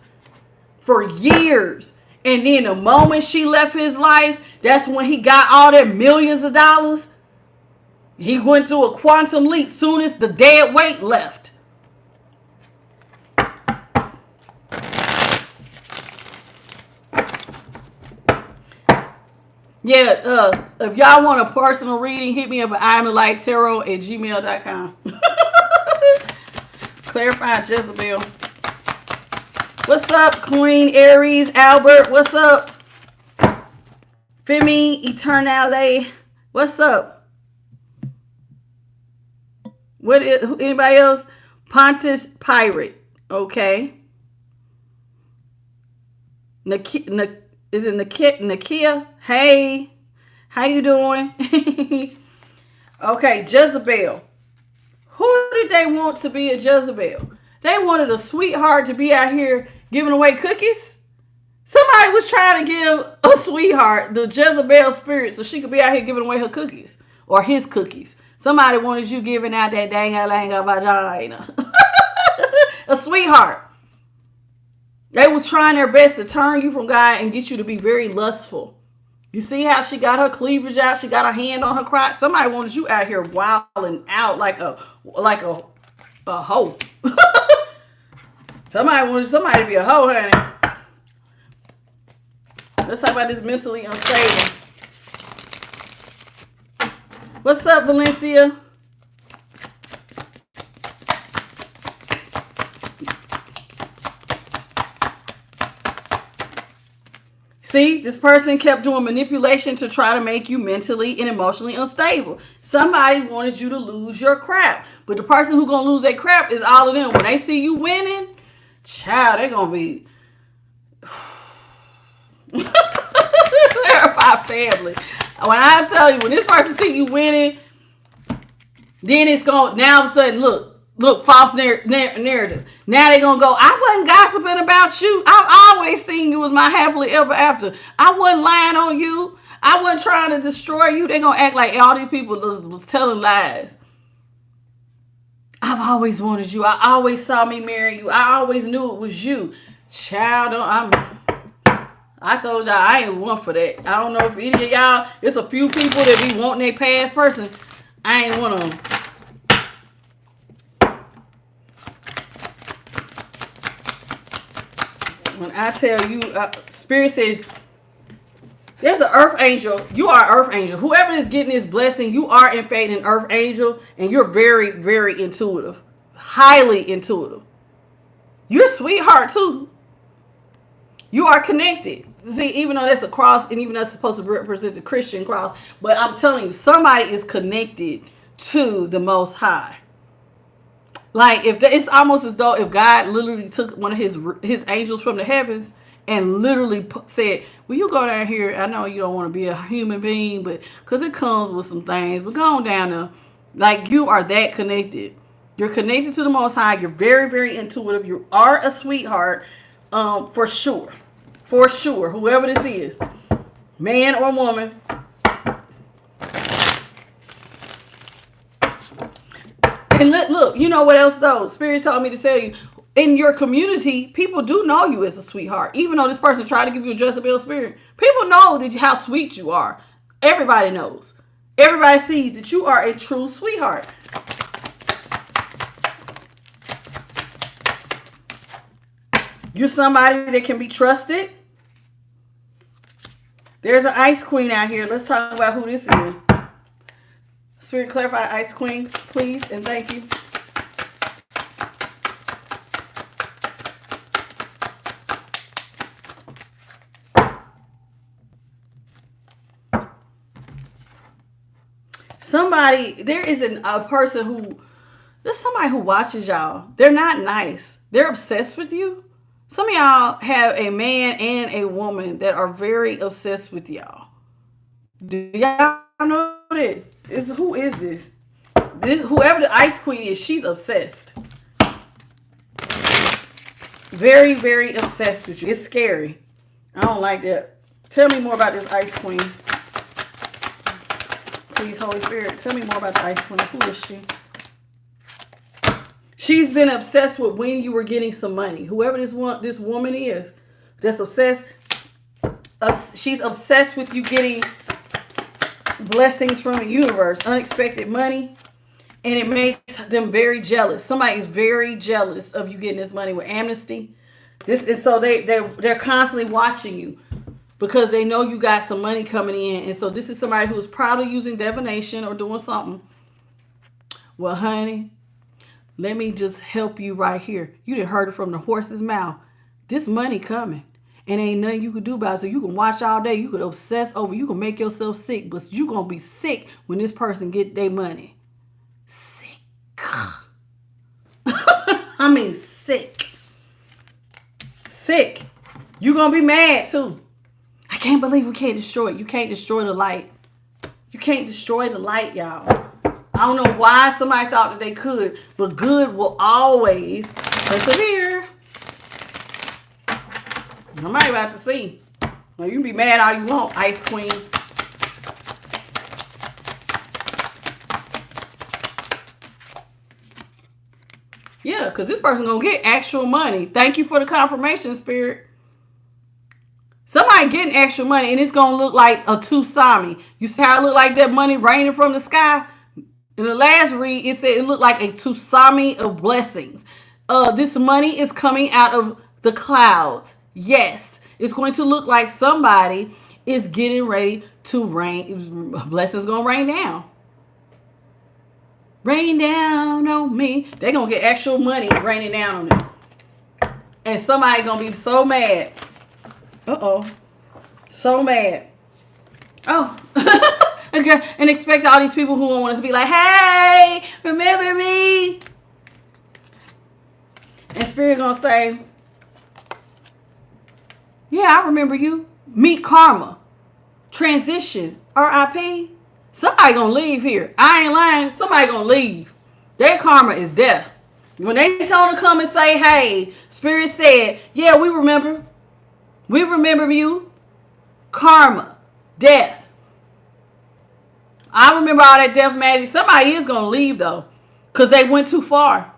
For years. And then the moment she left his life, that's when he got all that millions of dollars. He went through a quantum leap soon as the dead weight left. Yeah, if y'all want a personal reading, hit me up at imthelightttarot@gmail.com. Clarify Jezebel. What's up, Queen Aries Albert? What's up? Femi Eternale. What's up? What is anybody else? Pontus Pirate. Okay. Is it Nakia? Hey, how you doing? Okay, Jezebel. Who did they want to be a Jezebel? They wanted a sweetheart to be out here giving away cookies. Somebody was trying to give a sweetheart the Jezebel spirit so she could be out here giving away her cookies or his cookies. Somebody wanted you giving out that dang-a-lang-a vagina. A sweetheart. They was trying their best to turn you from God and get you to be very lustful. You see how she got her cleavage out? She got her hand on her crotch. Somebody wanted you out here wilding out like a hoe. Somebody wanted somebody to be a hoe, honey. Let's talk about this mentally unstable. What's up, Valencia? See, this person kept doing manipulation to try to make you mentally and emotionally unstable. Somebody wanted you to lose your crap. But the person who's going to lose their crap is all of them. When they see you winning, child, they're going to be... They're my family. When I tell you, when this person see you winning, then it's going, now all of a sudden, look, false narrative. Now they're going to go, I wasn't gossiping about you. I've always seen you as my happily ever after. I wasn't lying on you. I wasn't trying to destroy you. They're going to act like all these people was telling lies. I've always wanted you. I always saw me marry you. I always knew it was you. Child, I told y'all I ain't one for that. I don't know if any of y'all, it's a few people that be wanting their past person. I ain't one of them. When I tell you, Spirit says, there's an earth angel. You are an earth angel. Whoever is getting this blessing, you are in fact an earth angel, and you're very, very intuitive. Highly intuitive. You're a sweetheart too. You are connected. See, even though that's a cross, and even though it's supposed to represent the Christian cross, but I'm telling you, somebody is connected to the Most High. Like, if it's almost as though if God literally took one of his angels from the heavens and literally said, well, you go down here. I know you don't want to be a human being, but because it comes with some things, but go on down there. Like, you are that connected. You're connected to the Most High. You're very, very intuitive. You are a sweetheart, for sure. For sure. Whoever this is, man or woman. And look, you know what else though? Spirit told me to tell you, in your community, people do know you as a sweetheart. Even though this person tried to give you a Jezebel spirit, people know that how sweet you are. Everybody knows. Everybody sees that you are a true sweetheart. You're somebody that can be trusted. There's an ice queen out here. Let's talk about who this is. Spirit, clarify ice queen, please, and thank you. There is a person there's somebody who watches y'all. They're not nice. They're obsessed with you. Some of y'all have a man and a woman that are very obsessed with y'all. Do y'all know that? Who is this? Whoever the ice queen is, she's obsessed. Very, very obsessed with you. It's scary. I don't like that. Tell me more about this ice queen. Please, Holy Spirit, tell me more about the ice queen. Who is she? She's been obsessed with when you were getting some money. Whoever this woman is, that's obsessed. She's obsessed with you getting blessings from the universe, unexpected money, and it makes them very jealous. Somebody is very jealous of you getting this money with amnesty. This is so they're constantly watching you because they know you got some money coming in, and so this is somebody who's probably using divination or doing something. Well, honey, let me just help you right here. You done heard it from the horse's mouth. This money coming. And ain't nothing you can do about it. So you can watch all day. You could obsess over. You can make yourself sick. But you going to be sick when this person get their money. Sick. I mean sick. Sick. You going to be mad too. I can't believe we can't destroy it. You can't destroy the light. You can't destroy the light, y'all. I don't know why somebody thought that they could. But good will always persevere. Nobody about to see. Well, you can be mad all you want, Ice Queen. Yeah, because this person going to get actual money. Thank you for the confirmation, Spirit. Somebody getting actual money, and it's going to look like a tsunami. You see how it looked like that money raining from the sky? In the last read, it said it looked like a tsunami of blessings. This money is coming out of the clouds. Yes, it's going to look like somebody is getting ready to rain. Blessings going to rain down. Rain down on me. They're going to get actual money raining down on them. And somebody going to be so mad. Uh-oh. So mad. Oh. Okay. And expect all these people who want us to be like, hey, remember me? And Spirit going to say, yeah, I remember you. Meet karma. transition, RIP. Somebody gonna leave here. I ain't lying. Somebody gonna leave. Their karma is death. When they told to come and say, hey, Spirit said, yeah, we remember. We remember you. Karma. Death. I remember all that death magic. Somebody is gonna leave though. Because they went too far.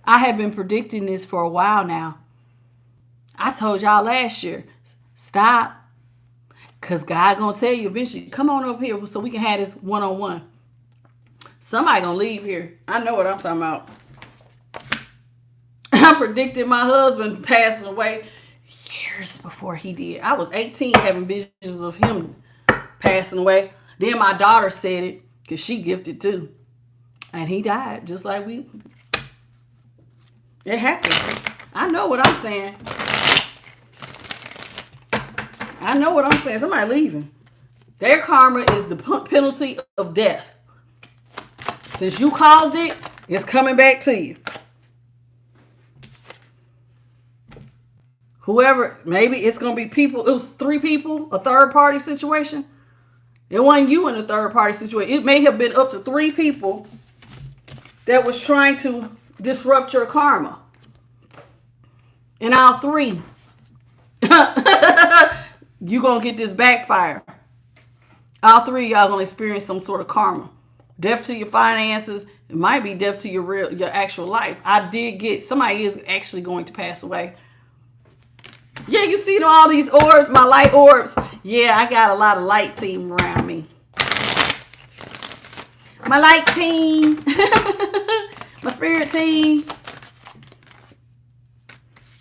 I have been predicting this for a while now. I told y'all last year, stop. Because God going to tell you eventually, come on up here so we can have this one-on-one. Somebody going to leave here. I know what I'm talking about. I predicted my husband passing away years before he did. I was 18 having visions of him passing away. Then my daughter said it because she gifted too. And he died just like we. It happened. I know what I'm saying. I know what I'm saying. Somebody leaving. Their karma is the penalty of death. Since you caused it, it's coming back to you. Whoever, maybe it's going to be people. It was 3 people, a third party situation. It wasn't you in a third party situation. It may have been up to 3 people that was trying to disrupt your karma. And all 3, you going to get this backfire. All 3 of y'all going to experience some sort of karma. Death to your finances. It might be death to your actual life. I did get, somebody is actually going to pass away. Yeah, you see all these orbs, my light orbs. Yeah, I got a lot of light team around me. My light team. My spirit team.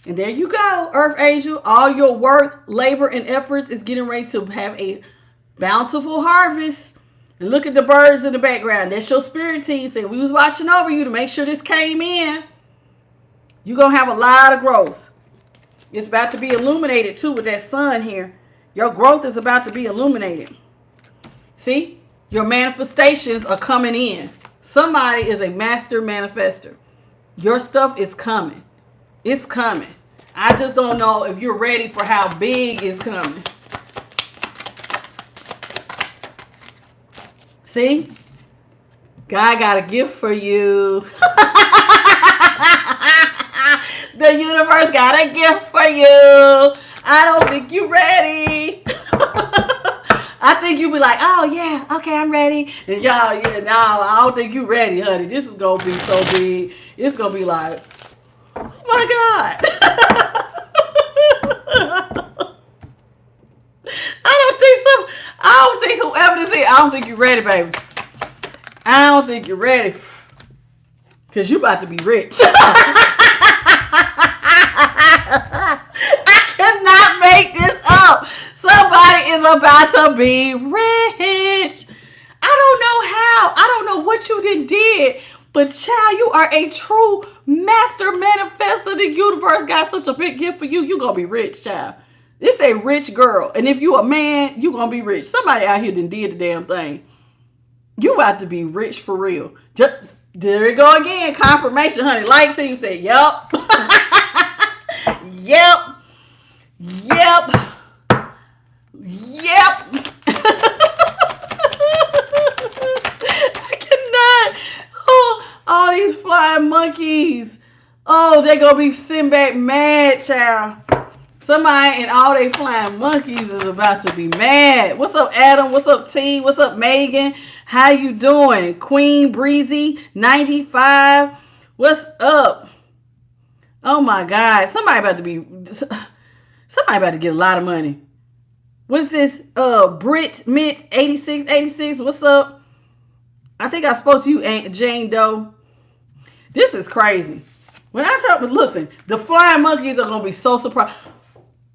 And there you go, Earth Angel. All your work, labor, and efforts is getting ready to have a bountiful harvest. And look at the birds in the background. That's your spirit team saying we was watching over you to make sure this came in. You're going to have a lot of growth. It's about to be illuminated too with that sun here. Your growth is about to be illuminated. See? Your manifestations are coming in. Somebody is a master manifester. Your stuff is coming. It's coming. I just don't know if you're ready for how big it's coming. See? God got a gift for you. The universe got a gift for you. I don't think you're ready. I think you'll be like, oh yeah, okay, I'm ready. And y'all, yeah, no, I don't think you're ready, honey. This is going to be so big. It's going to be like, oh my God. I don't think whoever this is, I don't think you're ready, baby. I don't think you're ready. Because you about to be rich. I cannot make this up. Somebody is about to be rich. I don't know how. I don't know what you did. But child, you are a true master manifester. The universe got such a big gift for you. You're going to be rich, child. This a rich girl. And if you a man, you're going to be rich. Somebody out here done did the damn thing. You about to be rich for real. Just, there we go again. Confirmation, honey. Like team said, yep. Yep. Yep. Yep. I cannot. Oh, all these flying monkeys. Oh, they're going to be sitting back mad, child. Somebody and all they flying monkeys is about to be mad. What's up, Adam? What's up, T? What's up, Megan? How you doing? Queen Breezy 95. What's up? Oh my God. Somebody about to get a lot of money. What's this? Brit Mint 8686. What's up? I think I spoke to you, Aunt Jane Doe. This is crazy. When I tell you, listen, the flying monkeys are gonna be so surprised.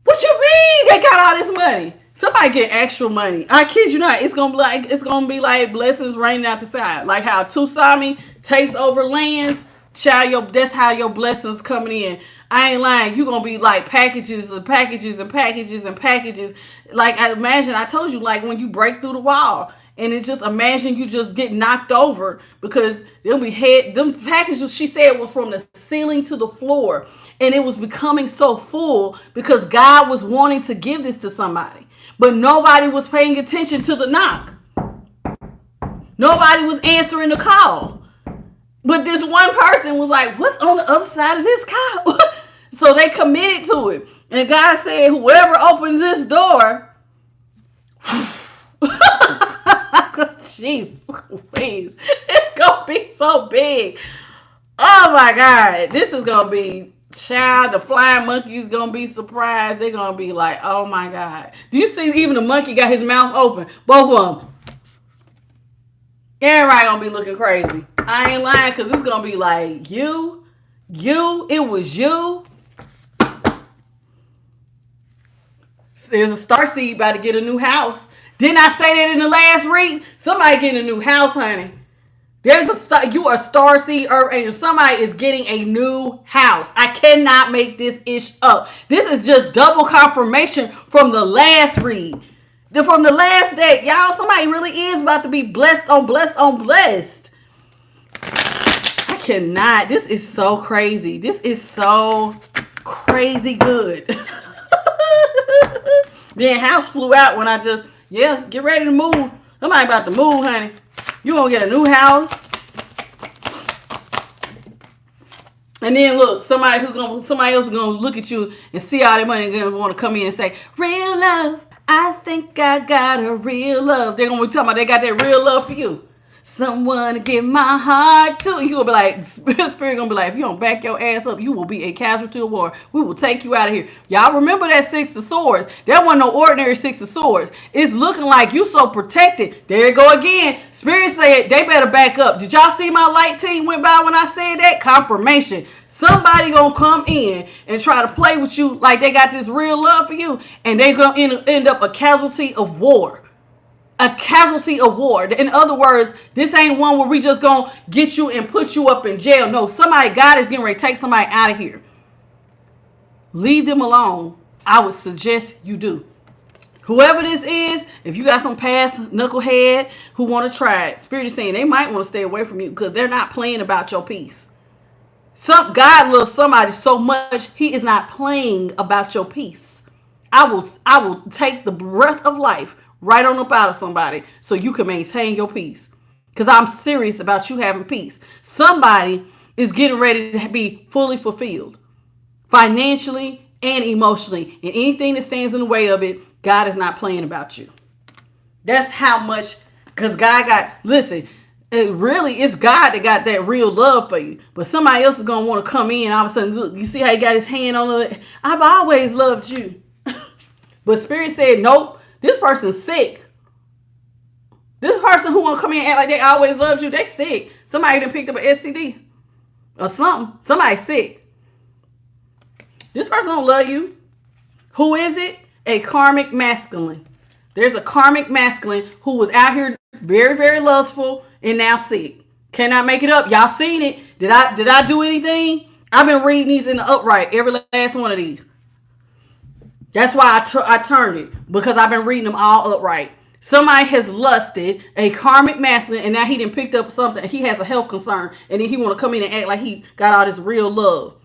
What you mean they got all this money? Somebody get actual money. I kid you not. It's gonna be like blessings raining out the side. Like how Tusami takes over lands. Child, that's how your blessings coming in. I ain't lying. You gonna be like packages and packages and packages and packages. Like I imagine, I told you, like when you break through the wall. And it just, imagine you just get knocked over because they'll be them packages, she said, was from the ceiling to the floor. And it was becoming so full because God was wanting to give this to somebody. but nobody was paying attention to the knock. Nobody was answering the call. But this one person was like, what's on the other side of this call? So they committed to it. And God said, whoever opens this door, jeez, please, it's going to be so big. Oh my God, this is going to be, child, the flying monkey's going to be surprised. They're going to be like, oh my God. Do you see even the monkey got his mouth open? Both of them. Everybody going to be looking crazy. I ain't lying, because it's going to be like, you, it was you. There's a starseed about to get a new house. Didn't I say that in the last read? Somebody getting a new house, honey. There's a star. You are starseed earth angel. Somebody is getting a new house. I cannot make this ish up. This is just double confirmation from the last read. From the last day. Y'all, somebody really is about to be blessed on blessed on blessed. I cannot. This is so crazy. This is so crazy good. Then house flew out when I just, yes, get ready to move. Somebody about to move, honey. You gonna get a new house. And then look, somebody else is gonna look at you and see all that money and gonna want to come in and say, real love. I think I got a real love. They're gonna be talking about they got that real love for you. Someone to give my heart to. You will be like, Spirit gonna be like, if you don't back your ass up, you will be a casualty of war. We will take you out of here. Y'all remember that 6 of Swords? That wasn't no ordinary 6 of Swords. It's looking like you so protected. There you go again. Spirit said they better back up. Did y'all see my light team went by when I said that? Confirmation. Somebody gonna come in and try to play with you like they got this real love for you, and they gonna end up a casualty of war. A casualty of war. In other words, this ain't one where we just gonna get you and put you up in jail. No, God is getting ready to take somebody out of here. Leave them alone. I would suggest you do. Whoever this is, if you got some past knucklehead who want to try it, Spirit is saying they might want to stay away from you because they're not playing about your peace. God loves somebody so much, he is not playing about your peace. I will take the breath of life right on up out of somebody so you can maintain your peace. Because I'm serious about you having peace. Somebody is getting ready to be fully fulfilled. Financially and emotionally. And anything that stands in the way of it, God is not playing about you. That's how much, because listen, it's God that got that real love for you. But somebody else is going to want to come in. All of a sudden, look, you see how he got his hand on it? I've always loved you. But Spirit said, nope. This person's sick. This person who want to come in and act like they always loved you, they sick. Somebody done picked up an STD or something. Somebody's sick. This person don't love you. Who is it? A karmic masculine. There's a karmic masculine who was out here very, very lustful and now sick. Cannot make it up. Y'all seen it. Did I do anything? I've been reading these in the upright. Every last one of these. That's why I turned it, because I've been reading them all upright. Somebody has lusted, a karmic masculine, and now he done picked up something. He has a health concern, and then he want to come in and act like he got all this real love.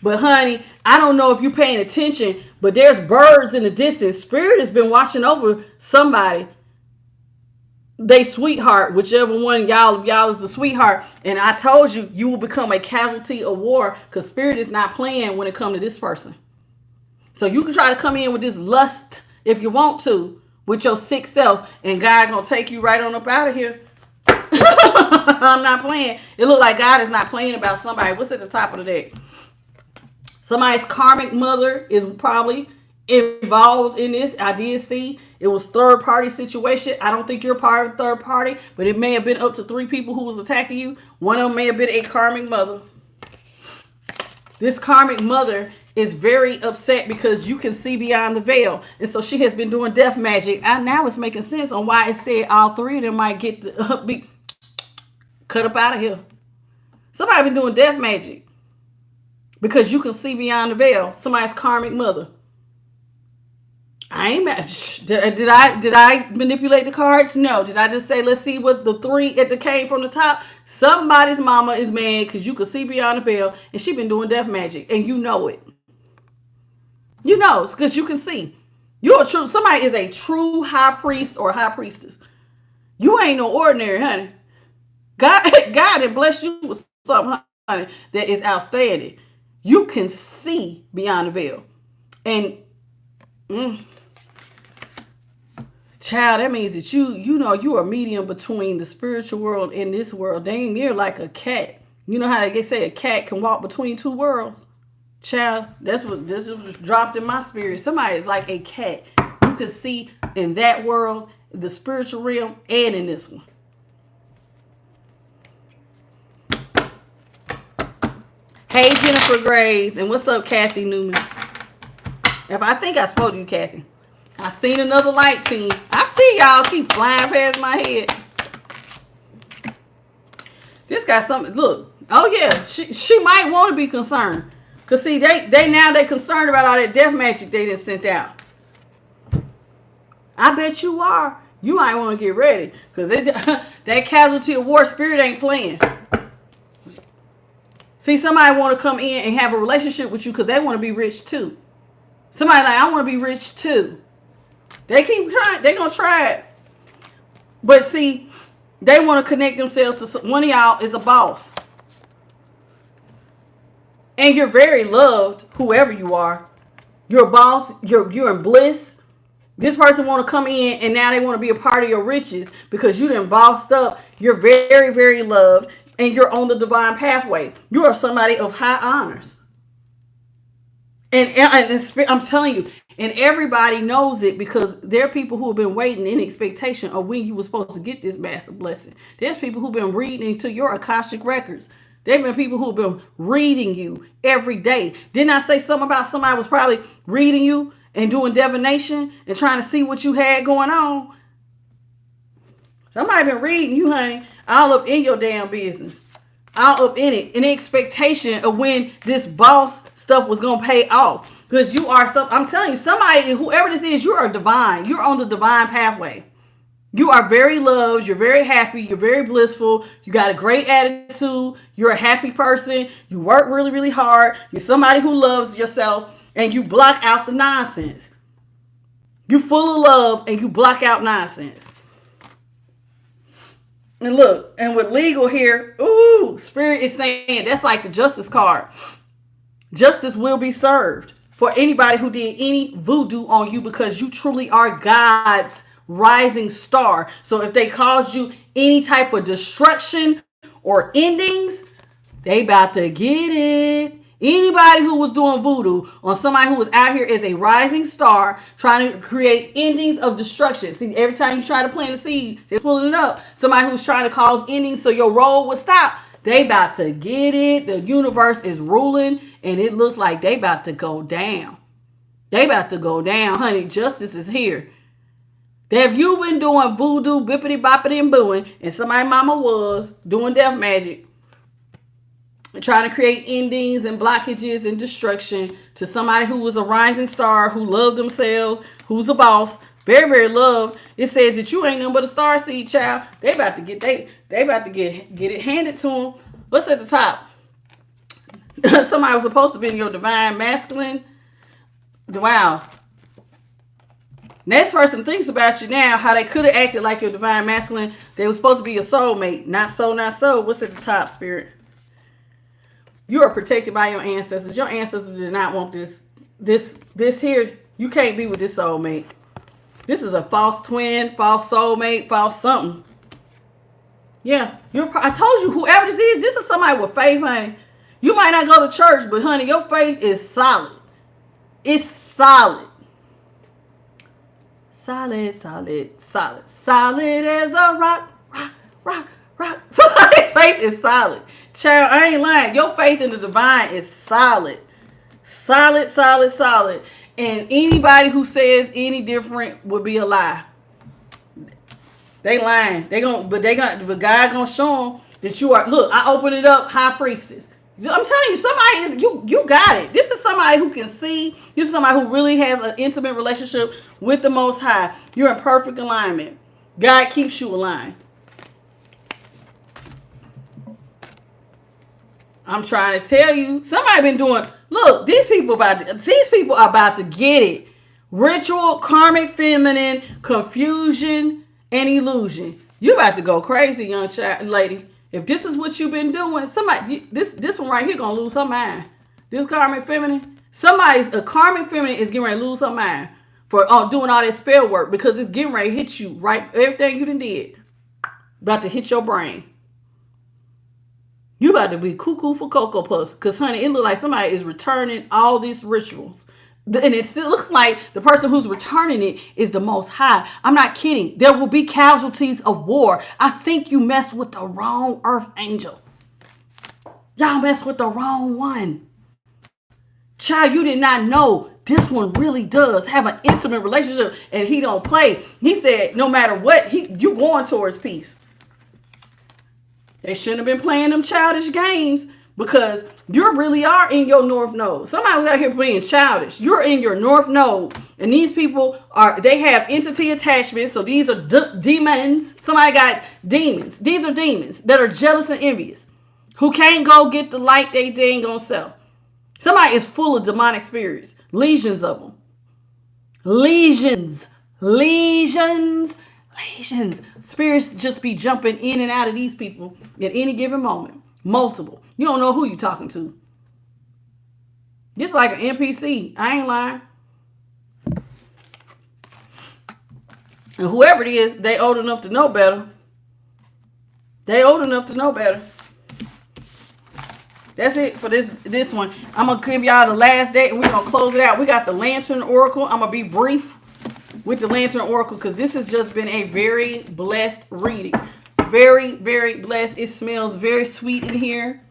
But honey, I don't know if you're paying attention, but there's birds in the distance. Spirit has been watching over somebody. They sweetheart, whichever one y'all is the sweetheart. And I told you, you will become a casualty of war, because Spirit is not playing when it comes to this person. So you can try to come in with this lust if you want to, with your sick self, and God gonna take you right on up out of here. I'm not playing. It look like God is not playing about somebody. What's at the top of the deck? Somebody's karmic mother is probably involved in this. I did see it was third party situation. I don't think you're part of the third party, but it may have been up to 3 people who was attacking you. One of them may have been a karmic mother. This karmic mother is very upset because you can see beyond the veil. And so she has been doing death magic. Now it's making sense on why it said all 3 of them might get to be cut up out of here. Somebody been doing death magic because you can see beyond the veil. Somebody's karmic mother. I ain't mad. Did I manipulate the cards? No. Did I just say, let's see what the 3 at the came from the top? Somebody's mama is mad because you can see beyond the veil, and she been doing death magic, and you know it. You know, it's because you can see. Somebody is a true high priest or high priestess. You ain't no ordinary, honey. God had blessed you with something, honey, that is outstanding. You can see beyond the veil. And child, that means that you are medium between the spiritual world and this world. Dang near like a cat. You know how they say a cat can walk between two worlds? Child, this was dropped in my spirit. Somebody is like a cat. You can see in that world, the spiritual realm, and in this one. Hey, Jennifer Graves, and what's up, Kathy Newman? I think I spoke to you, Kathy. I seen another light team. I see y'all keep flying past my head. This got something. Look. Oh yeah, she might want to be concerned. Cause see, they concerned about all that death magic they just sent out. I bet you are. You might want to get ready. Cause that casualty of war spirit ain't playing. See, somebody want to come in and have a relationship with you because they want to be rich too. Somebody like, I want to be rich too. They keep trying. They're going to try it. But see, they want to connect themselves to one of y'all is a boss. And you're very loved, whoever you are. You're a boss. You're in bliss. This person want to come in and now they want to be a part of your riches because you done bossed up. You're very, very loved and you're on the divine pathway. You are somebody of high honors. And I'm telling you, and everybody knows it because there are people who have been waiting in expectation of when you were supposed to get this massive blessing. There's people who've been reading into your Akashic records. There have been people who've been reading you every day. Didn't I say something about somebody was probably reading you and doing divination and trying to see what you had going on? Somebody been reading you, honey, all up in your damn business. All up in it. In expectation of when this boss stuff was going to pay off. Because you are, I'm telling you, somebody, whoever this is, you are divine. You're on the divine pathway. You are very loved. You're very happy. You're very blissful. You got a great attitude. You're a happy person. You work really, really hard. You're somebody who loves yourself. And you block out the nonsense. You're full of love and you block out nonsense. And look, and with legal here, ooh, Spirit is saying that's like the justice card. Justice will be served for anybody who did any voodoo on you because you truly are God's rising star. So if they caused you any type of destruction or endings, they about to get it. Anybody who was doing voodoo on somebody who was out here as a rising star trying to create endings of destruction. See, every time you try to plant a seed, they're pulling it up. Somebody who's trying to cause endings so your roll would stop. They about to get it. The universe is ruling and it looks like they about to go down. They about to go down, honey. Justice is here. Have you been doing voodoo, bippity boppity and booing, and somebody mama was doing death magic, trying to create endings and blockages and destruction to somebody who was a rising star, who loved themselves, who's a boss, very, very loved. It says that you ain't nothing but a star seed, child. They about to get it handed to them. What's at the top? Somebody was supposed to be in your divine masculine. Wow. Next person thinks about you now, how they could have acted like your divine masculine. They were supposed to be your soulmate. Not so, not so. What's at the top, Spirit? You are protected by your ancestors. Your ancestors did not want this here. You can't be with this soulmate. This is a false twin, false soulmate, false something. Yeah. I told you, whoever this is somebody with faith, honey. You might not go to church, but honey, your faith is solid. It's solid. Solid, solid, solid. Solid as a rock, rock, rock. Somebody's faith is solid. Child, I ain't lying. Your faith in the divine is solid. Solid, solid, solid. And anybody who says any different would be a lie. They lying. But God gonna show them that you are. Look, I open it up, high priestess. I'm telling you, somebody is you got it. This is somebody who can see. This is somebody who really has an intimate relationship with the Most High. You're in perfect alignment. God keeps you aligned. I'm trying to tell you, somebody been doing. Look, these people are about to get it. Ritual, karmic feminine, confusion, and illusion. You about to go crazy, young child, lady. If this is what you've been doing, somebody, this one right here gonna lose her mind. This karmic feminine, a karmic feminine is getting ready to lose her mind for doing all that spell work, because it's getting ready to hit you, right? Everything you done did, about to hit your brain. You about to be cuckoo for Cocoa Puffs, because honey, it looks like somebody is returning all these rituals. And it still looks like the person who's returning it is the Most High. I'm not kidding. There will be casualties of war. I think you messed with the wrong earth angel. Y'all messed with the wrong one. Child, you did not know this one really does have an intimate relationship, and he don't play. He said no matter what, you going towards peace. They shouldn't have been playing them childish games, because you really are in your north node. Somebody was out here being childish. You're in your north node, and these people they have entity attachments. So these are demons. Somebody got demons. These are demons that are jealous and envious, who can't go get the light they ain't gonna sell. Somebody is full of demonic spirits, legions of them. Legions. Spirits just be jumping in and out of these people at any given moment. Multiple. You don't know who you're talking to. Just like an NPC. I ain't lying. And whoever it is, they old enough to know better. That's it for this one. I'm going to give y'all the last day, and we're going to close it out. We got the Lantern Oracle. I'm going to be brief with the Lantern Oracle, because this has just been a very blessed reading. Very, very blessed. It smells very sweet in here.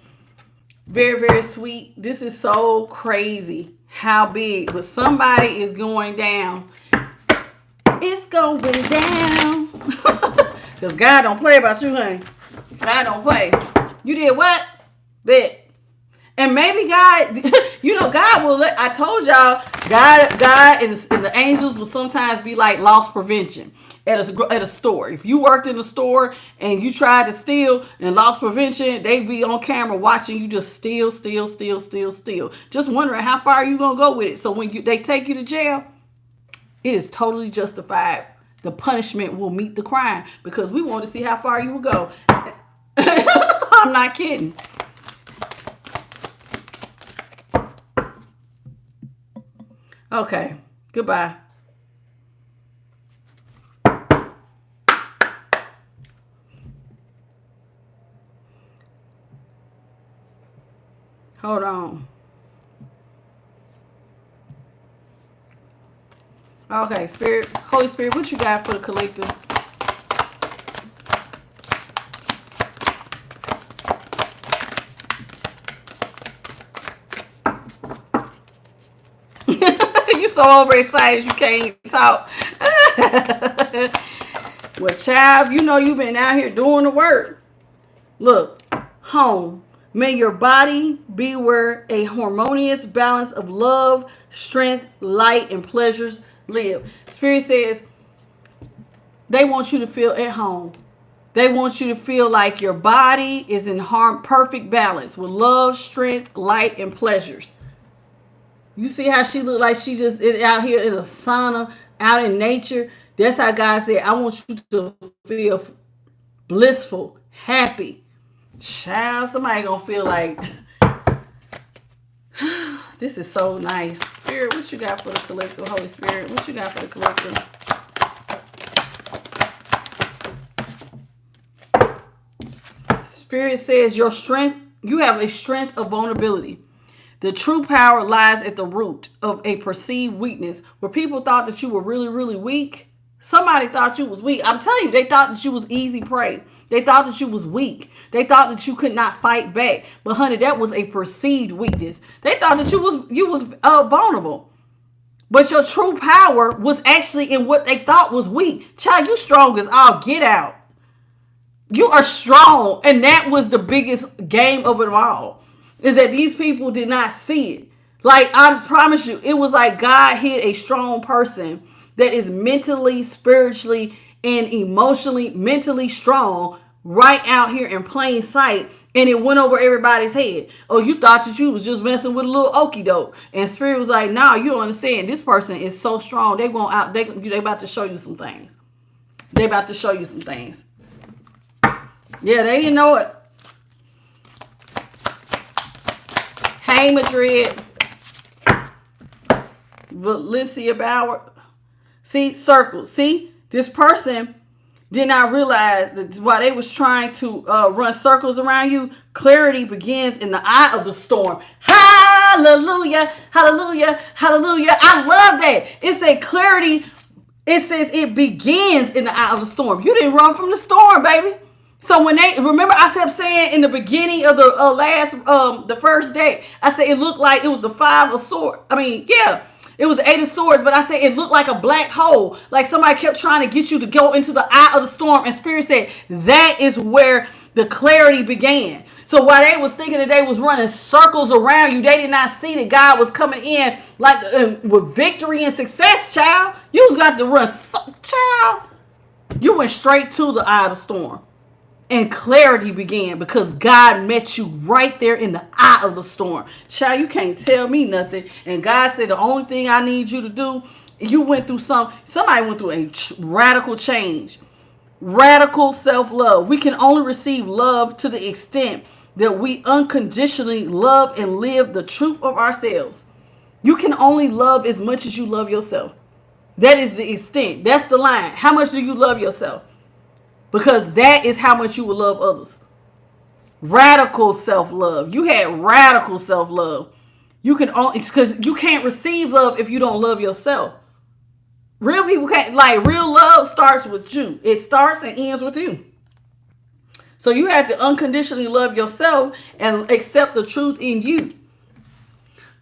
Very, very sweet. This is so crazy how big. But somebody is going down. It's going down. Because God don't play about you, honey. God don't play. You did what? Bet. And maybe God, God will let, I told y'all, God and the angels will sometimes be like loss prevention at a store. If you worked in a store and you tried to steal and loss prevention, they be on camera watching you just steal. Just wondering how far you going to go with it. So when they take you to jail, it is totally justified. The punishment will meet the crime, because we want to see how far you will go. I'm not kidding. Okay, goodbye. Hold on. Okay, Holy Spirit, what you got for the collective? You so overexcited you can't talk. Well, child, you've been out here doing the work. Look, home. May your body be where a harmonious balance of love, strength, light, and pleasures live. Spirit says they want you to feel at home. They want you to feel like your body is in perfect balance with love, strength, light, and pleasures. You see how she look like she just out here in a sauna, out in nature? That's how God said, I want you to feel blissful, happy. Child, somebody gonna feel like, this is so nice. Spirit, what you got for the collective? Holy Spirit, what you got for the collective? Spirit says your strength, you have a strength of vulnerability. The true power lies at the root of a perceived weakness. Where people thought that you were really, really weak. Somebody thought you was weak. I'm telling you, they thought that you was easy prey. They thought that you was weak. They thought that you could not fight back. But honey, that was a perceived weakness. They thought that you was vulnerable. But your true power was actually in what they thought was weak. Child, you strong as all get out. You are strong. And that was the biggest game of it all. Is that these people did not see it. Like, I promise you, it was like God hid a strong person that is mentally, spiritually, and emotionally, mentally strong right out here in plain sight. And it went over everybody's head. Oh, you thought that you was just messing with a little okie doke. And Spirit was like, nah, you don't understand. This person is so strong. They about to show you some things. They about to show you some things. Yeah, they didn't know it. Hey, Madrid. Valencia Bauer. See, circles. See, this person did not realize that while they was trying to run circles around you, clarity begins in the eye of the storm. Hallelujah, hallelujah, hallelujah. I love that. It said clarity. It says it begins in the eye of the storm. You didn't run from the storm, baby. So when they, remember I kept saying in the beginning of the the first day, I said it looked like it was the 5 of swords. I mean, yeah. It was the 8 of swords, but I said it looked like a black hole. Like somebody kept trying to get you to go into the eye of the storm. And Spirit said that is where the clarity began. So while they was thinking that they was running circles around you, they did not see that God was coming in like with victory and success, child. You was got to run, child. You went straight to the eye of the storm. And clarity began because God met you right there in the eye of the storm. Child, you can't tell me nothing. And God said the only thing I need you to do, you went through somebody went through a radical change. Radical self-love. We can only receive love to the extent that we unconditionally love and live the truth of ourselves. You can only love as much as you love yourself. That is the extent. That's the line. How much do you love yourself? Because that is how much you will love others. Radical self-love. You had radical self-love. You can only, because you can't receive love if you don't love yourself. Real people can't, like real love starts with you. It starts and ends with you. So you have to unconditionally love yourself and accept the truth in you.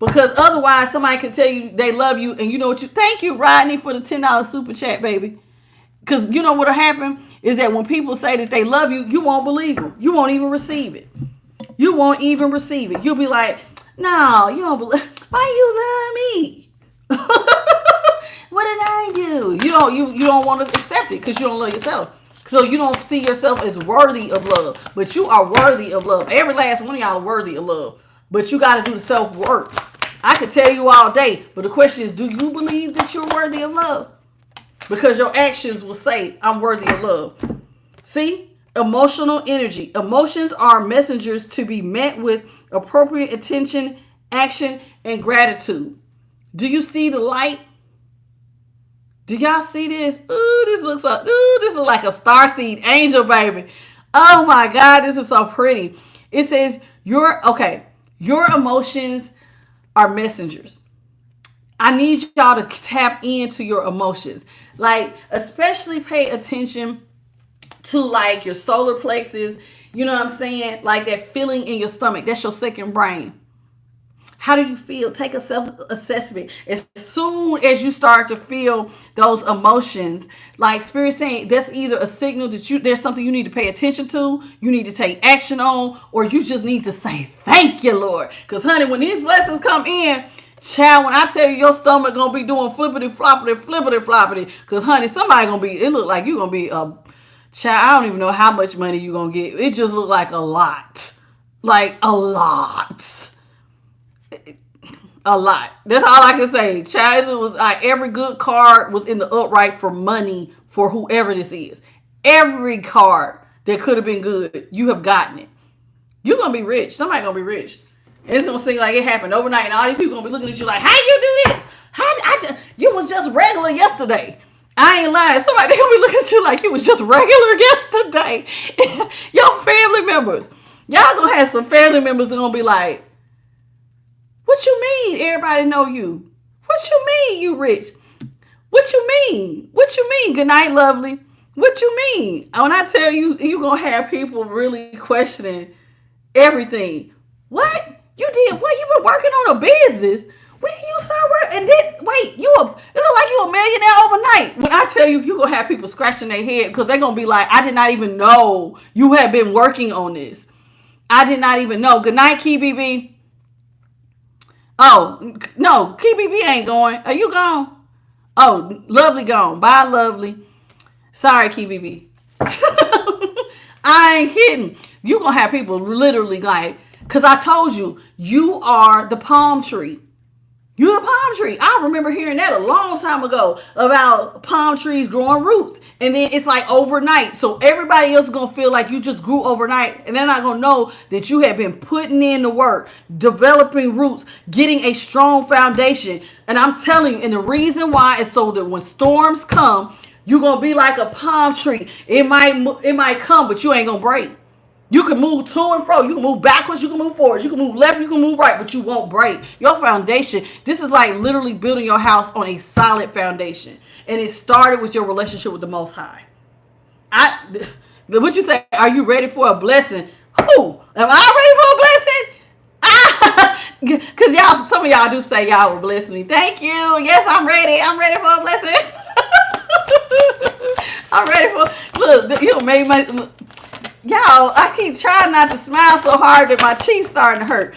Because otherwise somebody can tell you they love you and you know what you, thank you Rodney for the $10 super chat, baby. Because you know what'll happen is that when people say that they love you, you won't believe them. You won't even receive it. You won't even receive it. You'll be like, no, you don't believe. Why you love me? What did I do? You don't want to accept it because you don't love yourself. So you don't see yourself as worthy of love. But you are worthy of love. Every last one of y'all are worthy of love. But you got to do the self-work. I could tell you all day. But the question is, do you believe that you're worthy of love? Because your actions will say, I'm worthy of love. See? Emotional energy. Emotions are messengers to be met with appropriate attention, action, and gratitude. Do you see the light? Do y'all see this? Ooh, this looks like a starseed angel, baby. Oh my God, this is so pretty. It says, your emotions are messengers. I need y'all to tap into your emotions. Like, especially pay attention to like your solar plexus. You know what I'm saying? Like that feeling in your stomach. That's your second brain. How do you feel? Take a self-assessment. As soon as you start to feel those emotions, like Spirit saying, that's either a signal that there's something you need to pay attention to, you need to take action on, or you just need to say, thank you, Lord. Because, honey, when these blessings come in, child, when I tell you your stomach going to be doing flippity-floppity, because, honey, somebody going to be, it look like you're going to be a child. I don't even know how much money you're going to get. It just look like a lot. Like a lot. A lot. That's all I can say. Child, it was like every good card was in the upright for money for whoever this is. Every card that could have been good, you have gotten it. You're going to be rich. Somebody going to be rich. It's going to seem like it happened overnight, and all these people going to be looking at you like, how you do this? You was just regular yesterday. I ain't lying. Somebody going to be looking at you like you was just regular yesterday. Your family members. Y'all going to have some family members that going to be like, what you mean everybody know you? What you mean you rich? What you mean? What you mean? Good night, lovely. What you mean? When I tell you, you're going to have people really questioning everything. What? You did what? You been working on a business. When did you start working? And then, wait, it look like you a millionaire overnight. When I tell you, you're going to have people scratching their head because they're going to be like, I did not even know you have been working on this. I did not even know. Good night, KBB. Oh, no, KBB ain't going. Are you gone? Oh, lovely gone. Bye, lovely. Sorry, KBB. I ain't kidding. you're going to have people literally like, because I told you, you are the palm tree. You're the palm tree. I remember hearing that a long time ago about palm trees growing roots. And then it's like overnight. So everybody else is going to feel like you just grew overnight. And they're not going to know that you have been putting in the work, developing roots, getting a strong foundation. And I'm telling you, and the reason why is so that when storms come, you're going to be like a palm tree. It might come, but you ain't going to break. You can move to and fro. You can move backwards. You can move forwards. You can move left. You can move right, but you won't break. Your foundation, this is like literally building your house on a solid foundation. And it started with your relationship with the Most High. What you say? Are you ready for a blessing? Who? Am I ready for a blessing? Because y'all, some of y'all do say y'all will bless me. Thank you. Yes, I'm ready. I'm ready for a blessing. I'm ready for, look, you made my, y'all, I keep trying not to smile so hard that my cheeks starting to hurt.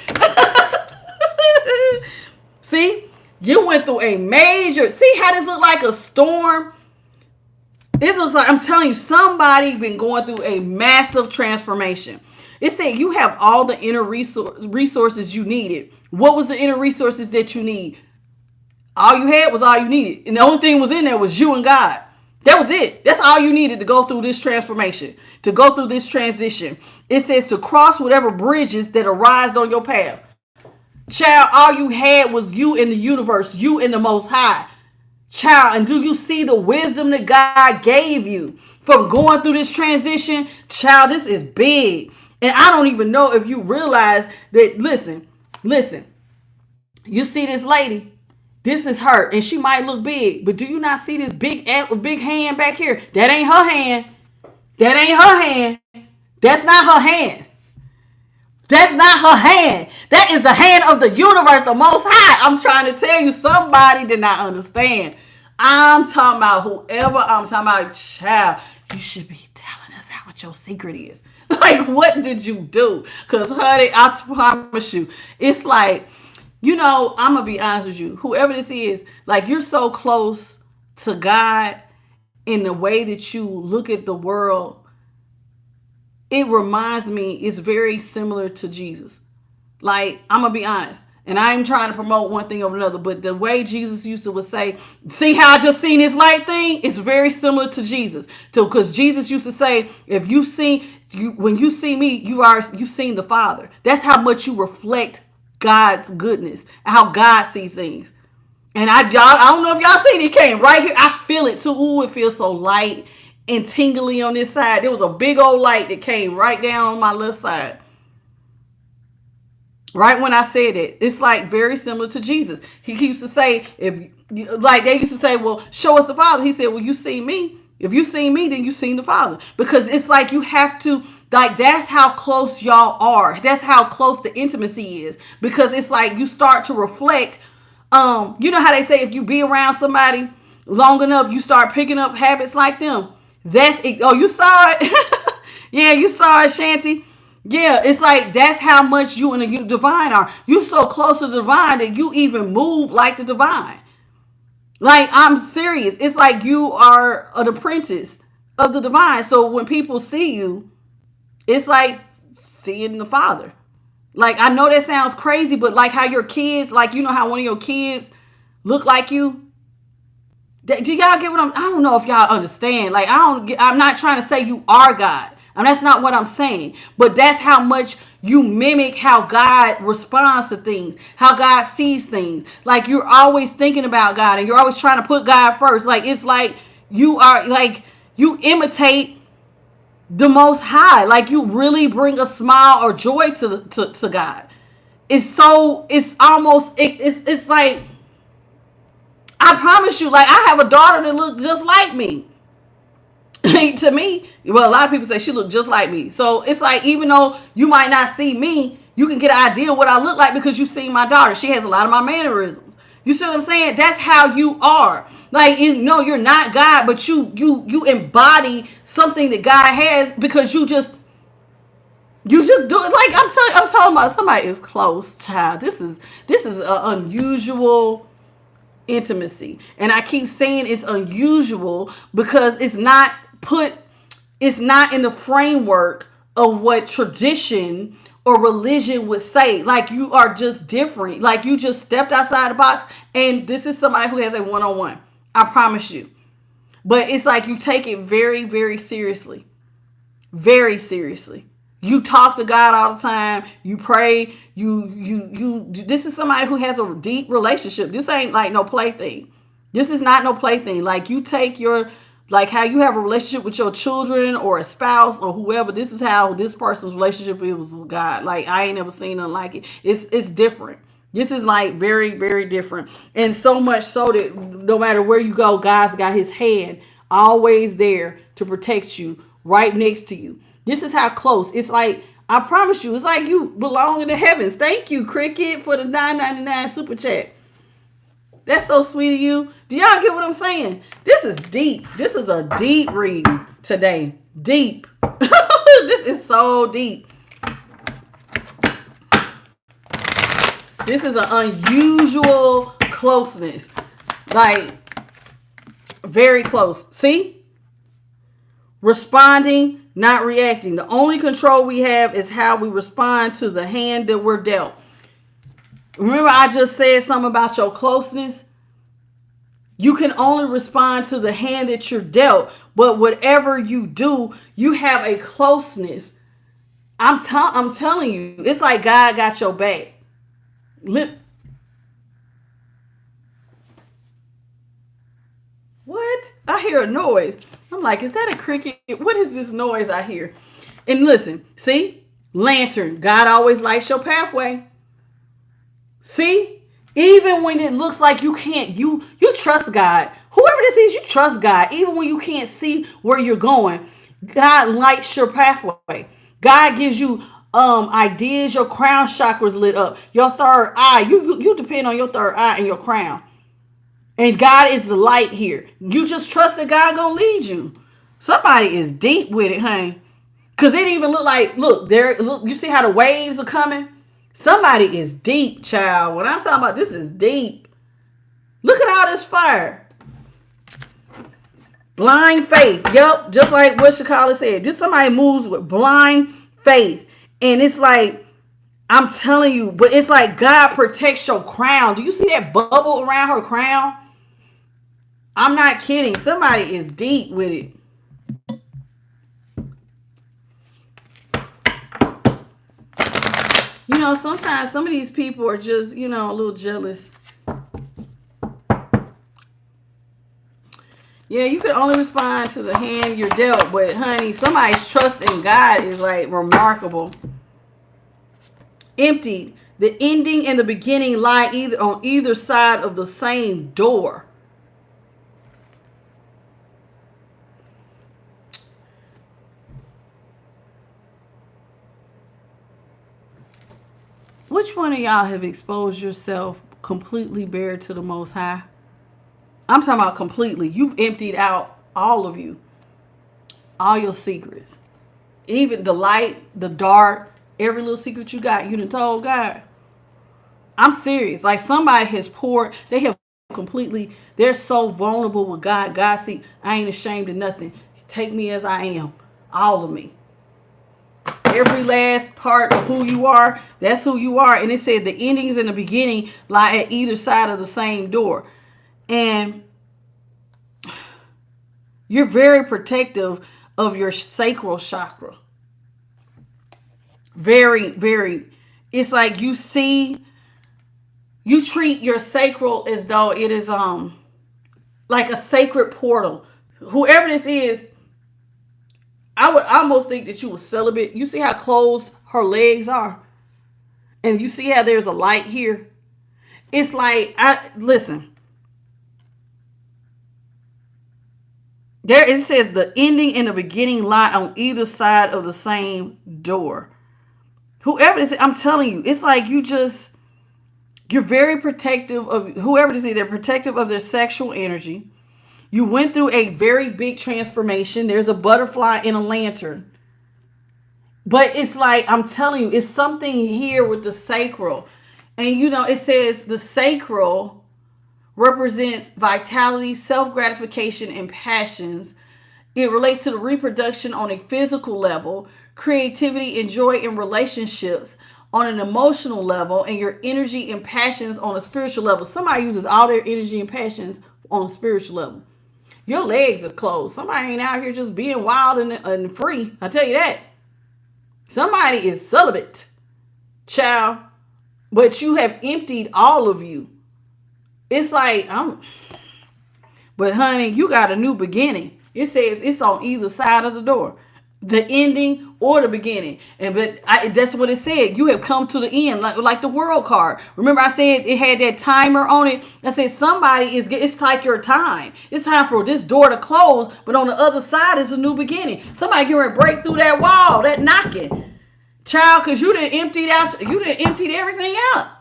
See, you went through a major, see how this look like a storm? It looks like, I'm telling you, somebody been going through a massive transformation. It said you have all the inner resources you needed. What was the inner resources that you need? All you had was all you needed. And the only thing was in there was you and God. That was it. That's all you needed to go through this transformation, to go through this transition. It says to cross whatever bridges that arise on your path. Child, all you had was you in the universe, you in the Most High. Child, and do you see the wisdom that God gave you from going through this transition? Child, this is big. And I don't even know if you realize that, listen, you see this lady, this is her, and she might look big, but do you not see this big hand back here? That ain't her hand. That ain't her hand. That's not her hand. That's not her hand. That is the hand of the universe, the Most High. I'm trying to tell you, somebody did not understand. I'm talking about whoever I'm talking about, child, you should be telling us what your secret is. Like, what did you do? Because, honey, I promise you, it's like, you know, I'm going to be honest with you. Whoever this is, like, you're so close to God in the way that you look at the world. It reminds me, it's very similar to Jesus. Like, I'm going to be honest. And I ain't trying to promote one thing over another, but the way Jesus used to would say, see how I just seen this light thing? It's very similar to Jesus. Because Jesus used to say, if you see, when you see me, you seen the Father. That's how much you reflect God's goodness, how God sees things. And I don't know if y'all seen it, came right here. I feel it too. Ooh, it feels so light and tingly on this side. There was a big old light that came right down on my left side. Right when I said it, it's like very similar to Jesus. He used to say, like they used to say, well, show us the Father. He said, well, you see me. If you see me, then you seen the Father. Because it's like you have to, like, that's how close y'all are. That's how close the intimacy is. Because it's like you start to reflect. You know how they say if you be around somebody long enough, you start picking up habits like them. That's it. Oh, you saw it? Yeah, you saw it, Shanty. Yeah, it's like that's how much you and the divine are. You so close to the divine that you even move like the divine. Like, I'm serious. It's like you are an apprentice of the divine. So when people see you, it's like seeing the Father. Like, I know that sounds crazy, but like how your kids, like, you know how one of your kids look like you? Do y'all get what I don't know if y'all understand. Like, I'm not trying to say you are God. And that's not what I'm saying. But that's how much you mimic how God responds to things, how God sees things. Like, you're always thinking about God and you're always trying to put God first. Like, it's like you are, like, you imitate the Most High. Like, you really bring a smile or joy to God. It's like, I promise you, like, I have a daughter that looks just like me. To me, well, a lot of people say she looked just like me. So it's like, even though you might not see me, you can get an idea of what I look like because you see my daughter. She has a lot of my mannerisms. You see what I'm saying? That's how you are. Like, you know, you're not God, but you embody something that God has because you just do it. Like, I'm talking about somebody is close, child. This is an unusual intimacy. And I keep saying it's unusual because it's not in the framework of what tradition or religion would say. Like, you are just different. Like, you just stepped outside the box, and this is somebody who has a one-on-one. I promise you. But it's like you take it very, very seriously. Very seriously. You talk to God all the time. You pray. This is somebody who has a deep relationship. This ain't like no plaything. This is not no plaything. Like, you take your, like how you have a relationship with your children or a spouse or whoever. This is how this person's relationship is with God. Like, I ain't never seen nothing like it. It's different. This is like very, very different. And so much so that no matter where you go, God's got his hand always there to protect you, right next to you. This is how close. It's like, I promise you, it's like you belong in the heavens. Thank you, Cricket, for the $9.99 super chat. That's so sweet of you. Do y'all get what I'm saying? This is deep. This is a deep reading today. Deep. This is so deep. This is an unusual closeness. Like, very close. See? Responding, not reacting. The only control we have is how we respond to the hand that we're dealt. Remember, I just said something about your closeness? You can only respond to the hand that you're dealt. But whatever you do, you have a closeness. I'm telling you, it's like God got your back. What? I hear a noise. I'm like, is that a cricket? What is this noise I hear? And listen, see? Lantern. God always lights your pathway. See? Even when it looks like you can't, you trust God. Whoever this is, you trust God. Even when you can't see where you're going, God lights your pathway. God gives you ideas. Your crown chakra's lit up. Your third eye. You depend on your third eye and your crown. And God is the light here. You just trust that God gonna lead you. Somebody is deep with it, honey. Cause it even look like, look, you see how the waves are coming? Somebody is deep, child. When I'm talking about this is deep. Look at all this fire. Blind faith. Yep, just like what Shakala said. This somebody moves with blind faith. And it's like, I'm telling you, but it's like God protects your crown. Do you see that bubble around her crown? I'm not kidding. Somebody is deep with it. You know, sometimes some of these people are just, a little jealous. Yeah, you can only respond to the hand you're dealt. But, honey, somebody's trust in God is, like, remarkable. Empty. The ending and the beginning lie on either side of the same door. Which one of y'all have exposed yourself completely bare to the Most High? I'm talking about completely. You've emptied out all of you. All your secrets. Even the light, the dark, every little secret you got, you done told God. I'm serious. Like, somebody has poured, they have completely, they're so vulnerable with God. God, see, I ain't ashamed of nothing. Take me as I am. All of me. Every last part of who you are, that's who you are. And it says the endings and the beginning lie at either side of the same door. And you're very protective of your sacral chakra. Very, very. It's like you treat your sacral as though it is like a sacred portal. Whoever this is, I would almost think that you were celibate. You see how closed her legs are? And you see how there's a light here? It's like, listen. There it says the ending and the beginning lie on either side of the same door. Whoever this is, I'm telling you, it's like you're very protective of whoever this is. They're protective of their sexual energy. You went through a very big transformation. There's a butterfly in a lantern. But it's like, I'm telling you, it's something here with the sacral. And it says the sacral represents vitality, self-gratification, and passions. It relates to the reproduction on a physical level, creativity, and joy in relationships on an emotional level, and your energy and passions on a spiritual level. Somebody uses all their energy and passions on a spiritual level. Your legs are closed. Somebody ain't out here just being wild and free. I tell you that. Somebody is celibate, child, but you have emptied all of you. It's like, but honey, you got a new beginning. It says it's on either side of the door, the ending or the beginning. That's what it said. You have come to the end, like the world card. Remember, I said it had that timer on it. I said it's like your time. It's time for this door to close, but on the other side is a new beginning. Somebody get ready to break through that wall, that knocking, child, because you didn't empty everything out.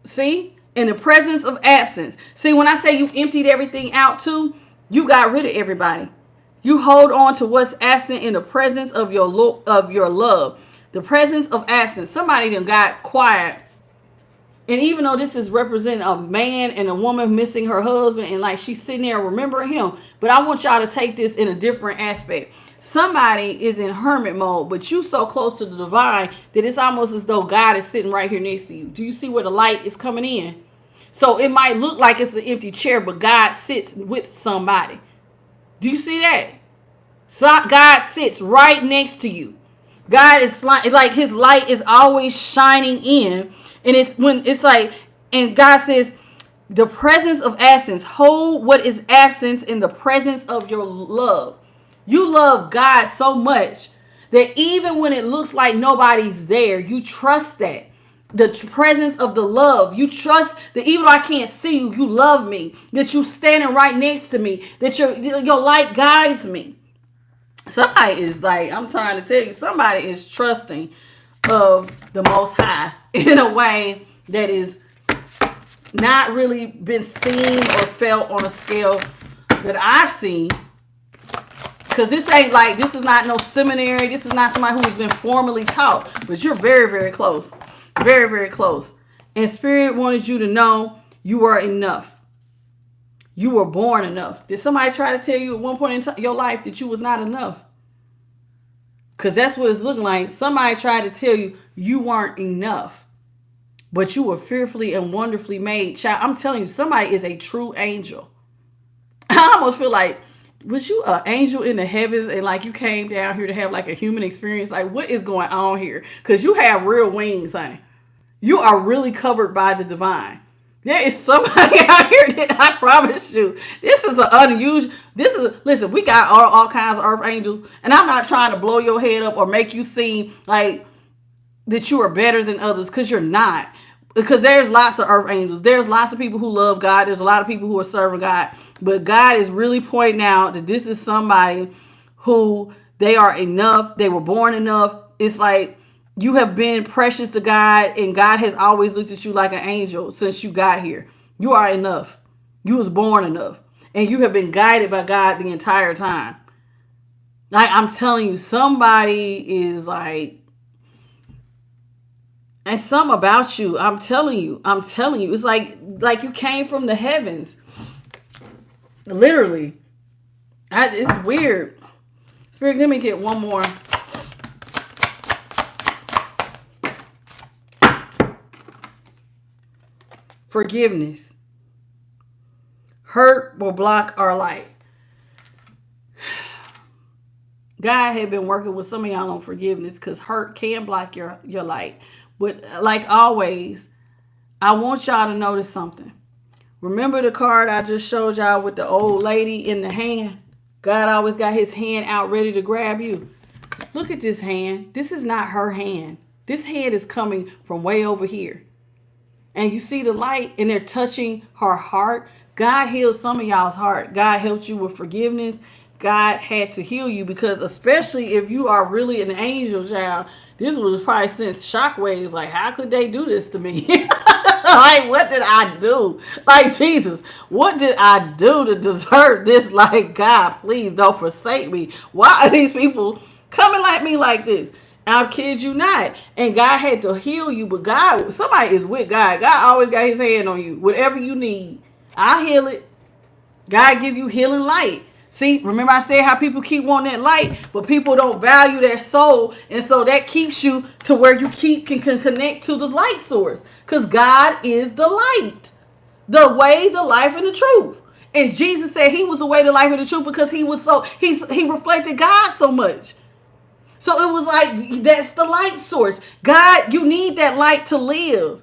See? In the presence of absence. See, when I say you emptied everything out too, you got rid of everybody. You hold on to what's absent in the presence of your love. The presence of absence. Somebody done got quiet. And even though this is representing a man and a woman missing her husband, and like she's sitting there remembering him, but I want y'all to take this in a different aspect. Somebody is in hermit mode, but you so close to the divine that it's almost as though God is sitting right here next to you. Do you see where the light is coming in? So it might look like it's an empty chair, but God sits with somebody. Do you see that? So God sits right next to you. God is like his light is always shining in. And God says, the presence of absence, hold what is absence in the presence of your love. You love God so much that even when it looks like nobody's there, you trust that. The presence of the love. You trust that even though I can't see you, you love me. That you standing right next to me. That your light guides me. Somebody is like, I'm trying to tell you, somebody is trusting of the Most High in a way that is not really been seen or felt on a scale that I've seen. Because this is not no seminary. This is not somebody who has been formally taught. But you're very, very close. Very, very close. And Spirit wanted you to know you are enough. You were born enough. Did somebody try to tell you at one point in your life that you was not enough? Because that's what it's looking like. Somebody tried to tell you you weren't enough. But you were fearfully and wonderfully made. Child, I'm telling you, somebody is a true angel. I almost feel like, was you an angel in the heavens and like you came down here to have like a human experience? Like, what is going on here? Because you have real wings, honey. You are really covered by the divine. There is somebody out here that I promise you, this is an unusual, listen, we got all kinds of earth angels, and I'm not trying to blow your head up or make you seem like that you are better than others, because you're not. Because there's lots of earth angels. There's lots of people who love God. There's a lot of people who are serving God. But God is really pointing out that this is somebody who they are enough. They were born enough. It's like you have been precious to God, and God has always looked at you like an angel since you got here. You are enough. You was born enough. And you have been guided by God the entire time. Like, I'm telling you, somebody is like, and some about you, I'm telling you, it's like you came from the heavens. Literally. It's weird. Spirit, let me get one more. Forgiveness. Hurt will block our light. God had been working with some of y'all on forgiveness because hurt can block your light. But like always, I want y'all to notice something. Remember the card I just showed y'all with the old lady in the hand? God always got his hand out ready to grab you. Look at this hand. This is not her hand. This hand is coming from way over here. And you see the light and they're touching her heart. God healed some of y'all's heart. God helped you with forgiveness. God had to heal you because especially if you are really an angel child, this was probably since shockwaves. Like, how could they do this to me? Like, what did I do? Like, Jesus, what did I do to deserve this? Like, God, please don't forsake me. Why are these people coming like me like this? I kid you not. And God had to heal you. But God, somebody is with God. God always got his hand on you. Whatever you need, I'll heal it. God give you healing light. See, remember I said how people keep wanting that light, but people don't value their soul. And so that keeps you to where you can connect to the light source. Because God is the light, the way, the life, and the truth. And Jesus said he was the way, the life, and the truth because he reflected God so much. So it was like, that's the light source. God, you need that light to live.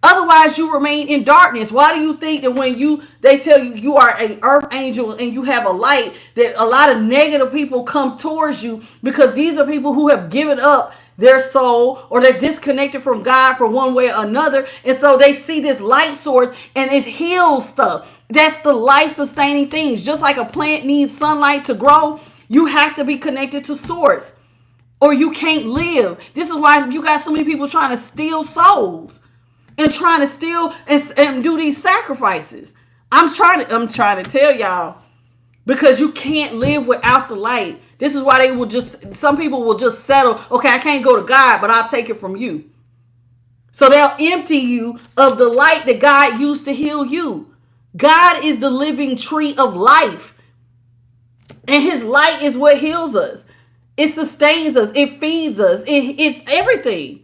Otherwise, you remain in darkness. Why do you think that when they tell you you are an earth angel and you have a light, that a lot of negative people come towards you? Because these are people who have given up their soul, or they're disconnected from God for one way or another. And so they see this light source and it heals stuff. That's the life-sustaining things. Just like a plant needs sunlight to grow, you have to be connected to source, or you can't live. This is why you got so many people trying to steal souls and trying to steal and do these sacrifices. I'm trying to tell y'all, because you can't live without the light. This is why some people will just settle. Okay, I can't go to God, but I'll take it from you. So they'll empty you of the light that God used to heal you. God is the living tree of life. And his light is what heals us. It sustains us. It feeds us. It's everything.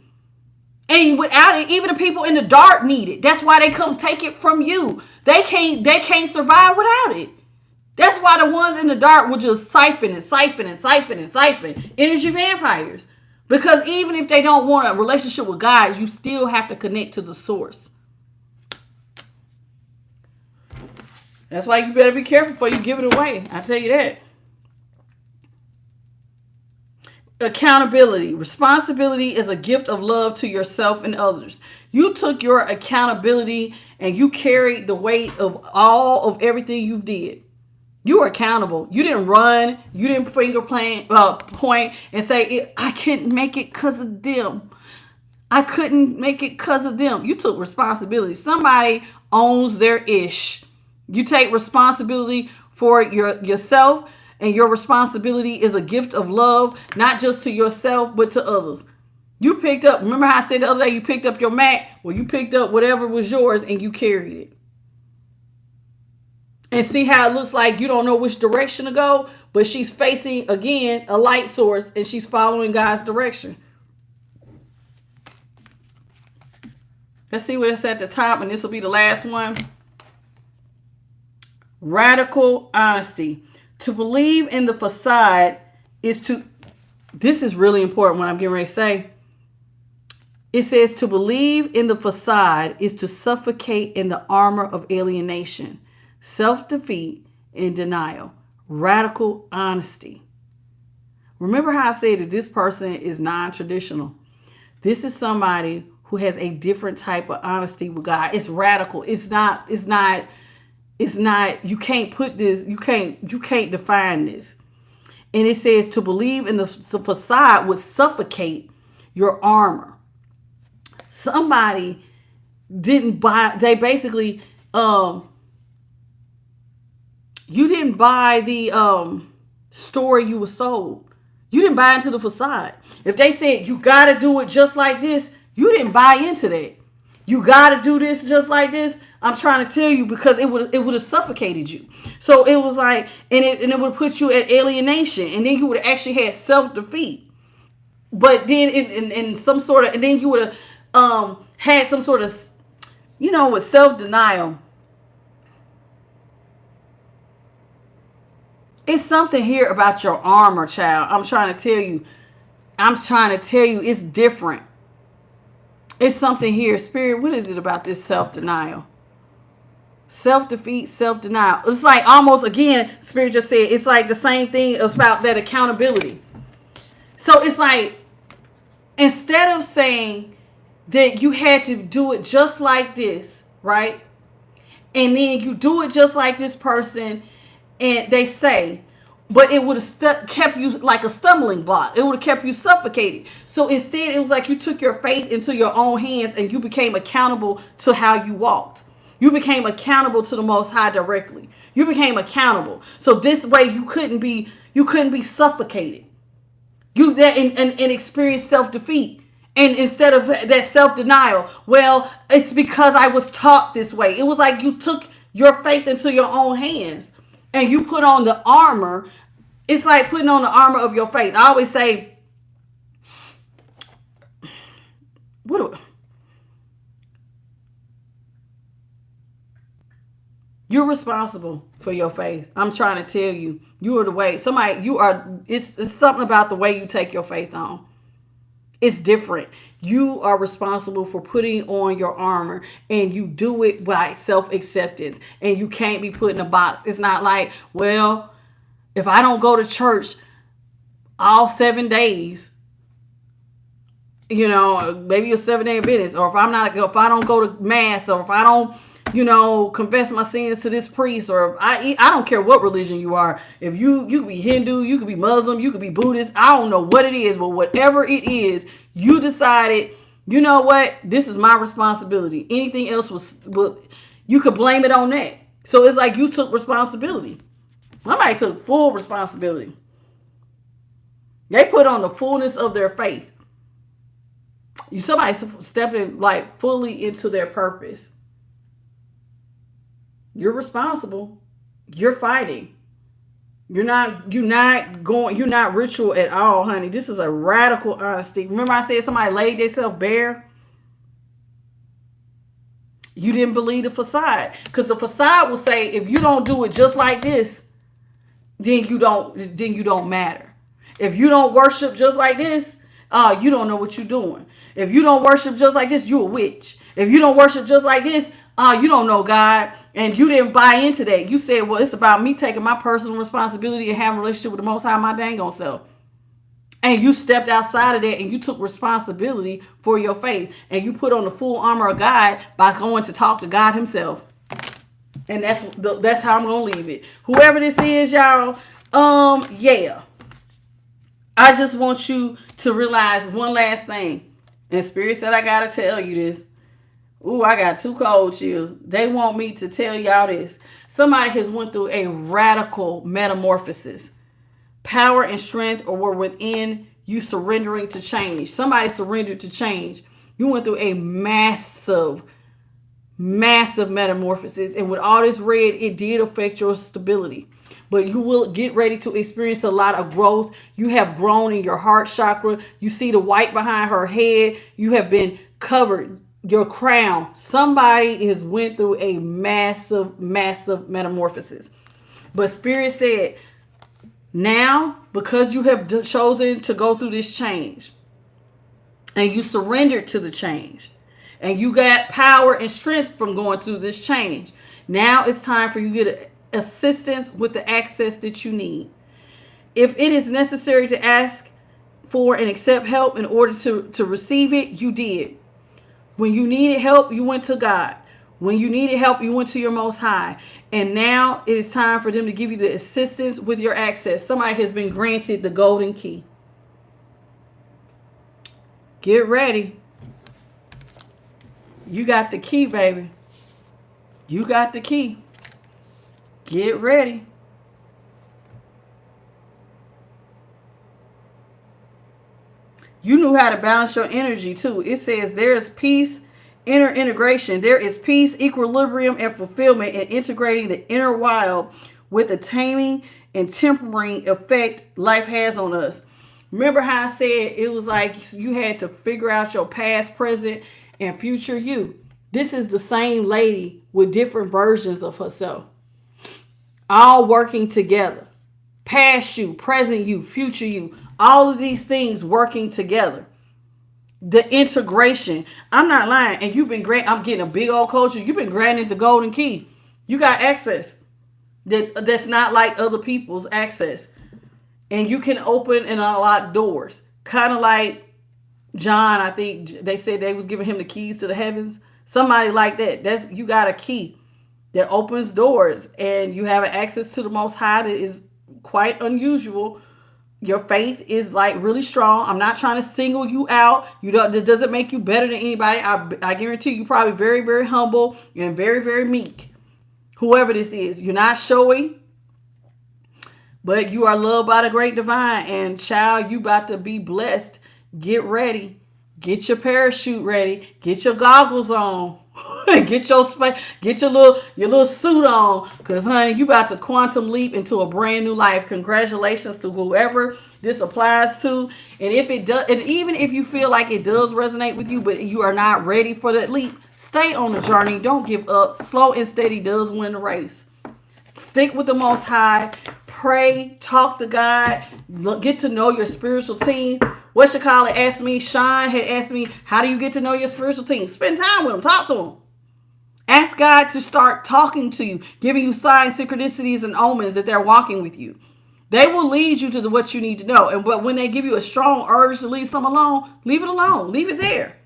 And without it, even the people in the dark need it. That's why they come take it from you. They can't survive without it. That's why the ones in the dark will just siphon energy vampires. Because even if they don't want a relationship with God, you still have to connect to the source. That's why you better be careful before you give it away. I tell you that. Accountability. Responsibility is a gift of love to yourself and others. You took your accountability and you carried the weight of all of everything you did. You were accountable. You didn't run. You didn't point and say, I couldn't make it because of them. I couldn't make it because of them. You took responsibility. Somebody owns their ish. You take responsibility for yourself. And your responsibility is a gift of love, not just to yourself, but to others. You picked up, remember how I said the other day, you picked up your mat? Well, you picked up whatever was yours and you carried it. And see how it looks like you don't know which direction to go, but she's facing, again, a light source and she's following God's direction. Let's see what's at the top, and this will be the last one. Radical honesty. To believe in the facade is to, this is really important what I'm getting ready to say. It says to believe in the facade is to suffocate in the armor of alienation, self-defeat, and denial. Radical honesty. Remember how I said that this person is non-traditional. This is somebody who has a different type of honesty with God. It's radical. It's not, you can't put this, you can't define this. And it says to believe in the facade would suffocate your armor. Somebody didn't buy, they basically, you didn't buy the story you were sold. You didn't buy into the facade. If they said you got to do it just like this, you didn't buy into that. You got to do this just like this. I'm trying to tell you, because it would have suffocated you. So it was like, and it would put you at alienation, and then you would have actually had self-defeat. But then in some sort of, and then you would have had some sort of, with self-denial. It's something here about your armor, child. I'm trying to tell you, it's different. It's something here. Spirit, what is it about this self-denial? Self-defeat, self-denial. It's like almost, again, Spirit just said, it's like the same thing about that accountability. So it's like, instead of saying that you had to do it just like this, right? And then you do it just like this person, and they say, but it would have kept you like a stumbling block. It would have kept you suffocated. So instead, it was like you took your faith into your own hands and you became accountable to how you walked. You became accountable to the Most High directly. You became accountable. So this way you couldn't be suffocated. You that and experience self-defeat. And instead of that self-denial, well, it's because I was taught this way. It was like you took your faith into your own hands. and you put on the armor. It's like putting on the armor of your faith. I always say, what? You're responsible for your faith. I'm trying to tell you, you are the way. Somebody, you are. It's something about the way you take your faith on. It's different. You are responsible for putting on your armor, and you do it by self-acceptance, and you can't be put in a box. It's not like, well, if I don't go to church all 7 days, maybe a 7-day Adventist, or if I don't go to mass, or if I don't, confess my sins to this priest, or I don't care what religion you are. If you could be Hindu, you could be Muslim, you could be Buddhist. I don't know what it is, but whatever it is, you decided, you know what, this is my responsibility. Anything else you could blame it on that. So it's like you took responsibility. Somebody took full responsibility. They put on the fullness of their faith. Somebody stepping like fully into their purpose. You're responsible. You're fighting. You're not ritual at all, honey. This is a radical honesty. Remember I said somebody laid themselves bare? You didn't believe the facade. Because the facade will say, if you don't do it just like this, then you don't matter. If you don't worship just like this, you don't know what you're doing. If you don't worship just like this, you're a witch. If you don't worship just like this, you don't know God. And you didn't buy into that. You said, well, it's about me taking my personal responsibility and having a relationship with the Most High, my dang on self. And you stepped outside of that and you took responsibility for your faith. And you put on the full armor of God by going to talk to God himself. And that's how I'm going to leave it. Whoever this is, y'all, yeah. I just want you to realize one last thing. And Spirit said I got to tell you this. Ooh, I got 2 cold chills. They want me to tell y'all this. Somebody has went through a radical metamorphosis. Power and strength were within you surrendering to change. Somebody surrendered to change. You went through a massive metamorphosis. And with all this red, it did affect your stability. But you will get ready to experience a lot of growth. You have grown in your heart chakra. You see the white behind her head. You have been covered. Your crown. Somebody has went through a massive metamorphosis. But Spirit said, now, because you have chosen to go through this change, and you surrendered to the change, and you got power and strength from going through this change, now it's time for you to get assistance with the access that you need. If it is necessary to ask for and accept help in order to receive it, you did. When you needed help, you went to God. When you needed help, you went to your Most High. And now it is time for them to give you the assistance with your access. Somebody has been granted the golden key. Get ready. You got the key, baby. You got the key. Get ready. You knew how to balance your energy too. It says there is peace, inner integration. There is peace, equilibrium, and fulfillment in integrating the inner wild with the taming and tempering effect life has on us. Remember how I said it was like you had to figure out your past, present, and future you. This is the same lady with different versions of herself. All working together. Past you, present you, future you. All of these things working together. The integration. I'm not lying. And you've been great. I'm getting a big old culture. You've been granted the golden key. You got access. That's not like other people's access. And you can open and unlock doors. Kind of like John, I think they said they was giving him the keys to the heavens. Somebody like that. You got a key that opens doors. And you have access to the Most High that is quite unusual. Your faith is like really strong. I'm not trying to single you out. That doesn't make you better than anybody. I guarantee you probably very, very humble and very, very meek. Whoever this is, you're not showy, but you are loved by the great divine. And child, you about to be blessed. Get ready. Get your parachute ready. Get your goggles on. Get your little suit on, cause honey, you about to quantum leap into a brand new life. Congratulations to whoever this applies to. And if it does, and even if you feel like it does resonate with you, but you are not ready for that leap, stay on the journey. Don't give up. Slow and steady does win the race. Stick with the Most High. Pray. Talk to God. Get to know your spiritual team. What Shakala asked me, Sean had asked me, how do you get to know your spiritual team? Spend time with them. Talk to them. Ask God to start talking to you, giving you signs, synchronicities, and omens that they're walking with you. They will lead you to what you need to know. But when they give you a strong urge to leave something alone, leave it alone. Leave it there.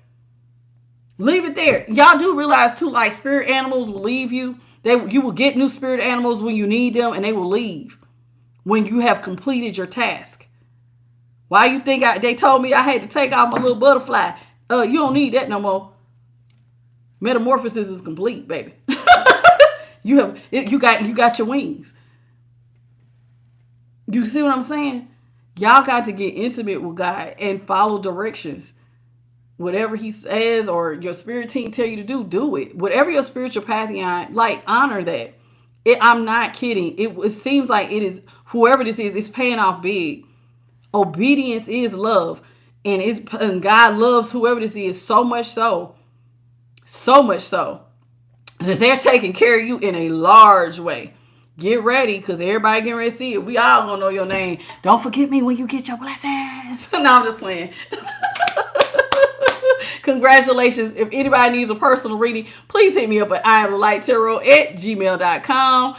Leave it there. Y'all do realize too, like spirit animals will leave you. You will get new spirit animals when you need them, and they will leave when you have completed your task. Why you think they told me I had to take off my little butterfly? You don't need that no more. Metamorphosis is complete, baby. You got your wings. You see what I'm saying? Y'all got to get intimate with God and follow directions. Whatever he says or your spirit team tell you to do it. Whatever your spiritual pantheon, like, honor that. I'm not kidding. It seems like it is, whoever this is, it's paying off big. Obedience is love. And God loves whoever this is so much so that they're taking care of you in a large way. Get ready, because everybody getting ready to see it. We all gonna know your name. Don't forget me when you get your blessings. No, I'm just playing. Congratulations. If anybody needs a personal reading, please hit me up at tDimYourLight@gmail.com.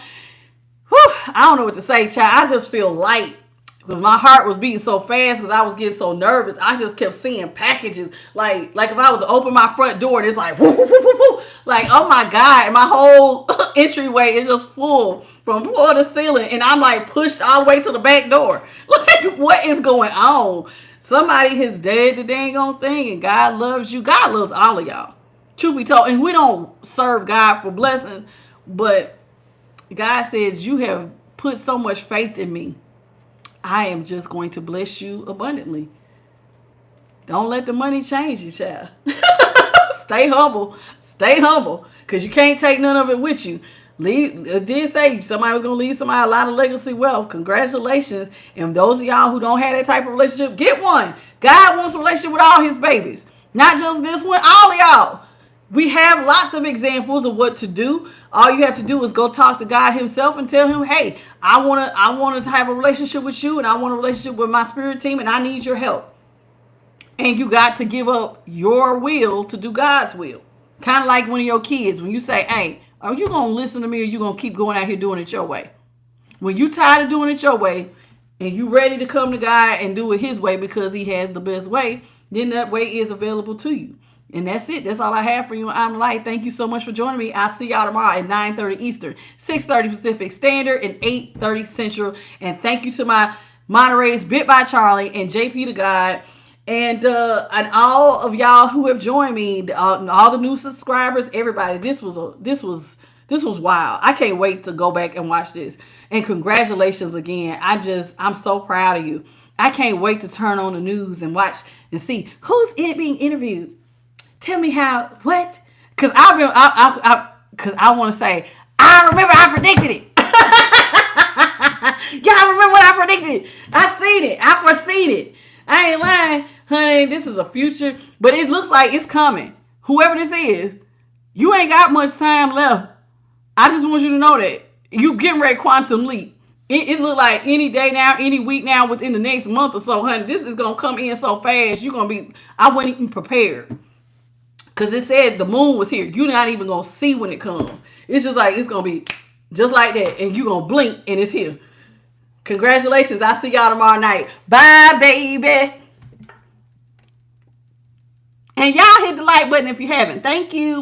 I don't know what to say, child. I just feel light. Because my heart was beating so fast because I was getting so nervous. I just kept seeing packages. Like if I was to open my front door, and it's like, woo, woo, woo, woo, woo. Like, oh my God. And my whole entryway is just full from floor to ceiling. And I'm like pushed all the way to the back door. Like, what is going on? Somebody has dead the dang on thing, and God loves you. God loves all of y'all. Truth be told. And we don't serve God for blessings, but God says, you have put so much faith in me. I am just going to bless you abundantly. Don't let the money change you, child. Stay humble. Stay humble. Because you can't take none of it with you. It did say somebody was going to leave somebody a lot of legacy wealth. Congratulations. And those of y'all who don't have that type of relationship, get one. God wants a relationship with all his babies. Not just this one, all of y'all. We have lots of examples of what to do. All you have to do is go talk to God himself and tell him, hey, I want to have a relationship with you, and I want a relationship with my spirit team, and I need your help. And you got to give up your will to do God's will. Kind of like one of your kids, when you say, hey, are you going to listen to me, or you going to keep going out here doing it your way? When you tired of doing it your way and you ready to come to God and do it his way because he has the best way, then that way is available to you. And that's it. That's all I have for you. I'm Light. Thank you so much for joining me. I'll see y'all tomorrow at 9:30 Eastern, 6:30 Pacific Standard, and 8:30 Central. And thank you to my moderators, Bit by Charlie and JP to God, and all of y'all who have joined me, all the new subscribers, everybody. This was wild. I can't wait to go back and watch this. And congratulations again. I'm so proud of you. I can't wait to turn on the news and watch and see who's being interviewed. Tell me what? Because I want to say, I remember I predicted it. Y'all remember what I predicted? I seen it. I foreseen it. I ain't lying. Honey, this is a future, but it looks like it's coming. Whoever this is, you ain't got much time left. I just want you to know that. You getting ready quantum leap. It look like any day now, any week now, within the next month or so, honey, this is going to come in so fast. I wasn't even prepared. Because it said the moon was here. You're not even going to see when it comes. It's just like, it's going to be just like that. And you're going to blink and it's here. Congratulations. I'll see y'all tomorrow night. Bye, baby. And y'all hit the like button if you haven't. Thank you.